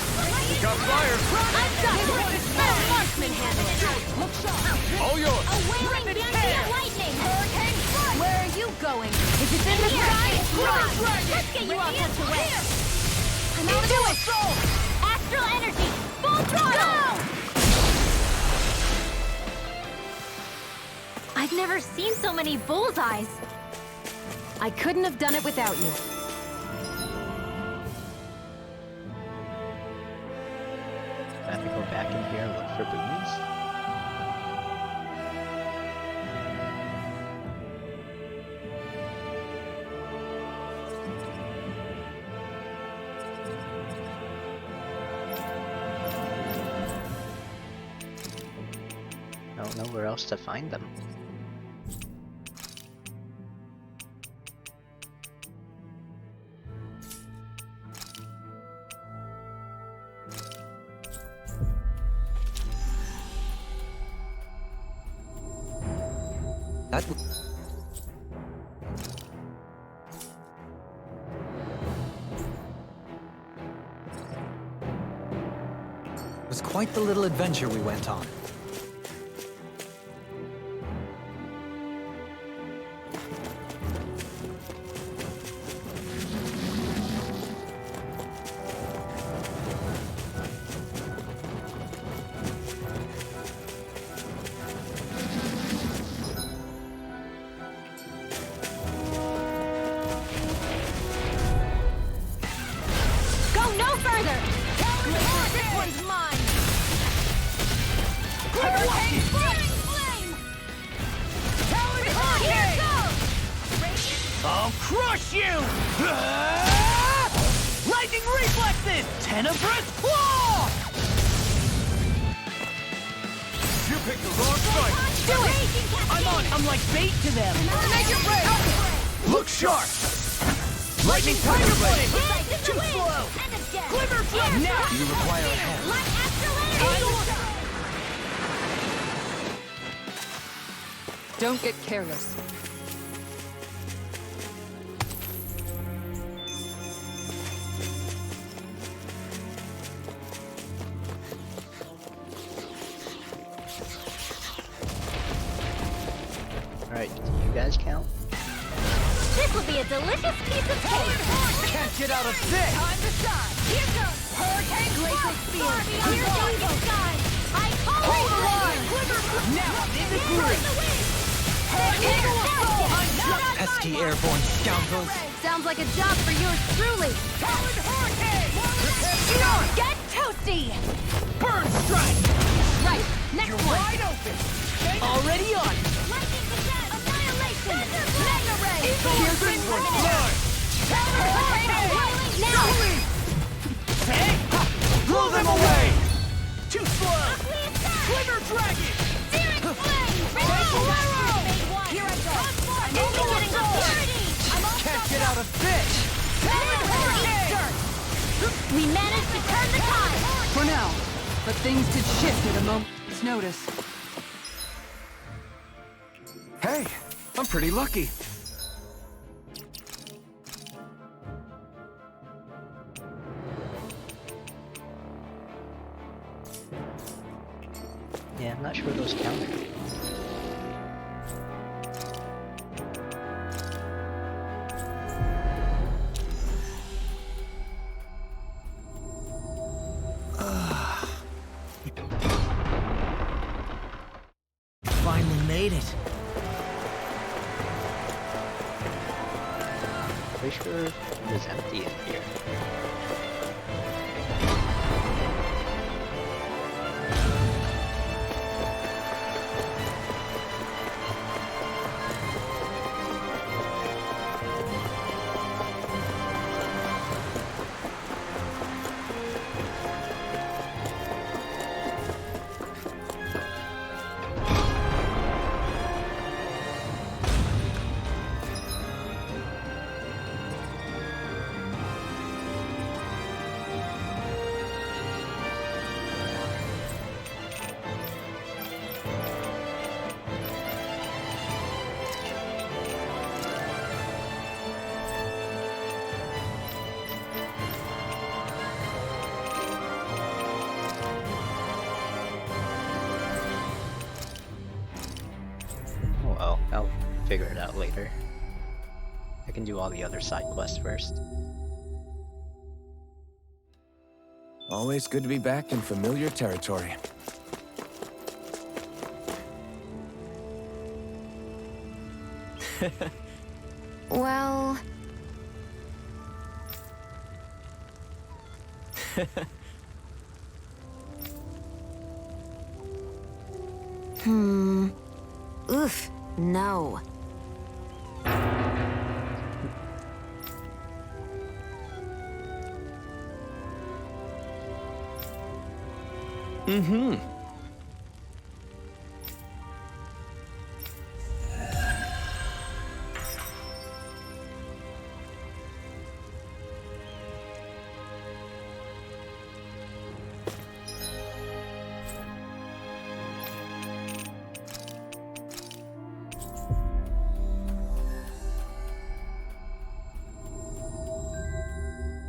Got fire! I'm done! Let a marksman handle it! Look sharp! All yours! A wailing Yankee of lightning! Hurricane strike! Where are you going? If it's in the sky, it's run! Let's get you all tucked away! I'm out of the way! Astral energy! Full throttle! I've never seen so many bullseyes! I couldn't have done it without you. I have to go back in here and look for boomies? I don't know where else to find them. That was quite the little adventure we went on. Go no further! This one's mine! Hurricane flame! Here goes! I'll crush you! Lightning reflexes! Tenebrous claw! You picked the wrong fight! Do it! I'm like bait to them! Make your break! Look sharp! Lightning tiger blade! Too slow! Glimmer flip! Now! You require a hand. Light astral energy! Don't get careless. Alright, do you guys count? This will be a delicious piece of cake! Can't get out of this! Time to shine! Here goes! Hurricane glacial spear! Here goes the skies! I call Hold the it line! Now I'm in the groove! Pesky airborne scoundrels. Sounds like a job for yours truly. Talon hurricane! Get toasty! Burn strike! Right, next You're one. wide open! Already on! Lightning cassette! Annihilation! Mega ray! Here's this one! Fly! Now! Hey! Blow them away! Too slow! Glimmer dragon! Searing flame! Here I go! I'm only getting up purity! Can't get out of this! We managed to turn the tide! For now. But things could shift at a moment's notice. Hey, I'm pretty lucky. Yeah, I'm not sure those count. right. Pretty sure it was empty in here. Oh well, I'll figure it out later. I can do all the other side quests first. Always good to be back in familiar territory. Well... Oof, no. Mm-hmm.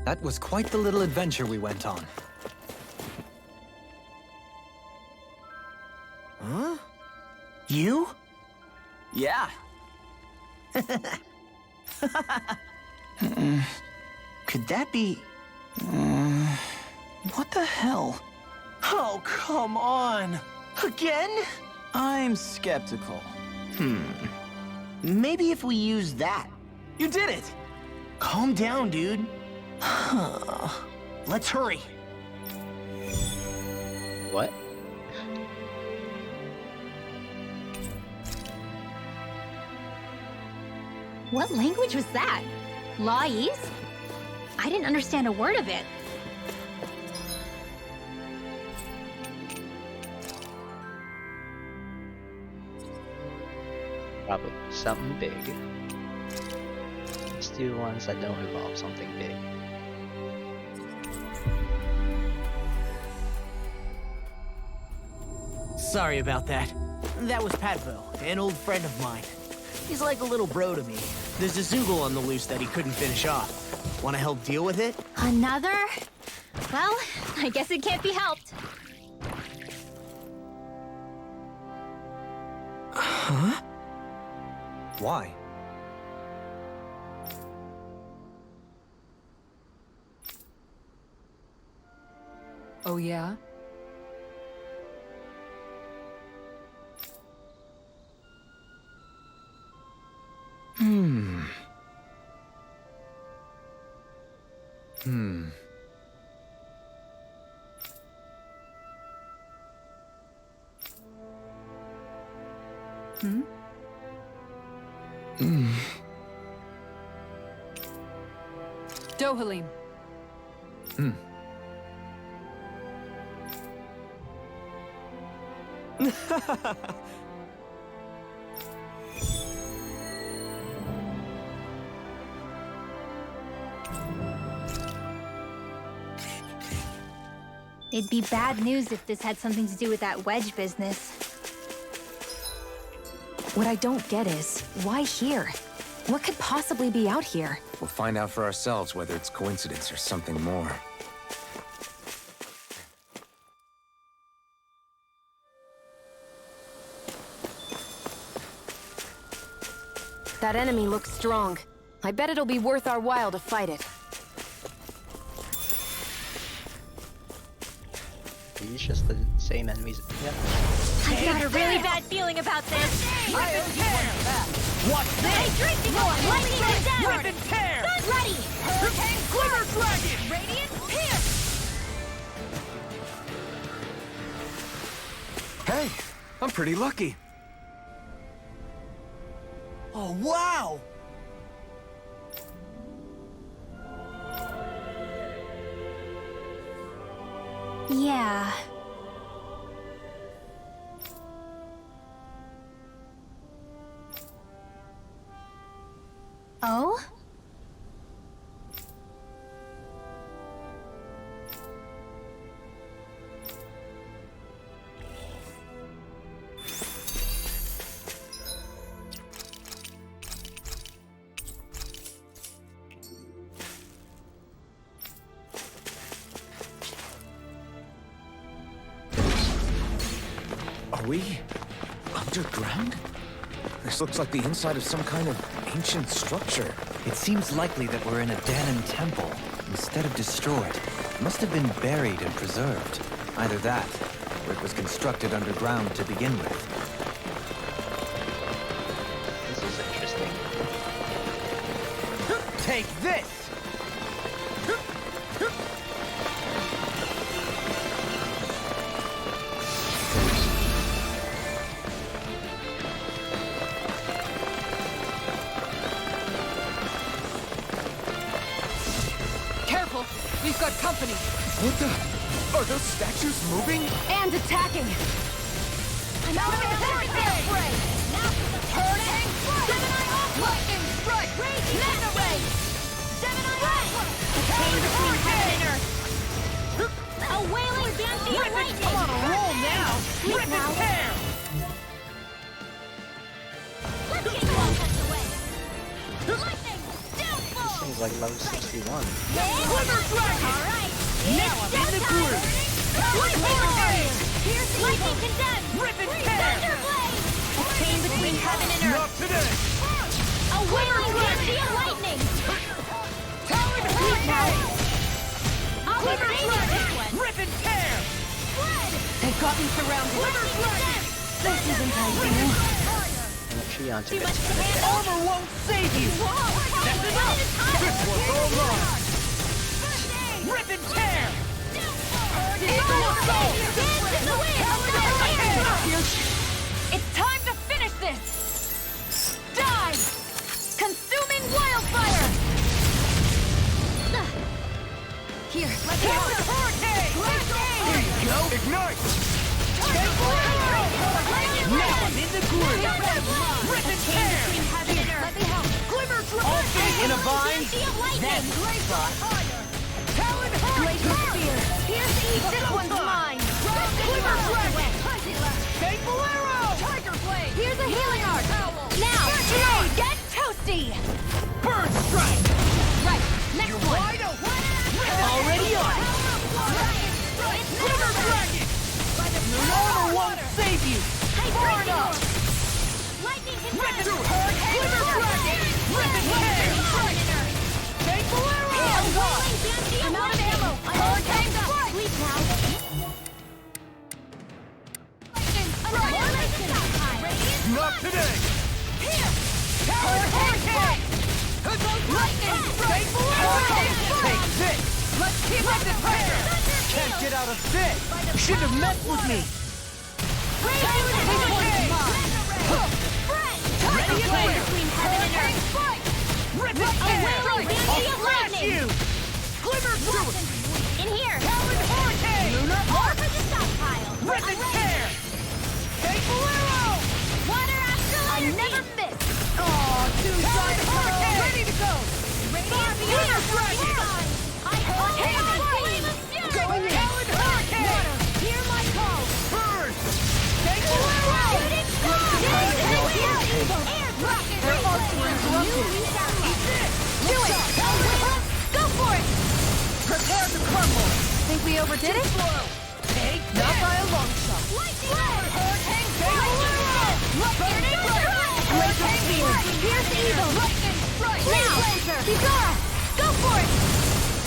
That was quite the little adventure we went on. Huh? You? Yeah. Could that be... what the hell? Oh, come on! Again? I'm skeptical. Maybe if we use that. You did it! Calm down, dude. Let's hurry. What? What language was that? Lawese? I didn't understand a word of it. Probably something big. Let's do ones that don't involve something big. Sorry about that. That was Patvo, an old friend of mine. He's like a little bro to me. There's a Zoogle on the loose that he couldn't finish off. Want to help deal with it? Another? Well, I guess it can't be helped. Huh? Why? Oh yeah? Dohalim. It'd be bad news if this had something to do with that wedge business. What I don't get is, why here? What could possibly be out here? We'll find out for ourselves whether it's coincidence or something more. That enemy looks strong. I bet it'll be worth our while to fight it. these just the same enemies? Yeah. I've got a really bad feeling about this. Watch Hey, this! drinking one! Lightning is down! Rip and tear! Gun ready! Hurricane Glimmer Dragon! Radiant Pierce! Hey, I'm pretty lucky. Oh, wow! Yeah. Oh? Are we underground? This looks like the inside of some kind of ancient structure. It seems likely that we're in a Danon temple, instead of destroyed. It must have been buried and preserved. Either that, or it was constructed underground to begin with. This is interesting. Take this! Careful! We've got company! What the? Are those statues moving? And attacking! Hurricane Spray! Hurricane Gemini Aqua! Lightning Strike! Mega Ray! Gemini Aqua! Hurricane! A wailing Banshee of lightning! I'm on a roll now! Rip and tear! Let's get you all tucked away! Lightning! Downfall! Seems like level 61. Glimmer Dragon! Alright! Now I'm in the groove! Hurricane! Lightning condemned! Rip and tear! Thunderblade! A chain between heaven and Not earth! today! A wailing Banshee of lightning! Talon Hurricane! I'll be saving this one! Rip and tear! They've got me surrounded. Glimmer Dragon! This isn't ideal. And actually onto Too much this to handle! Armor won't save you! That's enough! This one's all mine! Rip and tear! It's time to finish this! Die! Consuming wildfire! Here, let me Counter help. hurricane! There you go! Ignite! Now I'm in the groove! Rip and tear! Let me help. Glimmer Dragon! All feet in a vine? Then Talon Blaze of Hurricane! spear. Here's evil! This one's mine! Glimmer Dragon! Fateful Arrow! Tiger Blade! Here's a healing art. Now, get toasty! Bird strike! Right, next one. Wide open! Already on! Glimmer Dragon! Your armor won't save you! Far enough! Lightning Rip and condemned! Glimmer Dragon! Rip and tear! Fateful Arrow! Wailing Banshee of I'm out of lightning! ammo! Hurricane Strike! Sleep now! Lightning Strike! Not today! Hurricane! Lightning! Fateful Arrow! Take this! Let's keep up the pressure! Can't get out of this! You shouldn't have messed with me! Ready and clear! Hurricane Strike! Rip and tear! Banshee of Flash lightning! you! Glimmer Dragon! In here! Talon Hurricane! More for the stockpile! Rip and tear! Fateful Arrow! Water astral I energy! never miss! Two-sided hurricane! Ready to go! Glimmer Dragon! I hold Hand the flame! flame of fury! Going in! Talon Hurricane! Hear my call! Bird! Fateful Arrow! Shooting star! Air rocket! Their arcs were interrupted! Eat this! Do it! Go for it! Prepare to crumble! Think we overdid it? Take not by a long shot! Hurricane Fateful Arrow! Lightning Strike! Laser spear. Here's evil! Lightning Strike! Now, Laser! Bizarra, go for it.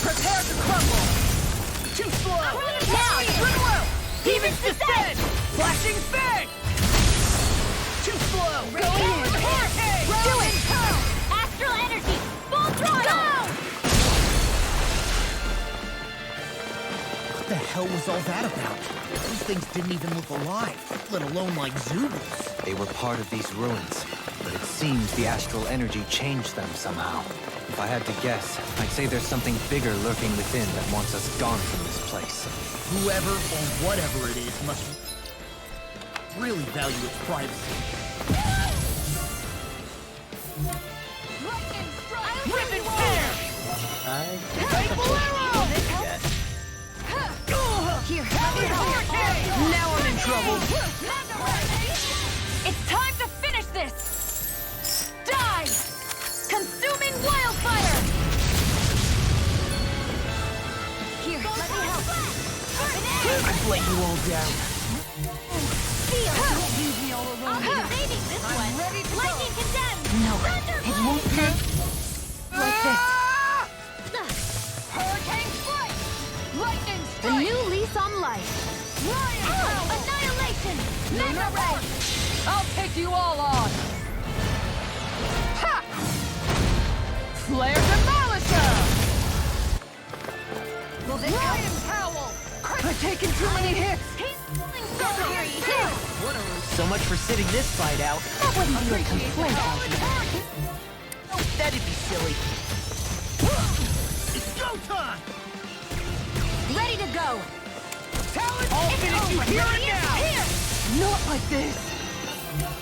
Prepare to crumble! Too slow! Now, Goodwill! Heavens descend! Flashing fang! Too slow! Going in! Hurricane! Do it! Astral energy! Full throttle! What the hell was all that about? Those things didn't even look alive, let alone like Zubus. They were part of these ruins, but it seems the astral energy changed them somehow. If I had to guess, I'd say there's something bigger lurking within that wants us gone from this place. Whoever or whatever it is must really value its privacy. Rip and tear! Faithful arrow! Here, Hurricane! now I'm in trouble. It's time to finish this! Die! Consuming wildfire! Here, let me help. I've let you all down. Don't leave me all alone here. Saving this one! ready to Lightning condemned! No, Thunder it won't be like this. Hurricane strike! Lightning A strike! new lease on life. Annihilation! Mega ray! I'll take you all on! Ha! Flare Demolisher! Will this Ryan Powell! I've taken too many hits. So much for sitting this fight out. That wouldn't be a complaint, Alfie. That'd be silly. It's go time! Ready to go. I'll finish you here and now! Not like this.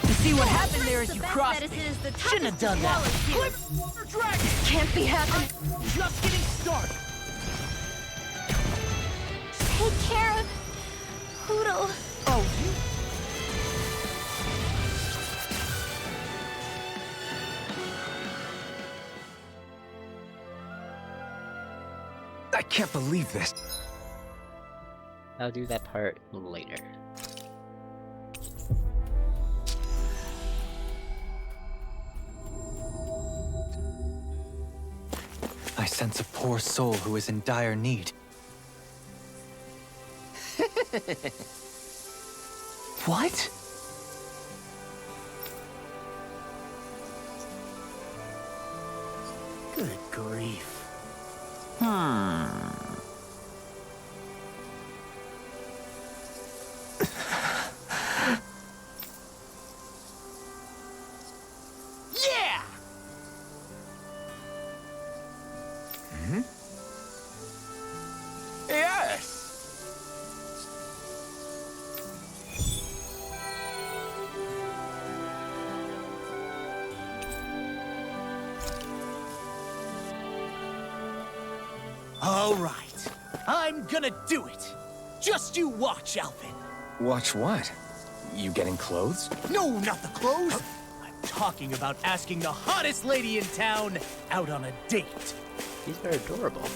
You see what happened there as you best crossed medicine me. is the Shouldn't have toughest done that. to swallow, too. Dragon! Can't be happening. Just getting started. Take care of Poodle. Oh, I can't believe this. I'll do that part later. I sense a poor soul who is in dire need. what? Good grief. Yeah! Yes! All right. I'm gonna do it. Just you watch, Alvin. Watch what? You getting clothes? No, not the clothes. I'm talking about asking the hottest lady in town out on a date. These are adorable.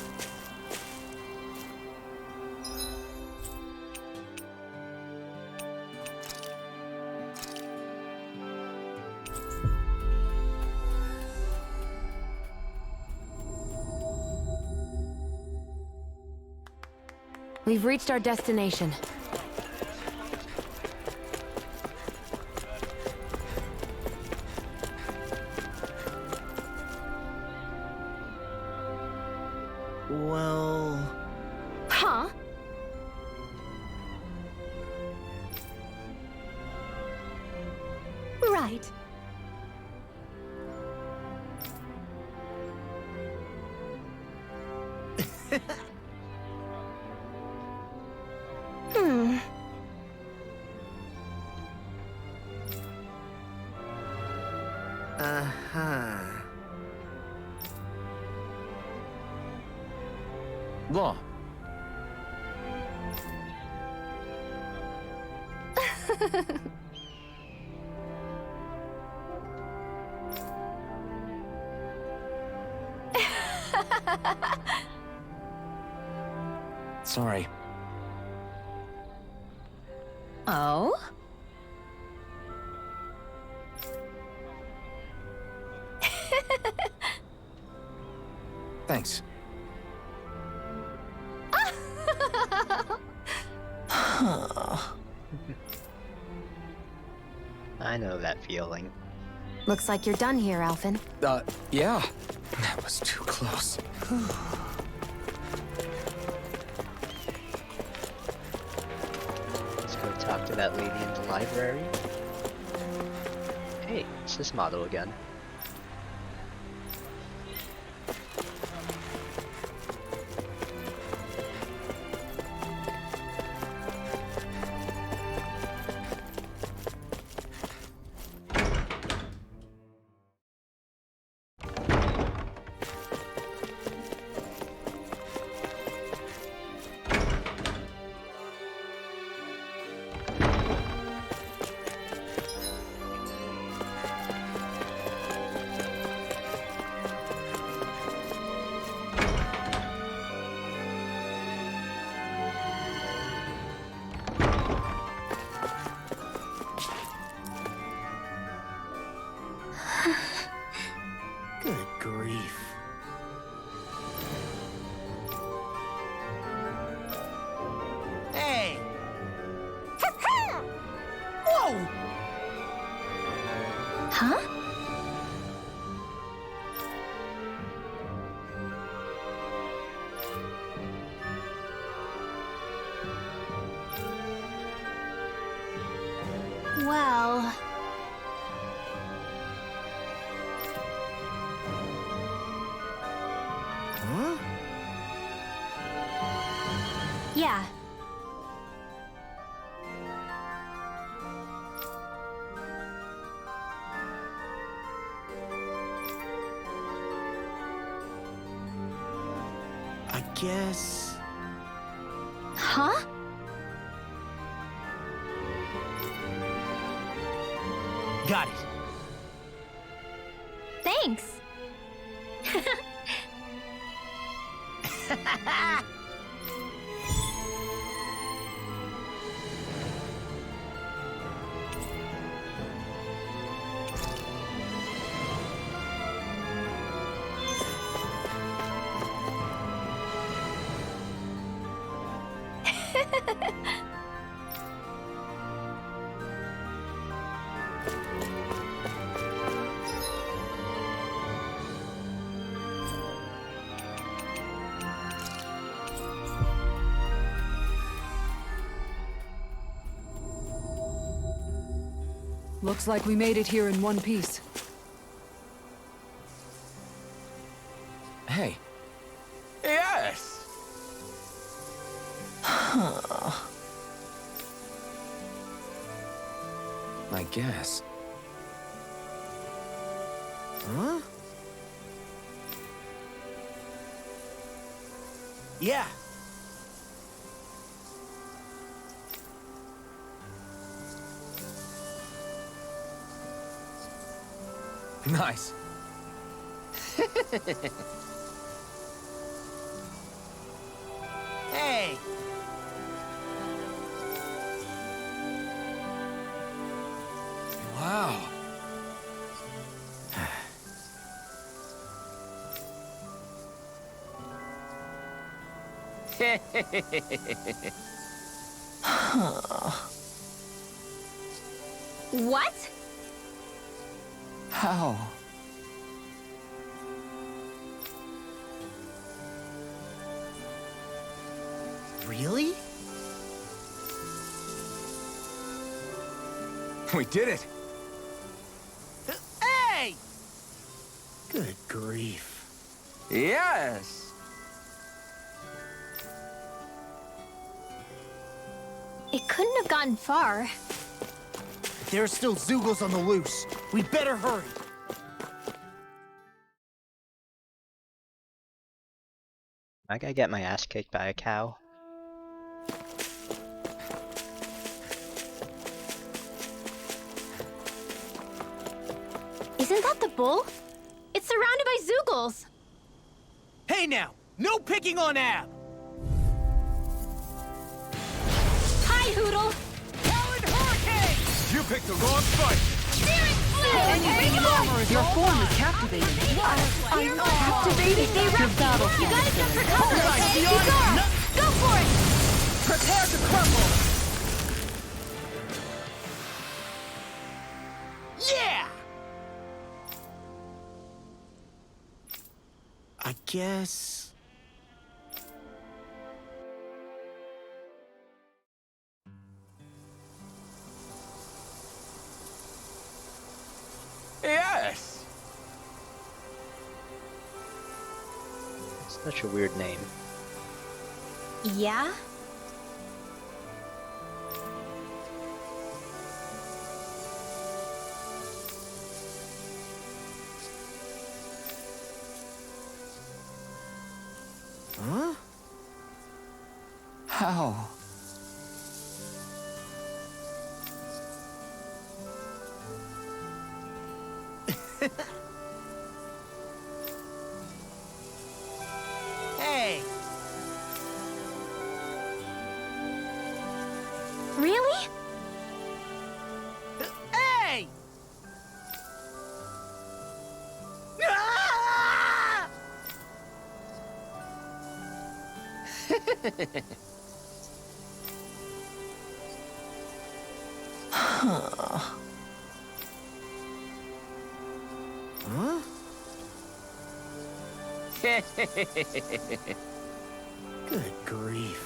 We've reached our destination. Well... Huh? Right. Uh-huh. Law. Sorry. Oh? Thanks. I know that feeling. Looks like you're done here, Alphen. Yeah. That was too close. Let's go talk to that lady in the library. Hey, it's this model again. Good grief. Hey! Whoa! Huh? Well... Huh? yeah. I guess... Huh? Got it. Thanks. Looks like we made it here in one piece. Hey. Yes! I guess. Huh? Yeah. Nice. Hey! Wow. What? How? Really? We did it. Hey! Good grief. Yes. It couldn't have gone far. There are still Zoogles on the loose. We'd better hurry. I gotta get my ass kicked by a cow. Isn't that the bull? It's surrounded by Zoogles. Hey now! No picking on Ab! Hi, Hoodle. Talon Hurricane! You picked the wrong fight! Your form is captivating. I'm captivating. They Your battle You gotta jump for cover, okay? Beyond- Go for it! Prepare to crumble! guess... Yes! Such a weird name. Yeah? Huh? How? Hey! Really? Hey! Ah! Huh? Good grief.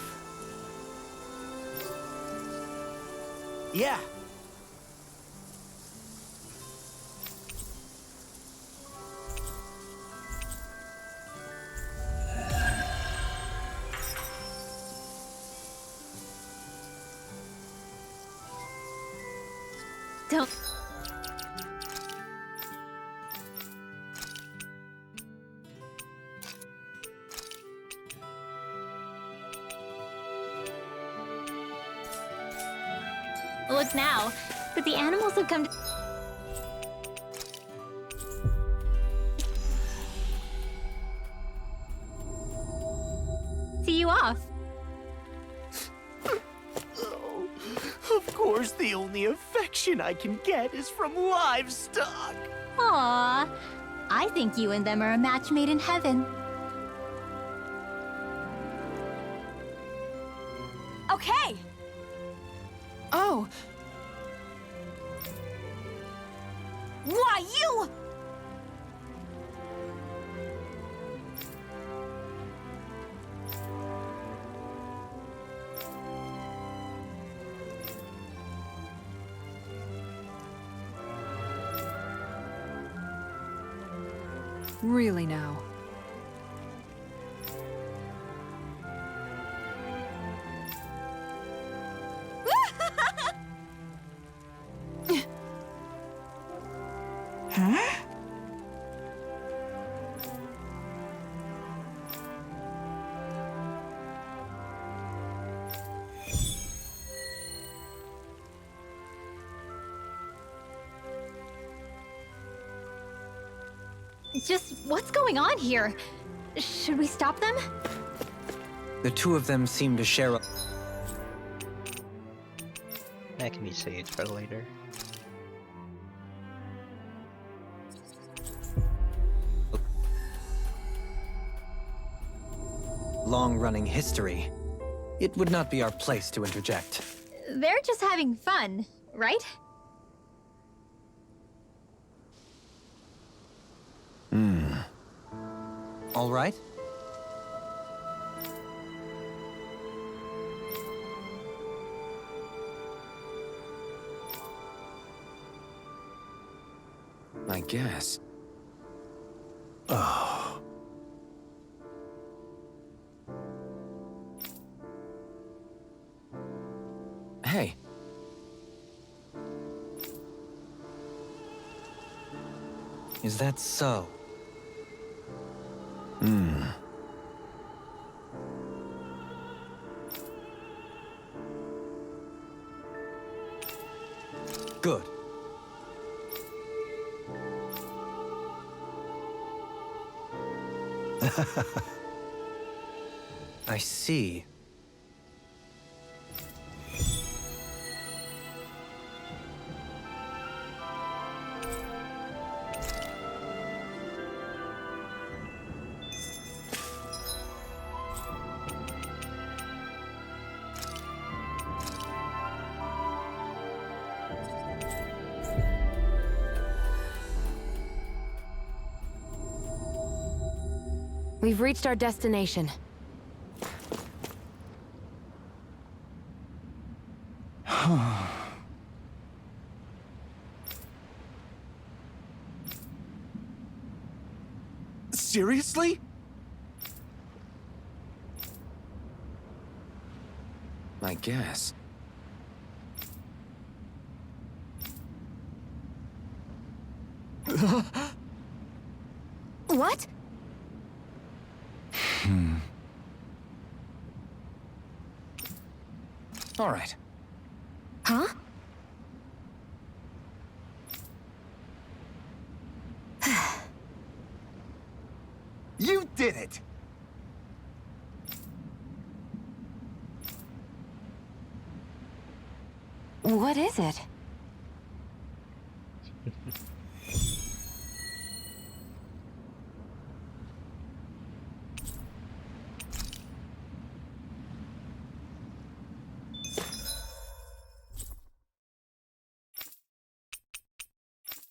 Yeah. Don't... Look now, but the animals have come to... see you off. Oh, of course, the only affection I can get is from livestock. Aww. I think you and them are a match made in heaven. Okay! Oh, Why, you! Really now. Just what's going on here? Should we stop them? The two of them seem to share a... That can be saved for later. long-running history. It would not be our place to interject. They're just having fun, right? All right? I guess. Oh. Hey. Is that so? Good. I see. We've reached our destination. Seriously? I guess. What? All right. Huh? You did it! What is it?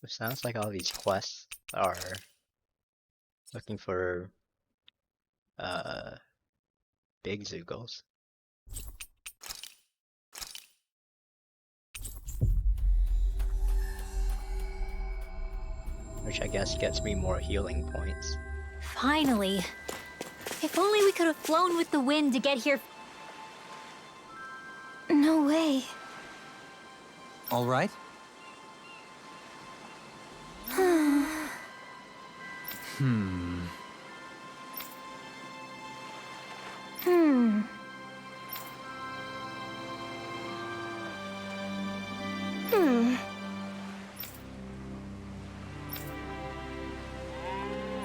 It sounds like all these quests are looking for big Zoogles. Which I guess gets me more healing points. Finally. If only we could have flown with the wind to get here. No way. All right?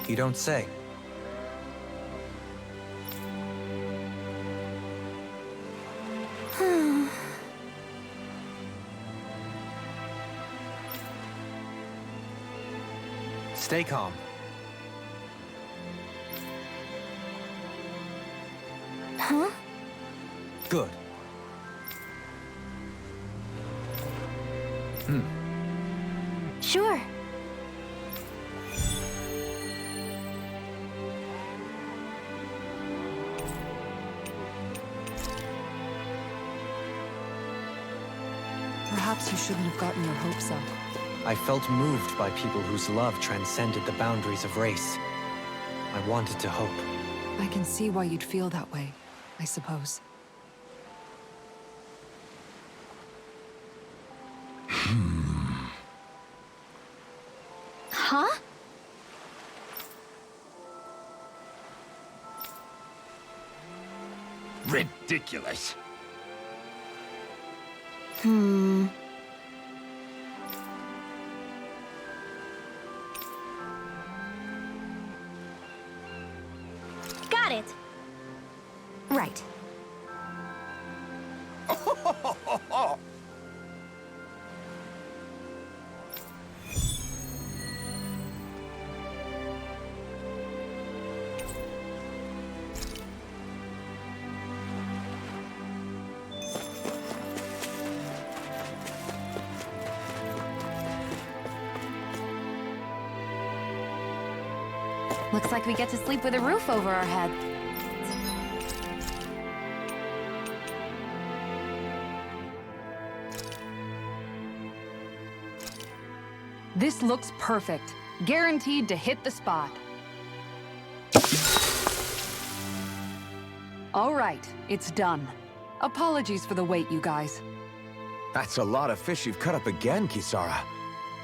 You don't say. Stay calm. Huh? Good. Sure. Perhaps you shouldn't have gotten your hopes up. I felt moved by people whose love transcended the boundaries of race. I wanted to hope. I can see why you'd feel that way, I suppose. Huh? Ridiculous. Got it. Right. Looks like we get to sleep with a roof over our head. This looks perfect. Guaranteed to hit the spot. All right, it's done. Apologies for the wait, you guys. That's a lot of fish you've cut up again, Kisara.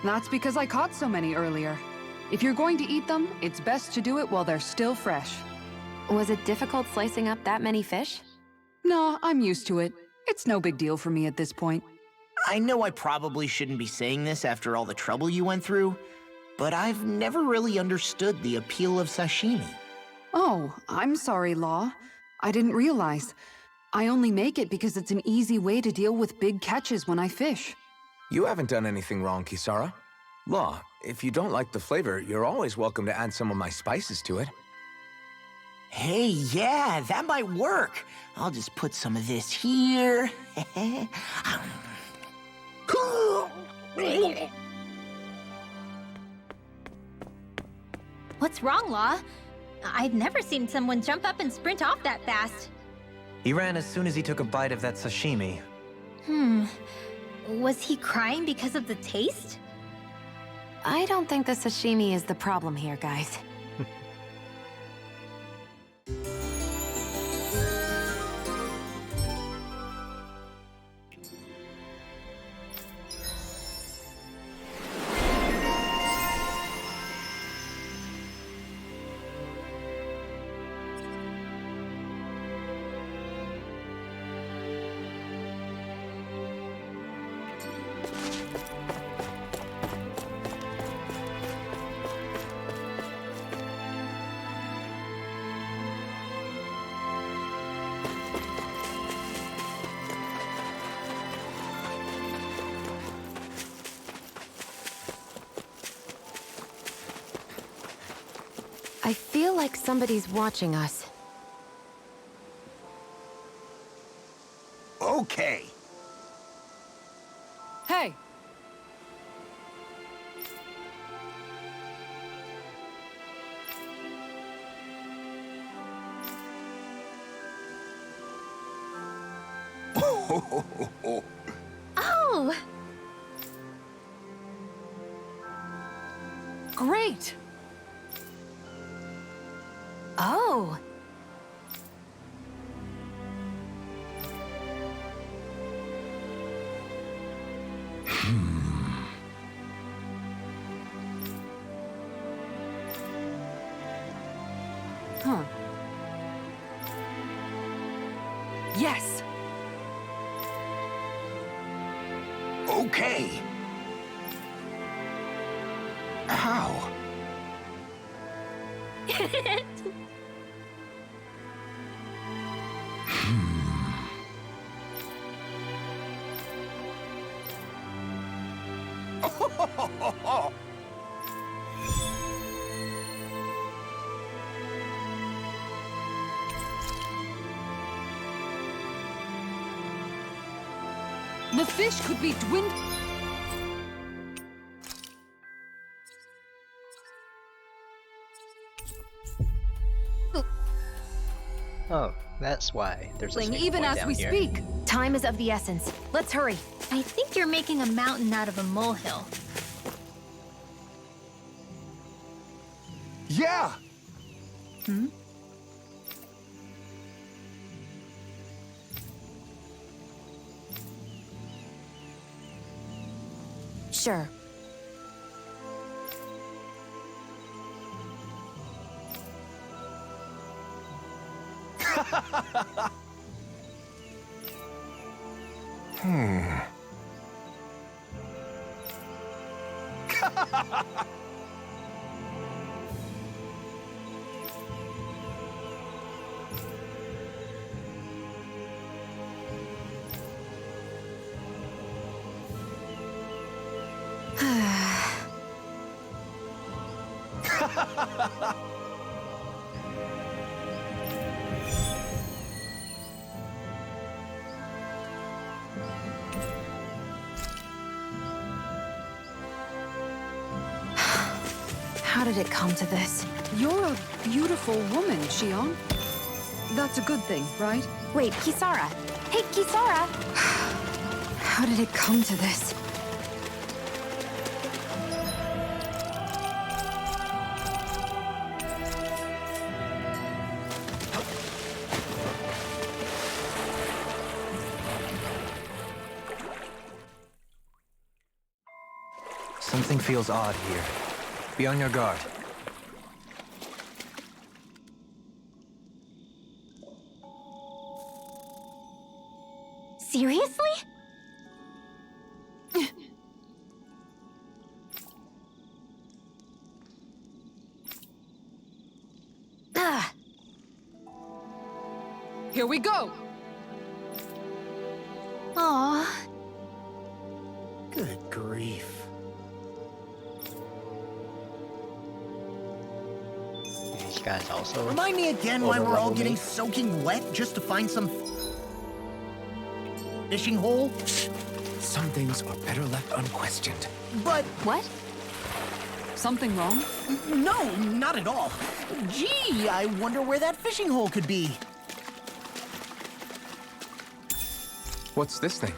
That's because I caught so many earlier. If you're going to eat them, it's best to do it while they're still fresh. Was it difficult slicing up that many fish? No, I'm used to it. It's no big deal for me at this point. I know I probably shouldn't be saying this after all the trouble you went through, but I've never really understood the appeal of sashimi. Oh, I'm sorry, Law. I didn't realize. I only make it because it's an easy way to deal with big catches when I fish. You haven't done anything wrong, Kisara. Law, if you don't like the flavor, you're always welcome to add some of my spices to it. Hey, yeah, that might work. I'll just put some of this here. What's wrong, Law? I've never seen someone jump up and sprint off that fast. He ran as soon as he took a bite of that sashimi. Was he crying because of the taste? I don't think the sashimi is the problem here, guys. I feel like somebody's watching us. Okay. Hey! Oh! Great! Oh! Huh. Yes! Okay. How? The fish could be dwindling. Oh, that's why there's a save Even point as down we here. speak. Time is of the essence. Let's hurry. I think you're making a mountain out of a molehill. Yeah! Sure. How did it come to this? You're a beautiful woman, Shion. That's a good thing, right? Wait, Kisara. Hey, Kisara! How did it come to this? Something feels odd here. Be on your guard. Seriously? Ah! Here we go! Aw. Good grief. These guys also. Remind me again why we're all overlevel getting me. soaking wet just to find some fishing hole? Some things are better left unquestioned. But What? something wrong? No, not at all. Gee, I wonder where that fishing hole could be. What's this thing?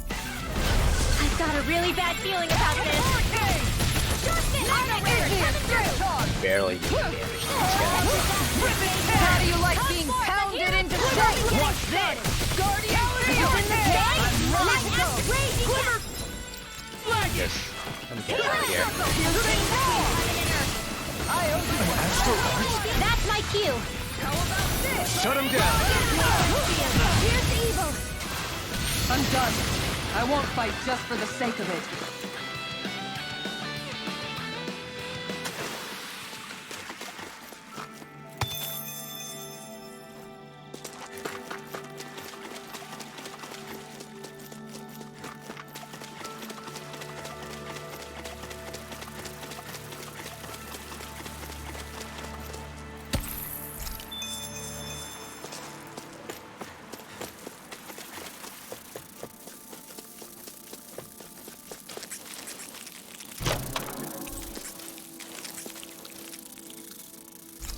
I've got a really bad feeling about this. Barely doing damage to this guy. How do you like being pounded into shape? What's this? Just, let me get out of here. That's my cue. Shut him down! Here's the evil. I'm done. I won't fight just for the sake of it.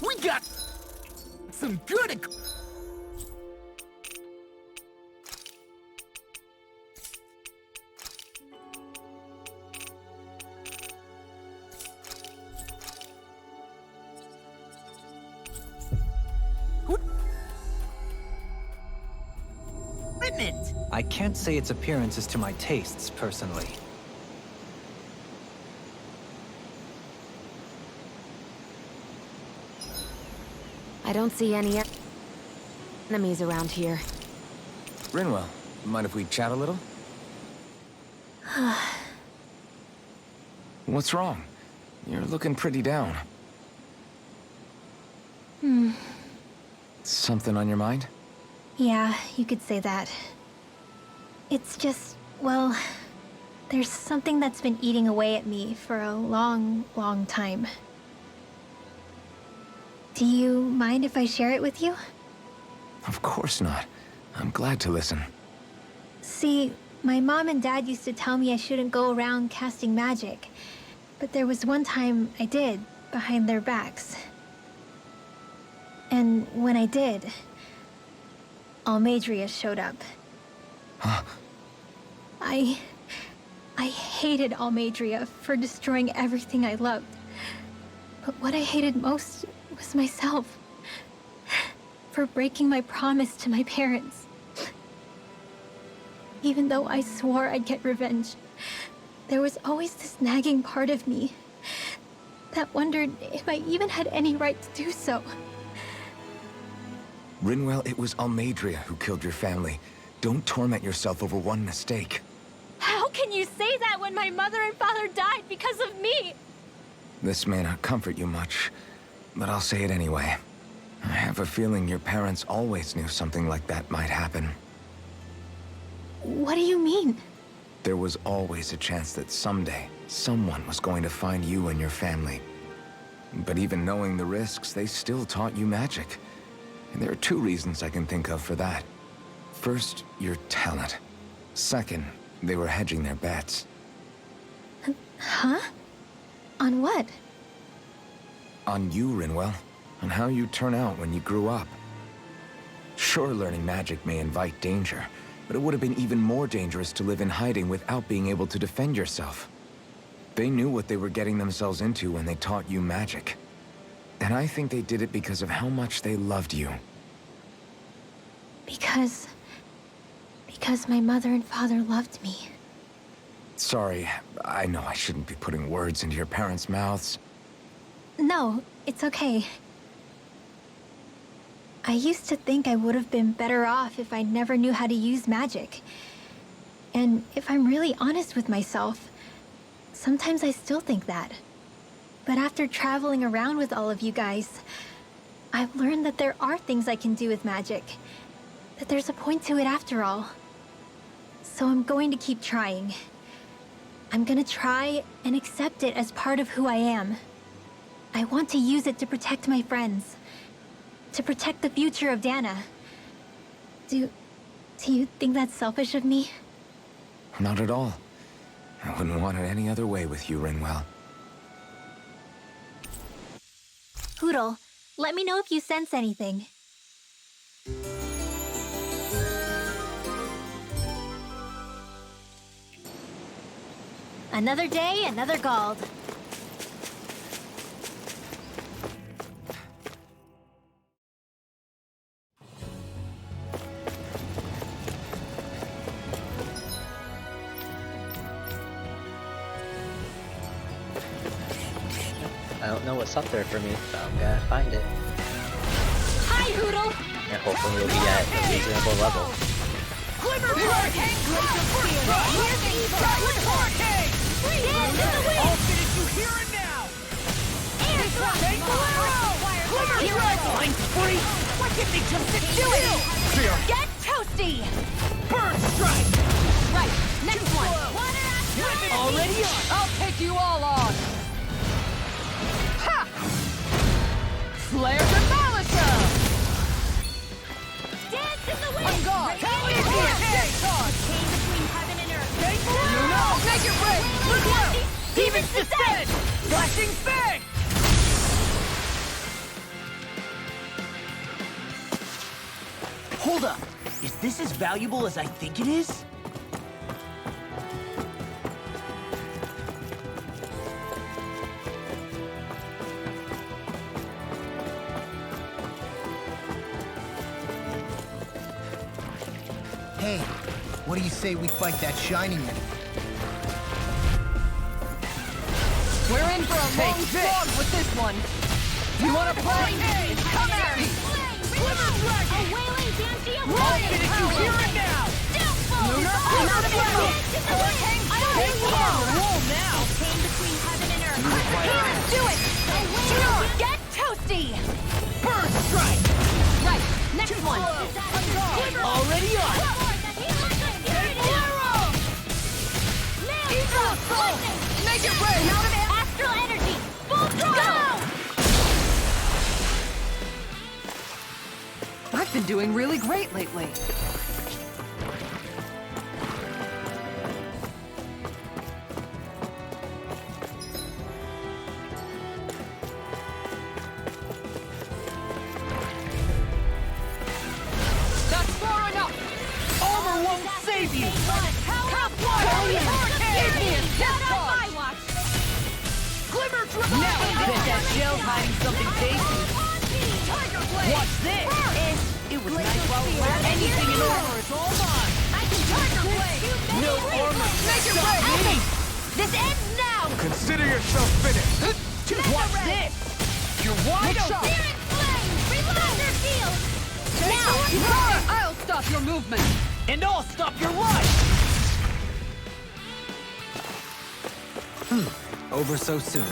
We got some good. Equipment. I can't say its appearance is to my tastes, personally. I don't see any enemies around here. Rinwell, mind if we chat a little? What's wrong? You're looking pretty down. Something on your mind? Yeah, you could say that. It's just, well, there's something that's been eating away at me for a long, long time. Do you mind if I share it with you? Of course not. I'm glad to listen. See, my mom and dad used to tell me I shouldn't go around casting magic. But there was one time I did, behind their backs. And when I did, Almadria showed up. Huh? I hated Almadria for destroying everything I loved. But what I hated most was myself. For breaking my promise to my parents. Even though I swore I'd get revenge, there was always this nagging part of me that wondered if I even had any right to do so. Rinwell, it was Almadria who killed your family. Don't torment yourself over one mistake. How can you say that when my mother and father died because of me? This may not comfort you much, but I'll say it anyway. I have a feeling your parents always knew something like that might happen. What do you mean? There was always a chance that someday, someone was going to find you and your family. But even knowing the risks, they still taught you magic. And there are two reasons I can think of for that. First, your talent. Second, they were hedging their bets. Huh? On what? On you, Rinwell. On how you turn out when you grew up. Sure, learning magic may invite danger, but it would have been even more dangerous to live in hiding without being able to defend yourself. They knew what they were getting themselves into when they taught you magic. And I think they did it because of how much they loved you. Because my mother and father loved me. Sorry, I know I shouldn't be putting words into your parents' mouths. No, it's okay. I used to think I would have been better off if I never knew how to use magic. And if I'm really honest with myself, sometimes I still think that. But after traveling around with all of you guys, I've learned that there are things I can do with magic. That there's a point to it after all. So I'm going to keep trying. I'm gonna try and accept it as part of who I am. I want to use it to protect my friends. To protect the future of Dana. Do you think that's selfish of me? Not at all. I wouldn't want it any other way with you, Rinwell. Poodle, let me know if you sense anything. Another day, another Gald. I don't know what's up there for me, but I'm gonna find it. Hi, Poodle! And hopefully we'll be at a reasonable level. Glimmer Hurricane! Here's the evil! Hurricane! Dance in the wind! All fitted you here and now! Air strike! Glimmer Dragon! Flying spree! What did they just do it? Get toasty! Bird strike! Right, next one! Already on! I'll take you all on! Ha! Flare the Malisa! Dance in the wind! On guard! Chain between heaven and earth! You know! Make it rain! Look out! Demon's descent! Flashing fang! Hold up! Is this as valuable as I think it is? Hey, what do you say we fight that shining enemy? We're in for a long slog with this one! You wanna play? Come at me! Glimmer Dragon! A wailing Banshee of Lion power! Here and now! Lunar! I'm out of ammo! Hurricane! I don't Take need power! ammo! Roll now! Chain between heaven and earth! Here, do it! Get toasty! Bird strike! Right, next one! Already on! Make it rain! Out of astral energy! Full throttle! I've been doing really great lately. That's far enough! Armor won't save you! Glimmer Now I bet that shell's hiding something tasty. Watch this! It was nice while we were anything in armor. It's all mine! I can Tiger Blade! No armor! Make it Stop rain! me! This ends now! Consider yourself finished! Watch this! You're wide open! Spirit Flame! Reload their field! Now! I'll stop your movement! And I'll stop your life! Over so soon?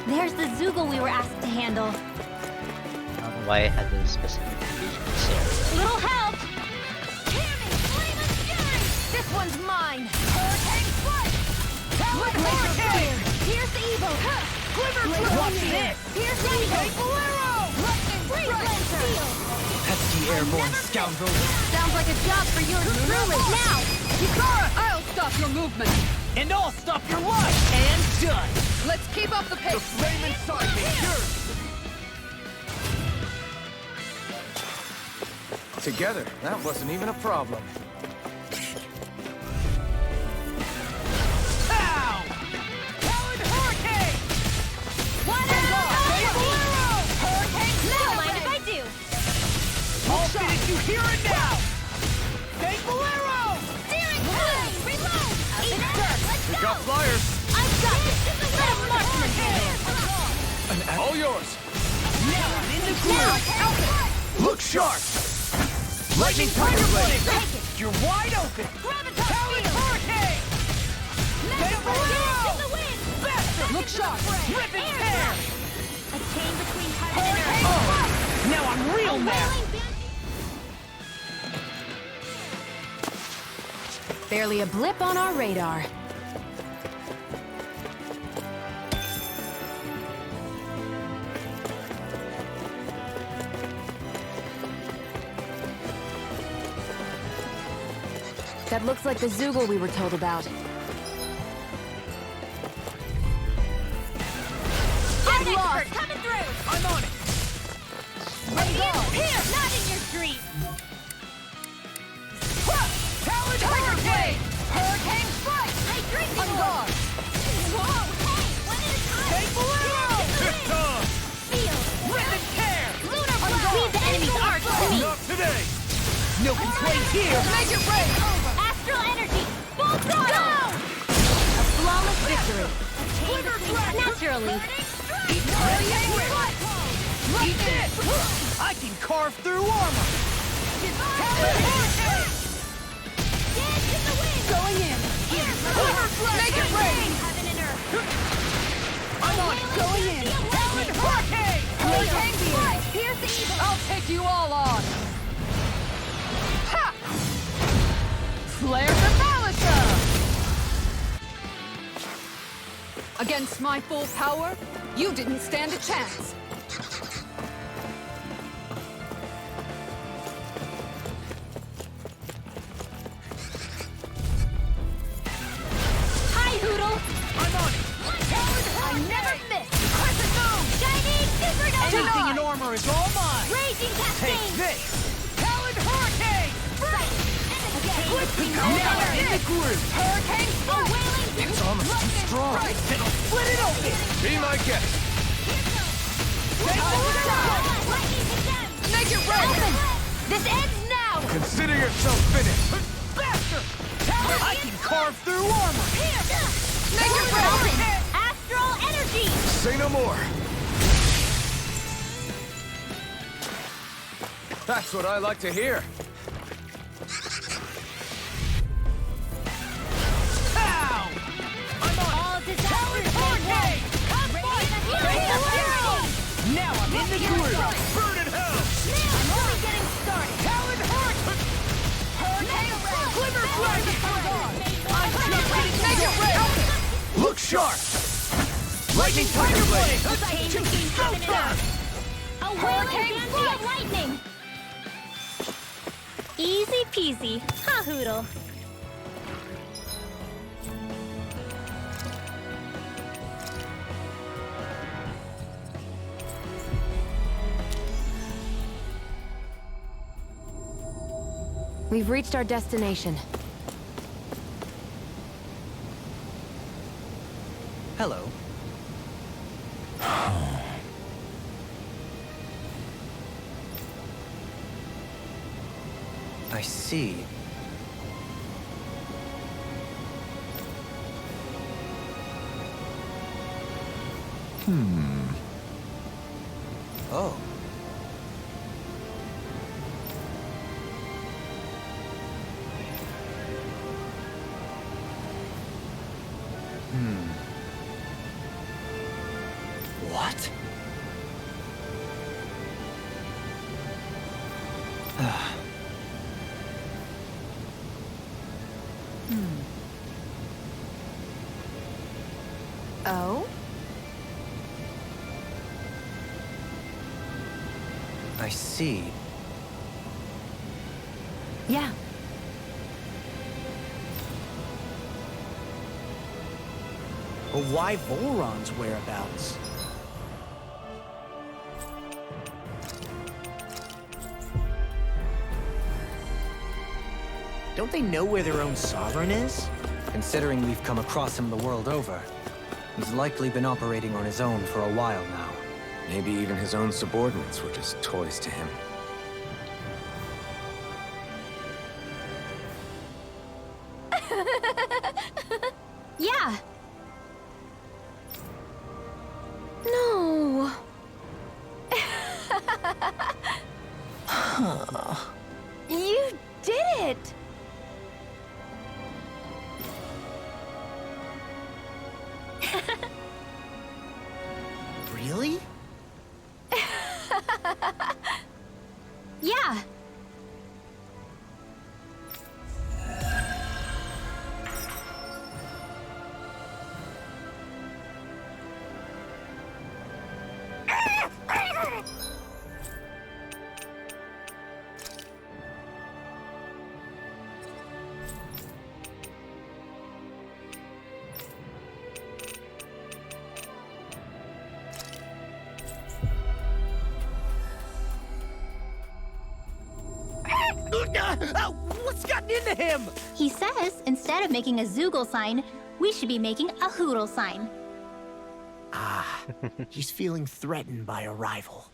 There's the Zoogle we were asked to handle. I don't know why I had this specific vision in this area. Little help! This one's mine! Hurricane Strike! Hurricane! Here's the evil! Glimmer Watch this! Here's the evil! Bolero! Lightning Steel! Pesky airborne scoundrel! Sounds like a job for yours truly! Now! Yukara! I'll stop your movement! And I'll stop your life! And done! Let's keep up the pace! Flame inside me, yours! Together, that wasn't even a problem. Pow! Powered Hurricane! Hurricane! Don't mind if I do. All fitted you here and now! Take Bolero! Steering Flame! Reload! Eat dirt! Let's We go! got flyers! I've got this! Let a marksman do All yours! Now I'm in the groove! Look sharp! Lightning Tiger Blade! Take it! You're wide open! Gravitas Powered Field! Hurricane! Take Bolero! In the wind! Faster! Look sharp! Rip and tear! A chain between heaven and earth! Now I'm real A mad! wailing Banshee! Barely a blip on our radar. That looks like the Zoogle we were told about. Get lost! Coming through! I'm on it! Radiant here! Not in your dream! Talon Tiger Blade! Hurricane Strike! Hydration On guard! Whoa! Hey! One at a time! Take below! Tick-tock! Feel! Rip and tear! Lunar Blast! Leave the enemy's arc to me! Not today! No complaints here! Make it rain! Astral energy! Full throttle! A flawless victory. Naturally. Eat this! I can carve through armor! Going in! Make it rain! I'm on it! Going in! Talon Hurricane! Hurricane Strike! Piercing evil! I'll take you all on! Ha! Flare the Ballista! Against my full power, you didn't stand a chance. Hi, Hoodle! I'm on it! I never miss! Crescent Moon! Shining Supernova! Anything in armor is all mine! Raging Take Cascade! this! Talon Hurricane! Right! And again! Twisting Now I'm Power! in the groove! Hurricane A Strike! wailing It's almost too strong! It'll split it open! Be my guest! Lightning condemned! Make it rain! This ends now! Consider yourself finished! Bastard! I can carve through armor! Make it Open! rain! Astral energy! Say no more! That's what I like to hear. Pow! I'm on All it! disasters Hurricane! Come Now I'm in the groove! Burn in hell! I'm only getting started! Talon Hurricane! Hurricane! Glimmer Dragon! I'm just make it rain! Look sharp! Lightning Tiger Blade! A wailing Dandy of lightning! Easy peasy, huh, Hoodle? We've reached our destination. Hello. I see. Oh. What? Oh? I see. Yeah. But why Vholran's whereabouts? Don't they know where their own sovereign is? Considering we've come across him the world over, he's likely been operating on his own for a while now. Maybe even his own subordinates were just toys to him. Yeah. No. You did it! Really? Yeah. What's gotten into him? He says instead of making a Zoogle sign, we should be making a Hoodle sign. Ah, he's feeling threatened by a rival.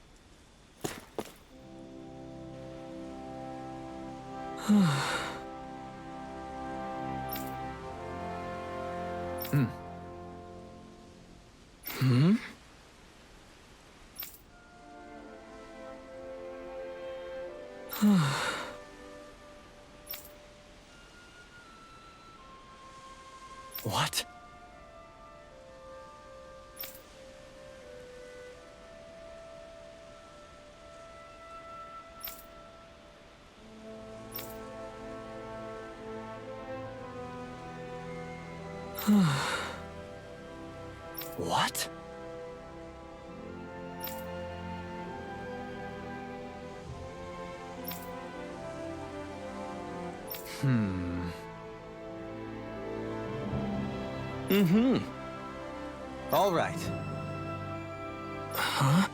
What? What? All right. Huh?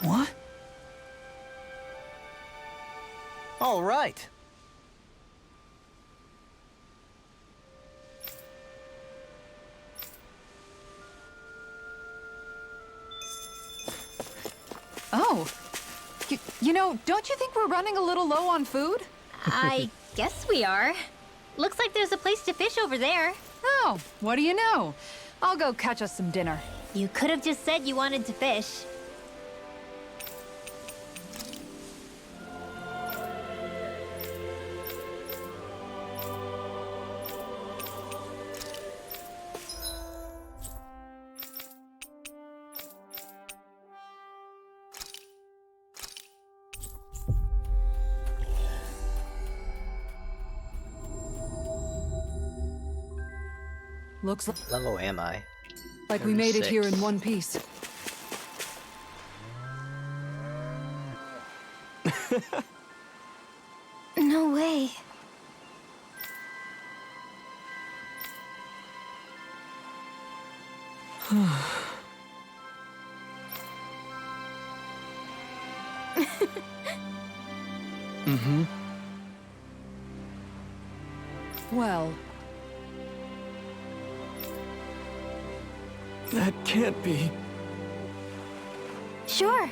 What? All right. Oh. You know, don't you think we're running a little low on food? I guess we are. Looks like there's a place to fish over there. Oh, what do you know? I'll go catch us some dinner. You could have just said you wanted to fish. Looks Level am I? like we made it here 36. in one piece. No way. Well, That can't be. Sure.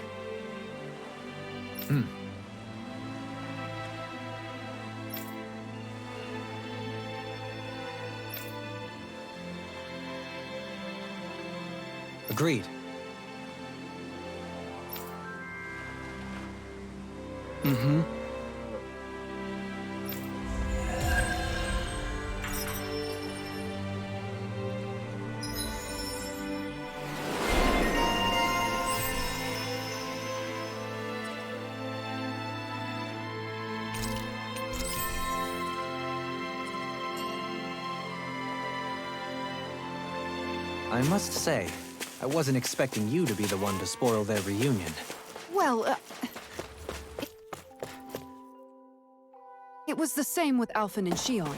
Agreed. I must say, I wasn't expecting you to be the one to spoil their reunion. well, it was the same with Alphen and Shion.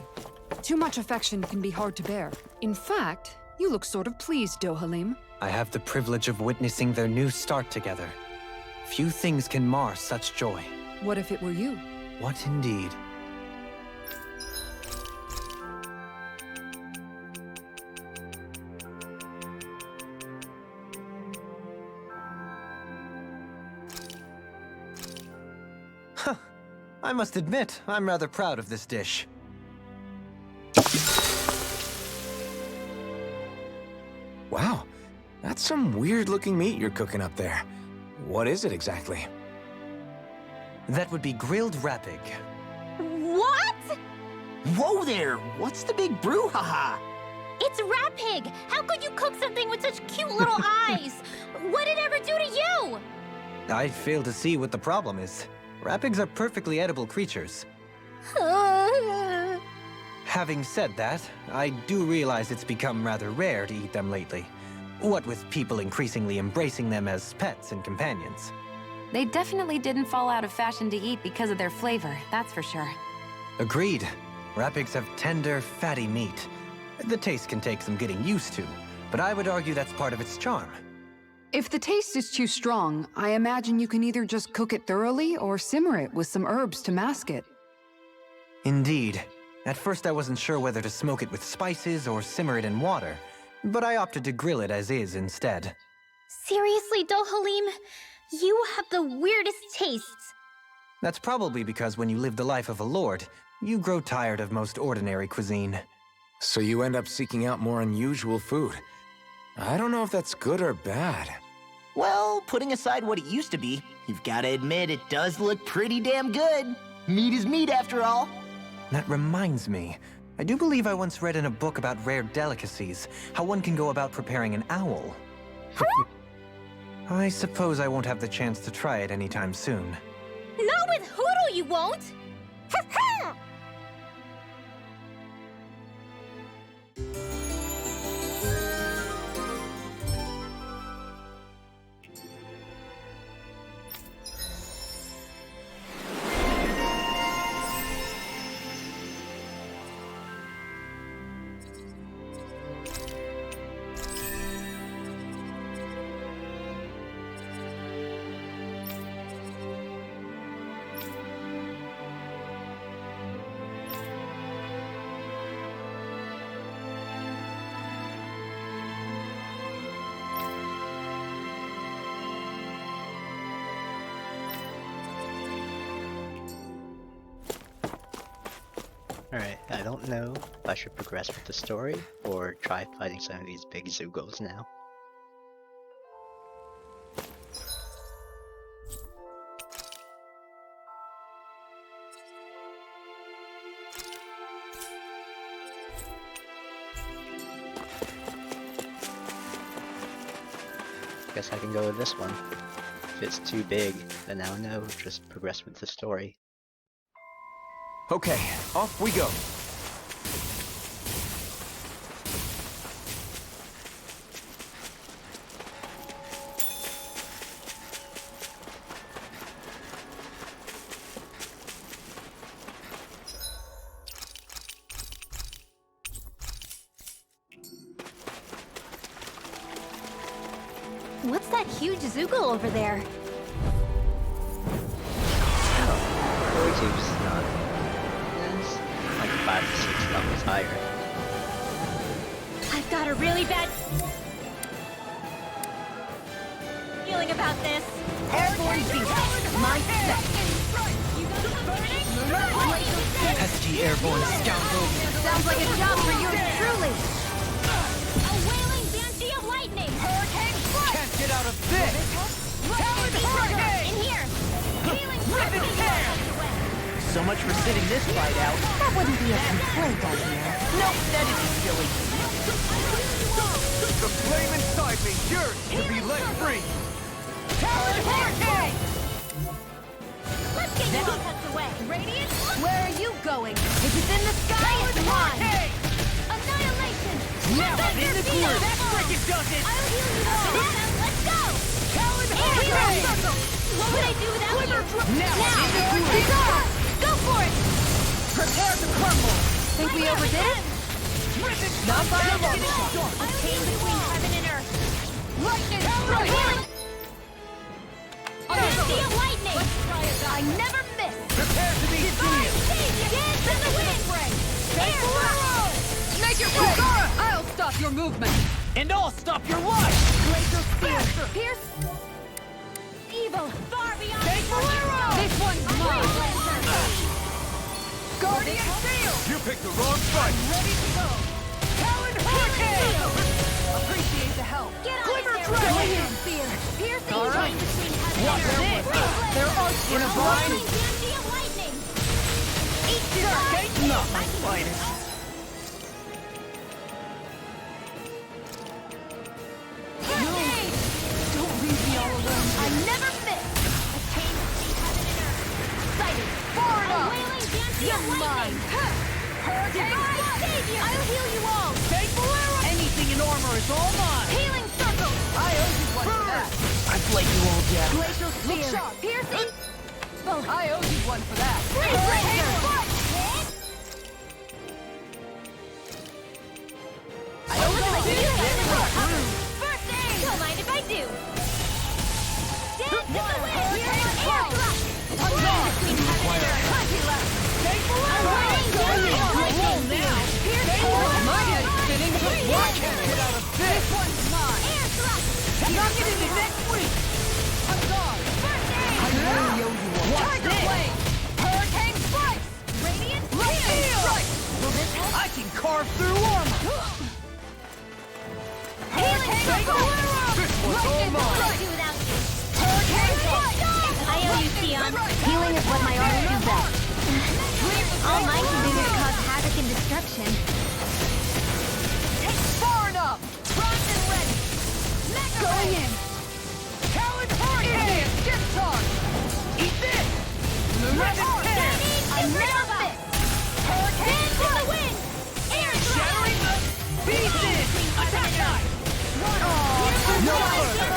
Too much affection can be hard to bear. In fact, you look sort of pleased, Dohalim. I have the privilege of witnessing their new start together. Few things can mar such joy. What if it were you? What indeed? Huh. I must admit, I'm rather proud of this dish. Wow, that's some weird-looking meat you're cooking up there. What is it exactly? That would be grilled rapig. What? Whoa there! What's the big brouhaha? It's Rapig! How could you cook something with such cute little eyes? What did it ever do to you? I fail to see what the problem is. Rapigs are perfectly edible creatures. Having said that, I do realize it's become rather rare to eat them lately. What with people increasingly embracing them as pets and companions. They definitely didn't fall out of fashion to eat because of their flavor, that's for sure. Agreed. Rapigs have tender, fatty meat. The taste can take some getting used to, but I would argue that's part of its charm. If the taste is too strong, I imagine you can either just cook it thoroughly or simmer it with some herbs to mask it. Indeed. At first I wasn't sure whether to smoke it with spices or simmer it in water, but I opted to grill it as is instead. Seriously, Vholran? You have the weirdest tastes. That's probably because when you live the life of a lord, you grow tired of most ordinary cuisine. So you end up seeking out more unusual food. I don't know if that's good or bad. Well, putting aside what it used to be, you've got to admit it does look pretty damn good. Meat is meat, after all. That reminds me. I do believe I once read in a book about rare delicacies, how one can go about preparing an owl. I suppose I won't have the chance to try it anytime soon. Not with Hoodle, you won't! Alright, I don't know if I should progress with the story or try fighting some of these big Zoogles now. Guess I can go with this one. If it's too big, then I'll know, just progress with the story. Okay, off we go. What's that huge Zoogle over there? Fortitude's not. It's like 5 to 6 levels higher. I've got a really bad feeling about this. Airborne beast, my set. Pesky airborne scoundrel! Sounds like a job for yours truly. A wailing banshee of lightning. Hurricane strike! Can't get out of this! Talon hurricane! In here. Healing Ribbon tear! So much for sitting this fight out. That wouldn't be a complaint idea. Nope, that'd be silly. The flame inside me yearns to be let free! Talon hurricane! Let's get you all tucked away. Radiant? Where are you going? If it's in the sky, Talon it's mine. hurricane! Annihilation. Now I'm in the groove! That frickin' does it! I'll heal you all. Savannah, let's go. Talon Hero hurricane! circle. What would I do without you? Now I'm in the groove! Go for it. Prepare to crumble! Think we overdid it? Not by a long A shot! chain between heaven and earth. Lightning Healing. strike! Banshee of lightning. I never miss. Prepare to be Divine sealed! savior. Dance in the wind. Air blast. Make it way! I'll stop your movement. And I'll stop your life! Glacial spear. Pierce. Evil. Far beyond. Take Vholran! This one's mine. Guardian Seal! You picked the wrong fight! Ready to go! Talon hurricane! Appreciate the help. Get on Glimmer it, dragon! Glacial spear. Pierce the chain between heaven Watch and earth. this! There are in a A blind. wailing banshee of lightning. Eat this! Not my finest. Hurricane! Don't leave me all alone. I never miss. A chain between heaven and earth. Sighted. Far A enough! wailing banshee of lightning. Hurricane Divine strike! savior. I'll heal you all. Take Vholran! Anything in armor is all mine! Healing circle. I owe you one for that. I've let you all down. Glacial Look spear. sharp! Piercing. I owe you one for that. Freeze laser. carve through armor! This one's all mine! Do without you. I owe you, Sion. Healing is what my arts do best. All mine can do is cause havoc and destruction. Far enough! Primed and ready! Going in! Talon Hurricane! Get charged! Eat this! I never fit. Dance in the wind. Air Shattering the pieces! Attack knife! No further!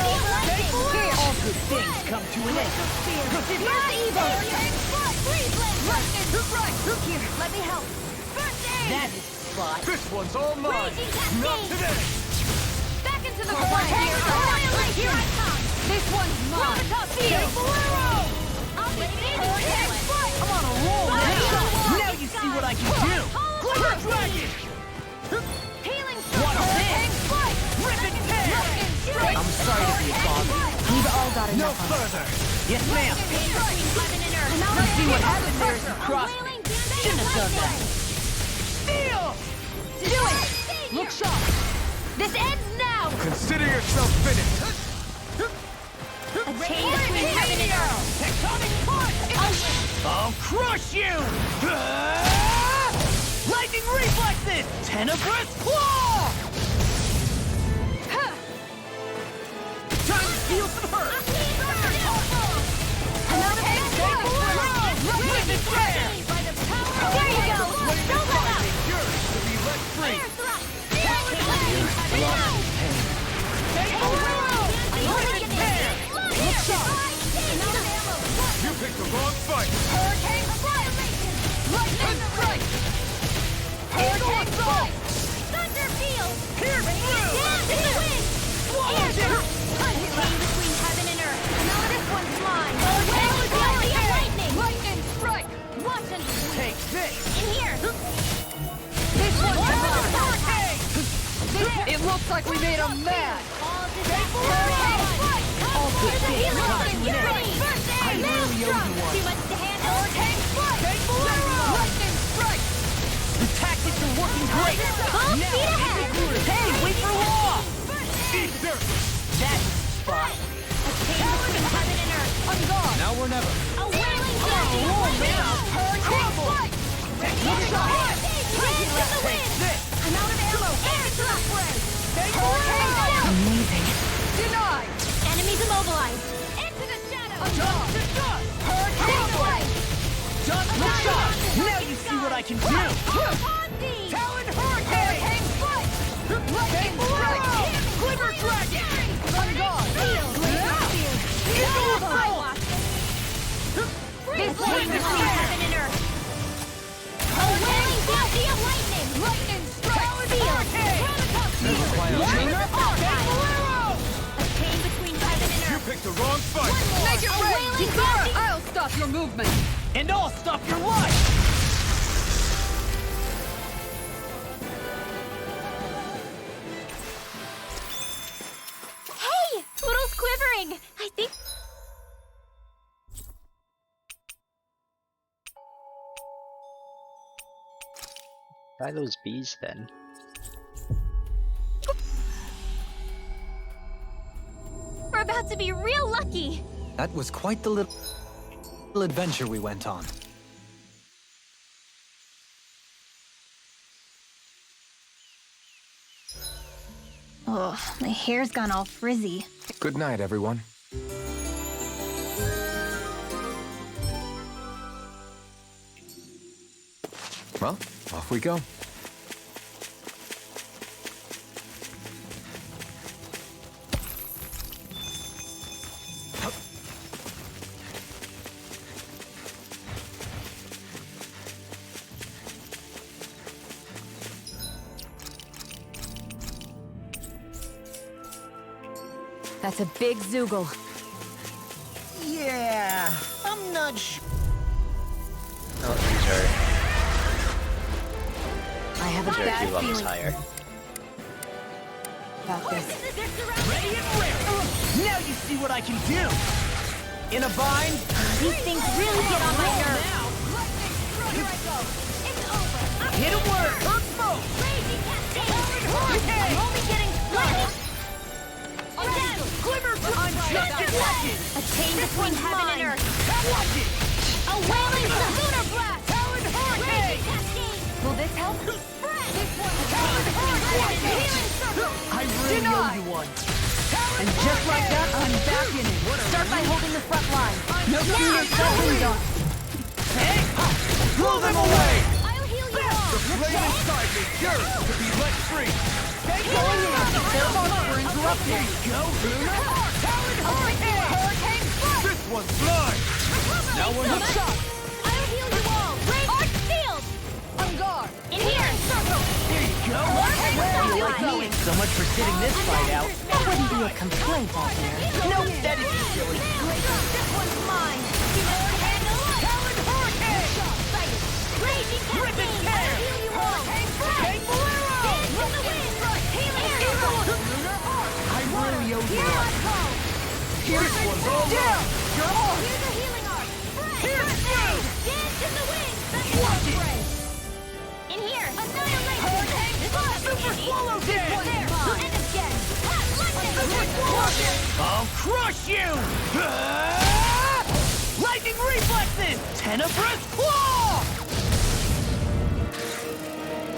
Here! All good things come to an end. Not evil. Here, let me help. That is the spot. This one's all mine. Raging cascade. Not today. Back into the Here I come. This one's mine. I'll be standing still. I'm on a roll Now you see what I can do. Glimmer Dragon. Healing Watch this. Rip and tear. I'm sorry to be a bother. We've all got No enough. further. Yes, ma'am. You see what happened there as you crossed me. Shouldn't have done that. Steel! Do it! Look sharp! This ends now! Consider yourself finished. A chain between heaven and earth. Tectonic punch. I'll crush you. Lightning reflexes. Tenebrous claw. Time to feel some hurt. Rip and tear. There you go. Don't let up. Yours to be let free. You picked the wrong fight. Hurricane annihilation! Lightning strike! Hurricane strike! Thunder field. Pierce through. Dance in the wind. Swallow you. Chain between heaven and earth. Now this one's mine! Lightning. Lightning strike! Watch and Take this. In here. this one's mine! It looks like we made him mad! Hurricane strike! All good things come to an end. I really owe you one. Too much to handle. Hurricane strike! Lightning strike! The tactics are working great. Full Now, speed ahead. hey, wait for law. Ether. That's the spot. A chain between heaven and earth. I'm gone! Now or never. A wailing I'm on a roll now. Hurricane strike! Look shot. Dance in the wind. This. I'm out of ammo! Air thrust. Hurricane strike! Amazing. Denied! Enemies immobilized. Into the shadows! Dust to dust. Hurricane strike! Dust look shot. Now you see what I can do. Upon thee. Talon Hurricane. Hurricane strike! Lightning strike! Glimmer Dragon. I'm gone! Eagle I Bolt. watched it. This Chain one's between mine! heaven and earth. A wailing bounty of lightning. Lightning strike! Hurricane. Chain Bolero. A chain between heaven and You earth. picked the wrong fight. Make it A rain! wailing bounty. I'll stop your movement! And I'll stop your life. Hey, Poodle's quivering. I think. Try those bees then. We're about to be real lucky. That was quite the little adventure we went on. Oh, my hair's gone all frizzy. Good night, everyone. Well, off we go. That's a big Zoogle. Yeah, I'm not sure. Oh, these are, I have a these are bad 2 levels feeling higher. about this. Ready and rare. Now you see what I can do. In a bind. These things really get on my nerves. Hit a word. Earth smoke. chain between heaven and earth. Watch it! A wailing Lunar blast! Talon Hurricane! Will this help? Talon Hurricane! Healing circle! I really owe you one. And just like that, I'm back in it. Start by holding the front line. No sooner said than done. Hey! Blow them away! I'll heal you all. The flame inside me yearns to be let free. Going in. Careful for interrupting. Go, Lunar! Talon Hurricane! Hurricane strike! This one's mine. Now we're Good shot. I'll heal you all. Arch shield. On guard. In here. Circle. Here you go! Hurricane Where are you strike. going? So much for sitting this fight out. That wouldn't be a complaint out there. No, that is silly. This one's mine. Talon Hurricane! Raging Rip and cascade. tear. I'll heal you all. King Bolero! Dance in the wind. Healing circle. Lunar arc! I really owe you Here one. I come. This one's all Down! You're on! Here's a healing arc. Here's Cascade. Dance in the wind. Watch it. In here. Annihilation. Hurricane This one's Super easy. Swallow Dance! There. And again. Lightning. I'll crush you! Lightning reflexes! Tenebrous claw!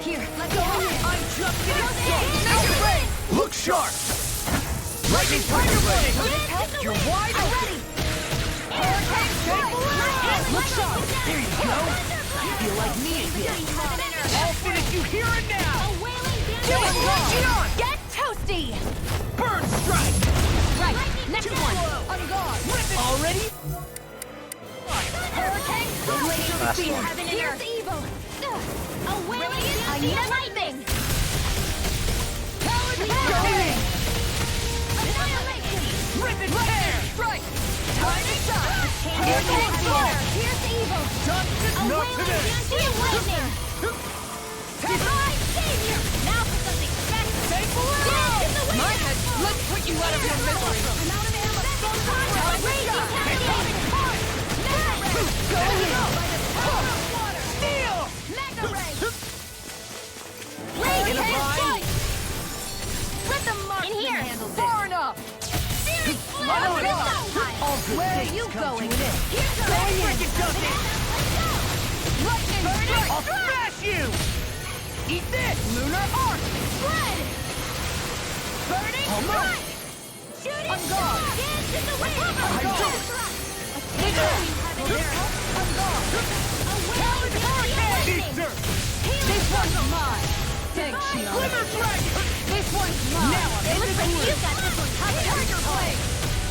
Here, let's go in. I'm just getting started! Look sharp! Lightning Tiger Blade! You're wide open. Hurricane strike! Look sharp! There you go! I feel like me again! I'll finish you here and now! Do it, Legion! Get toasty! Burn strike! Right, next one. On guard. Already? Hurricane Last laser one. Heaven and Here's earth. evil. A wailing I speed need of lightning. Talon Go Hurricane! Annihilation. Rip and tear! Strike! Time to shine! Hurricane Fire! Here's evil. Justice A not wailing today! fancy of lightning. Divine savior. Now for something special. Take Dance in the wind. My head, let's put you out of your misery! I'm out of ammo. Raging cascade. Going in! Steel! Mega ray. In a Raging bind? strike. Let the marksman In here. handle this. Far enough! Searing flame. On Let's guard. go. All good Where are things you come going? to an end. Here's a That freaking does it! Lightning I'll strike! smash you! Eat this! Lunar arc! Spread. Burning Almost. strike! Shooting On guard. star. Dance in the wind. On guard. Between heaven and earth. On guard! A wailing fancy of lightning. This one's mine! Thanks, Shion. Glimmer Dragon! This one's mine! Now I'm It in looks the like blue! you've got this one covered. Tiger Blade!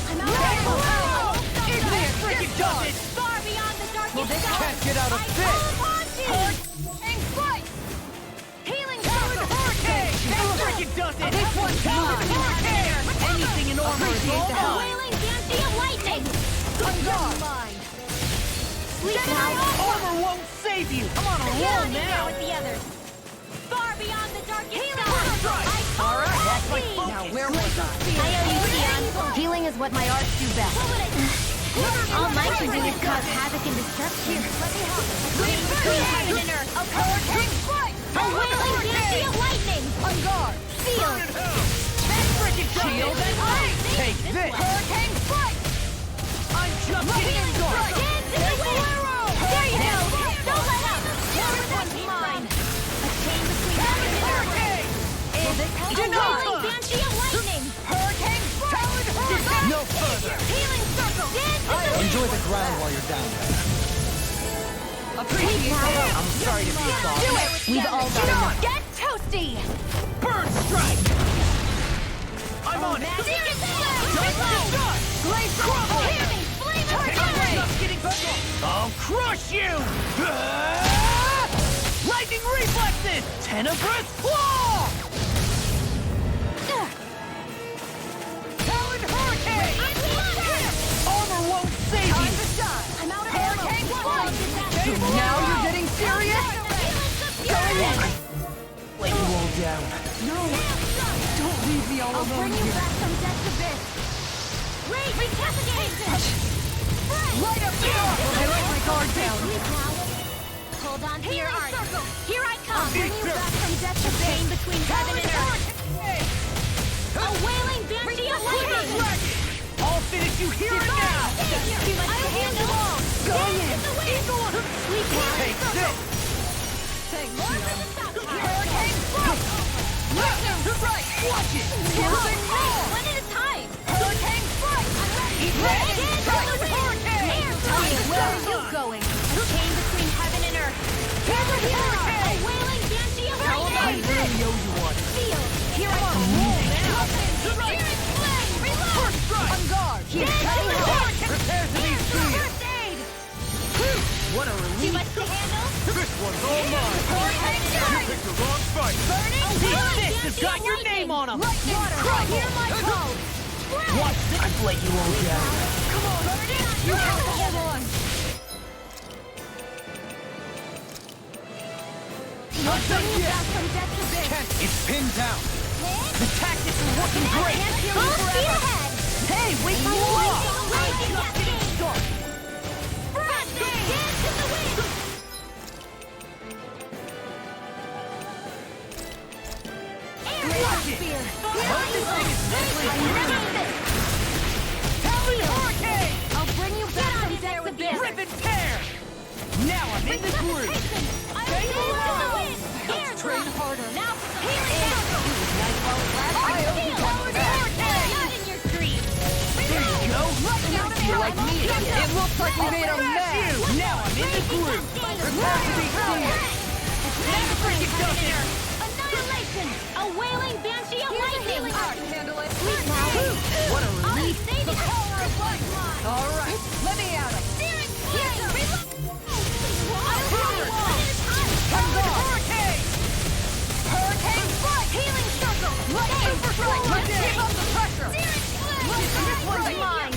I'm out Mega of arrow! ammo. In there! Freaking does it! Far beyond the darkest this sky. can't get out of I this. call upon thee. Hurricane strike! Healing Talon circle. Hurricane! That freaking does it! This one's mine! Anything in armor is Appreciate all the A help. wailing fancy of lightning. On guard! Sleep now. Armor won't save you! I'm on a roll Down and down now! with the others. Far beyond the darkest sky. strike. I call Alright, upon that's my thee. focus. Now, where was I? I owe you, Sion. Healing is what my arts do best. What would I do? All my can do is cause havoc and destruction. Between heaven and earth. Hurricane strike! A wailing fancy of lightning. On guard! Sealed. That freaking shield and ice! Take this! Hurricane strike! I'm just getting started! Dance in the wind. There you go. Don't let up. This one's mine. A chain between heaven and earth. Hurricane! A wailing fancy of lightning. Hurricane strike! No further! Healing circle. Dance in the wind. Enjoy the ground while you're down there. Appreciate it! I'm sorry to be a boss. Do it! We've all got enough. Get toasty! Burn strike! I'm on it! Searing flame. Blaze Crumble! Hear me. Flame of I'm fury. just getting started! I'll crush you! Lightning reflexes! Tenebrous claw! Talon Hurricane! Armor won't save Time you! to shine! I'm out of Hurricane ammo. strike! One. Now you're getting serious? Going in. Lay you all down. No! Don't leave me all I'll alone bring you here! back from death's abyss. Wait, resuscitation. Light up the arc! I let my guard down! Hold on to your art. Here I come. Bring you back from death's abyss. Between heaven and earth. A wailing banshee of lightning. I'll finish you here and now! Hurricane Frost! Left to right! Watch it! Moving roar! One at a time! Hurricane Frost! Hurricane! Where are you going? A chain between heaven and earth. Here's a A hurricane! wailing banshee of How about lightning! this? Really owe you one. Feel! Here I come! To right! Reload! First strike! On guard! Here's hurricane! Prepare to be sealed. First aid! What a Too relief. much to handle? This one's all mine! Hurricane You strike! picked the wrong fight! Burning These blast! fists have got your name on them. Lightning strike! Hear my call! Watch this. I've let you all down. Come on, Burning! You have to hold on! Not done yet. Back from death to bid! Kent, it's pinned down. The tactics are working great. Full speed ahead! Hey, wait you up. Just getting started. Front dance in the wind! Watch it. I hope this thing is deadly. Heavy hurricane. I'll bring you back from death to bid! Rip and tear. Now I'm in the groove. Let's train harder! Now, healing I owe you one back! Not in your dreams! There you go. You're like me again! It looks like we made a mess! Now I'm in the groove. Prepare to be sealed. Never forget something. Annihilation! A wailing banshee of lightning! Handle it! What a relief. The power of light! Alright, let me at him! Hurricane! Hurricane strike! Healing circle! Super strike! Let's keep up the pressure! This one's mine!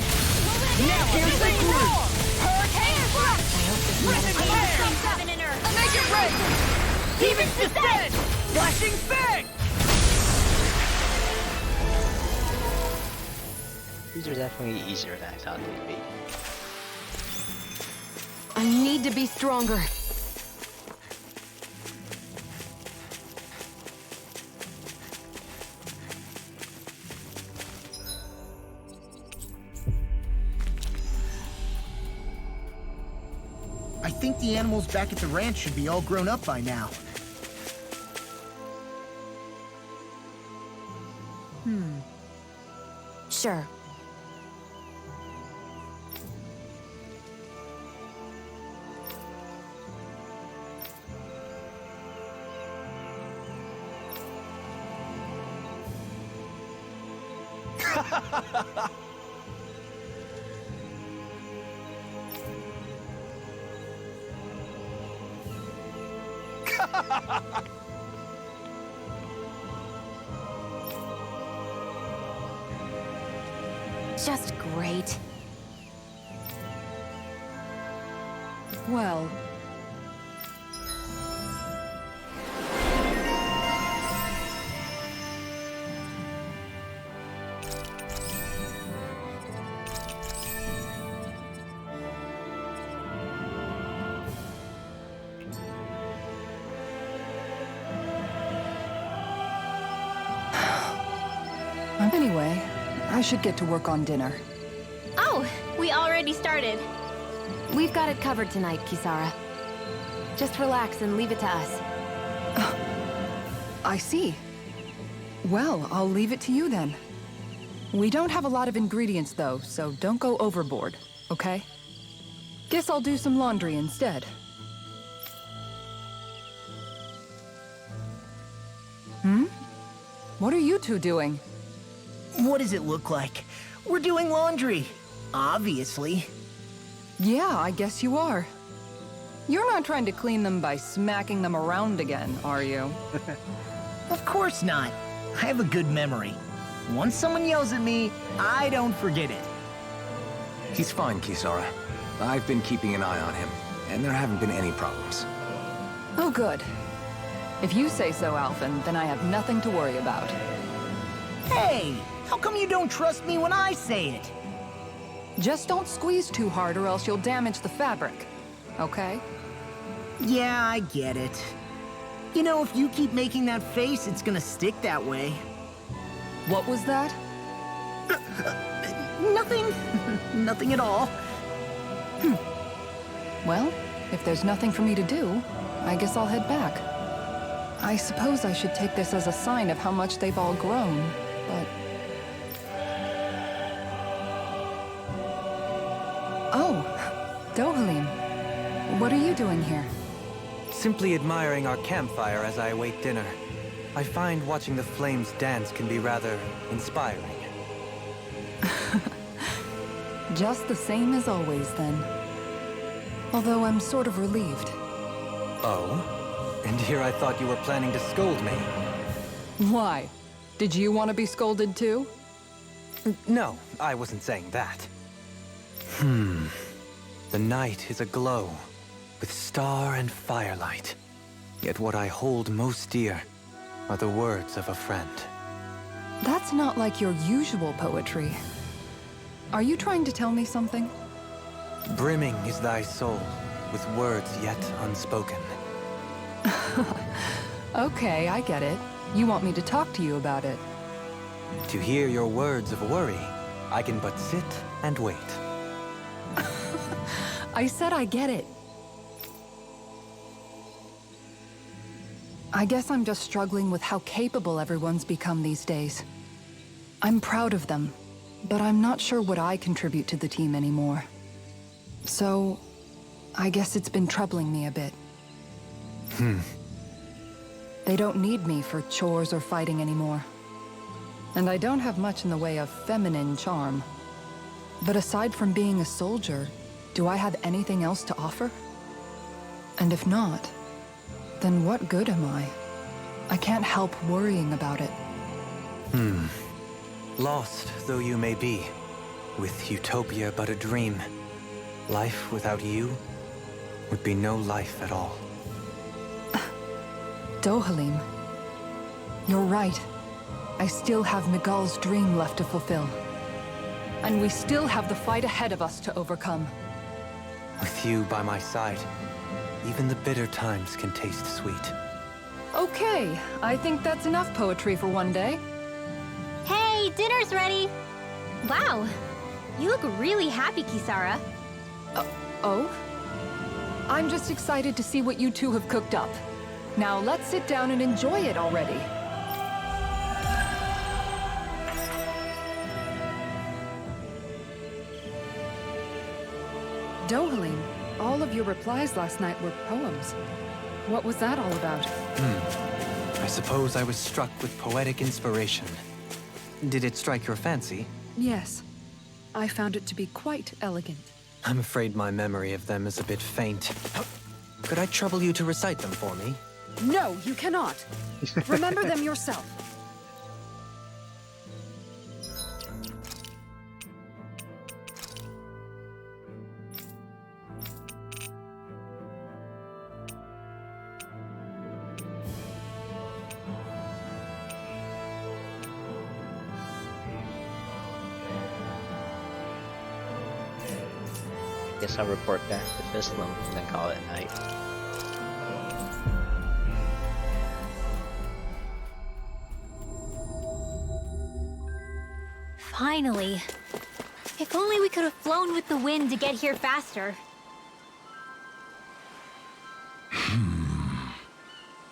Now here's the groove. Hurricane strike! Rip and tear. Heaven and earth! Make it rain! Demons descend. Flashing bang. These are definitely easier than I thought they'd be. I need to be stronger. I think the animals back at the ranch should be all grown up by now. Sure. Just great. Well, anyway, I should get to work on dinner. Oh, we already started. We've got it covered tonight, Kisara. Just relax and leave it to us. I see. Well, I'll leave it to you then. We don't have a lot of ingredients though, so don't go overboard, okay? Guess I'll do some laundry instead. What are you two doing? What does it look like? We're doing laundry. Obviously. Yeah, I guess you are. You're not trying to clean them by smacking them around again, are you? Of course not. I have a good memory. Once someone yells at me, I don't forget it. He's fine, Kisara. I've been keeping an eye on him, and there haven't been any problems. Oh, good. If you say so, Alphen, then I have nothing to worry about. Hey, how come you don't trust me when I say it? Just don't squeeze too hard or else you'll damage the fabric, okay? Yeah, I get it. You know, if you keep making that face, it's gonna stick that way. What was that? Nothing. Nothing at all. Well, if there's nothing for me to do, I guess I'll head back. I suppose I should take this as a sign of how much they've all grown, but... Oh, Dohalim. What are you doing here? Simply admiring our campfire as I await dinner. I find watching the flames dance can be rather inspiring. Just the same as always, then. Although I'm sort of relieved. Oh? And here I thought you were planning to scold me. Why? Did you want to be scolded too? No, I wasn't saying that. The night is aglow with star and firelight. Yet what I hold most dear are the words of a friend. That's not like your usual poetry. Are you trying to tell me something? Brimming is thy soul with words yet unspoken. Okay, I get it. You want me to talk to you about it. To hear your words of worry, I can but sit and wait. I said I get it. I guess I'm just struggling with how capable everyone's become these days. I'm proud of them, but I'm not sure what I contribute to the team anymore. So, I guess it's been troubling me a bit. They don't need me for chores or fighting anymore. And I don't have much in the way of feminine charm. But aside from being a soldier, do I have anything else to offer? And if not, then what good am I? I can't help worrying about it. Lost though you may be, with utopia but a dream, life without you would be no life at all. Dohalim, you're right. I still have Miguel's dream left to fulfill. And we still have the fight ahead of us to overcome. With you by my side, even the bitter times can taste sweet. Okay, I think that's enough poetry for one day. Hey, dinner's ready! Wow, you look really happy, Kisara. Oh? I'm just excited to see what you two have cooked up. Now let's sit down and enjoy it already. Dohalim, all of your replies last night were poems. What was that all about? I suppose I was struck with poetic inspiration. Did it strike your fancy? Yes. I found it to be quite elegant. I'm afraid my memory of them is a bit faint. Could I trouble you to recite them for me? No, you cannot. Remember them yourself. Guess I'll report back to Fislam, then call it a night. Finally. If only we could have flown with the wind to get here faster.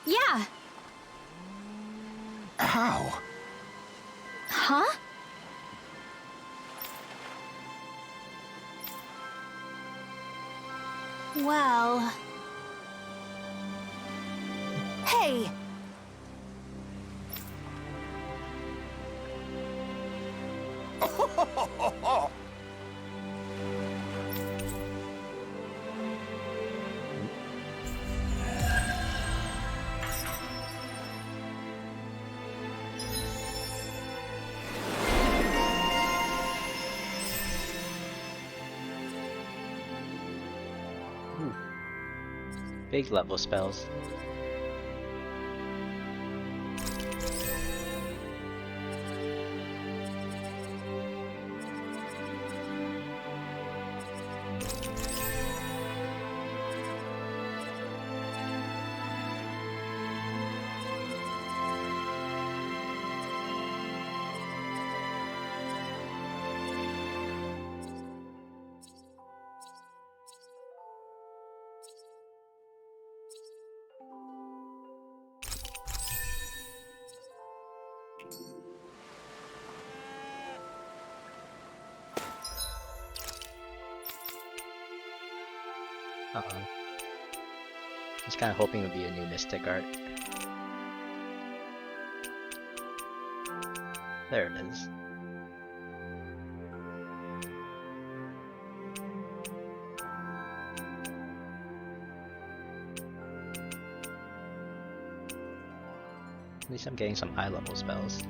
Yeah. How? Huh? Well... Hey! Big level spells. I was kind of hoping it would be a new Mystic art. There it is. At least I'm getting some high level spells.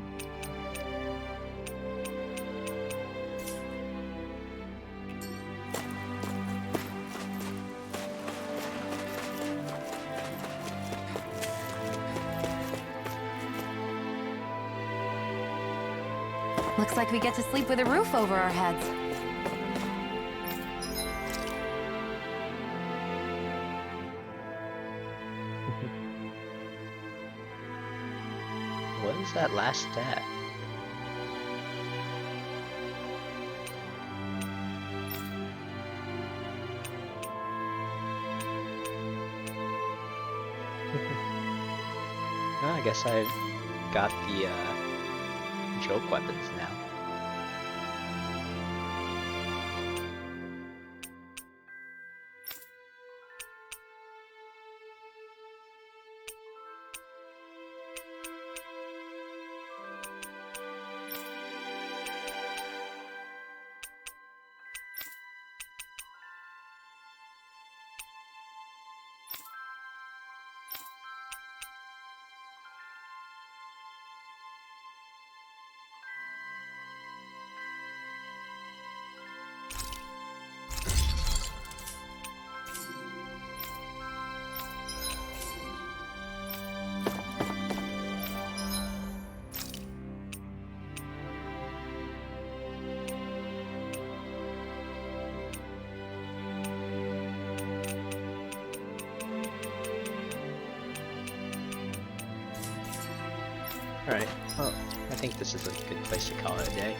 Looks like we get to sleep with a roof over our heads. What is that last stat? Oh, I guess I've got the joke weapons now. Alright, well, I think this is a good place to call it a day.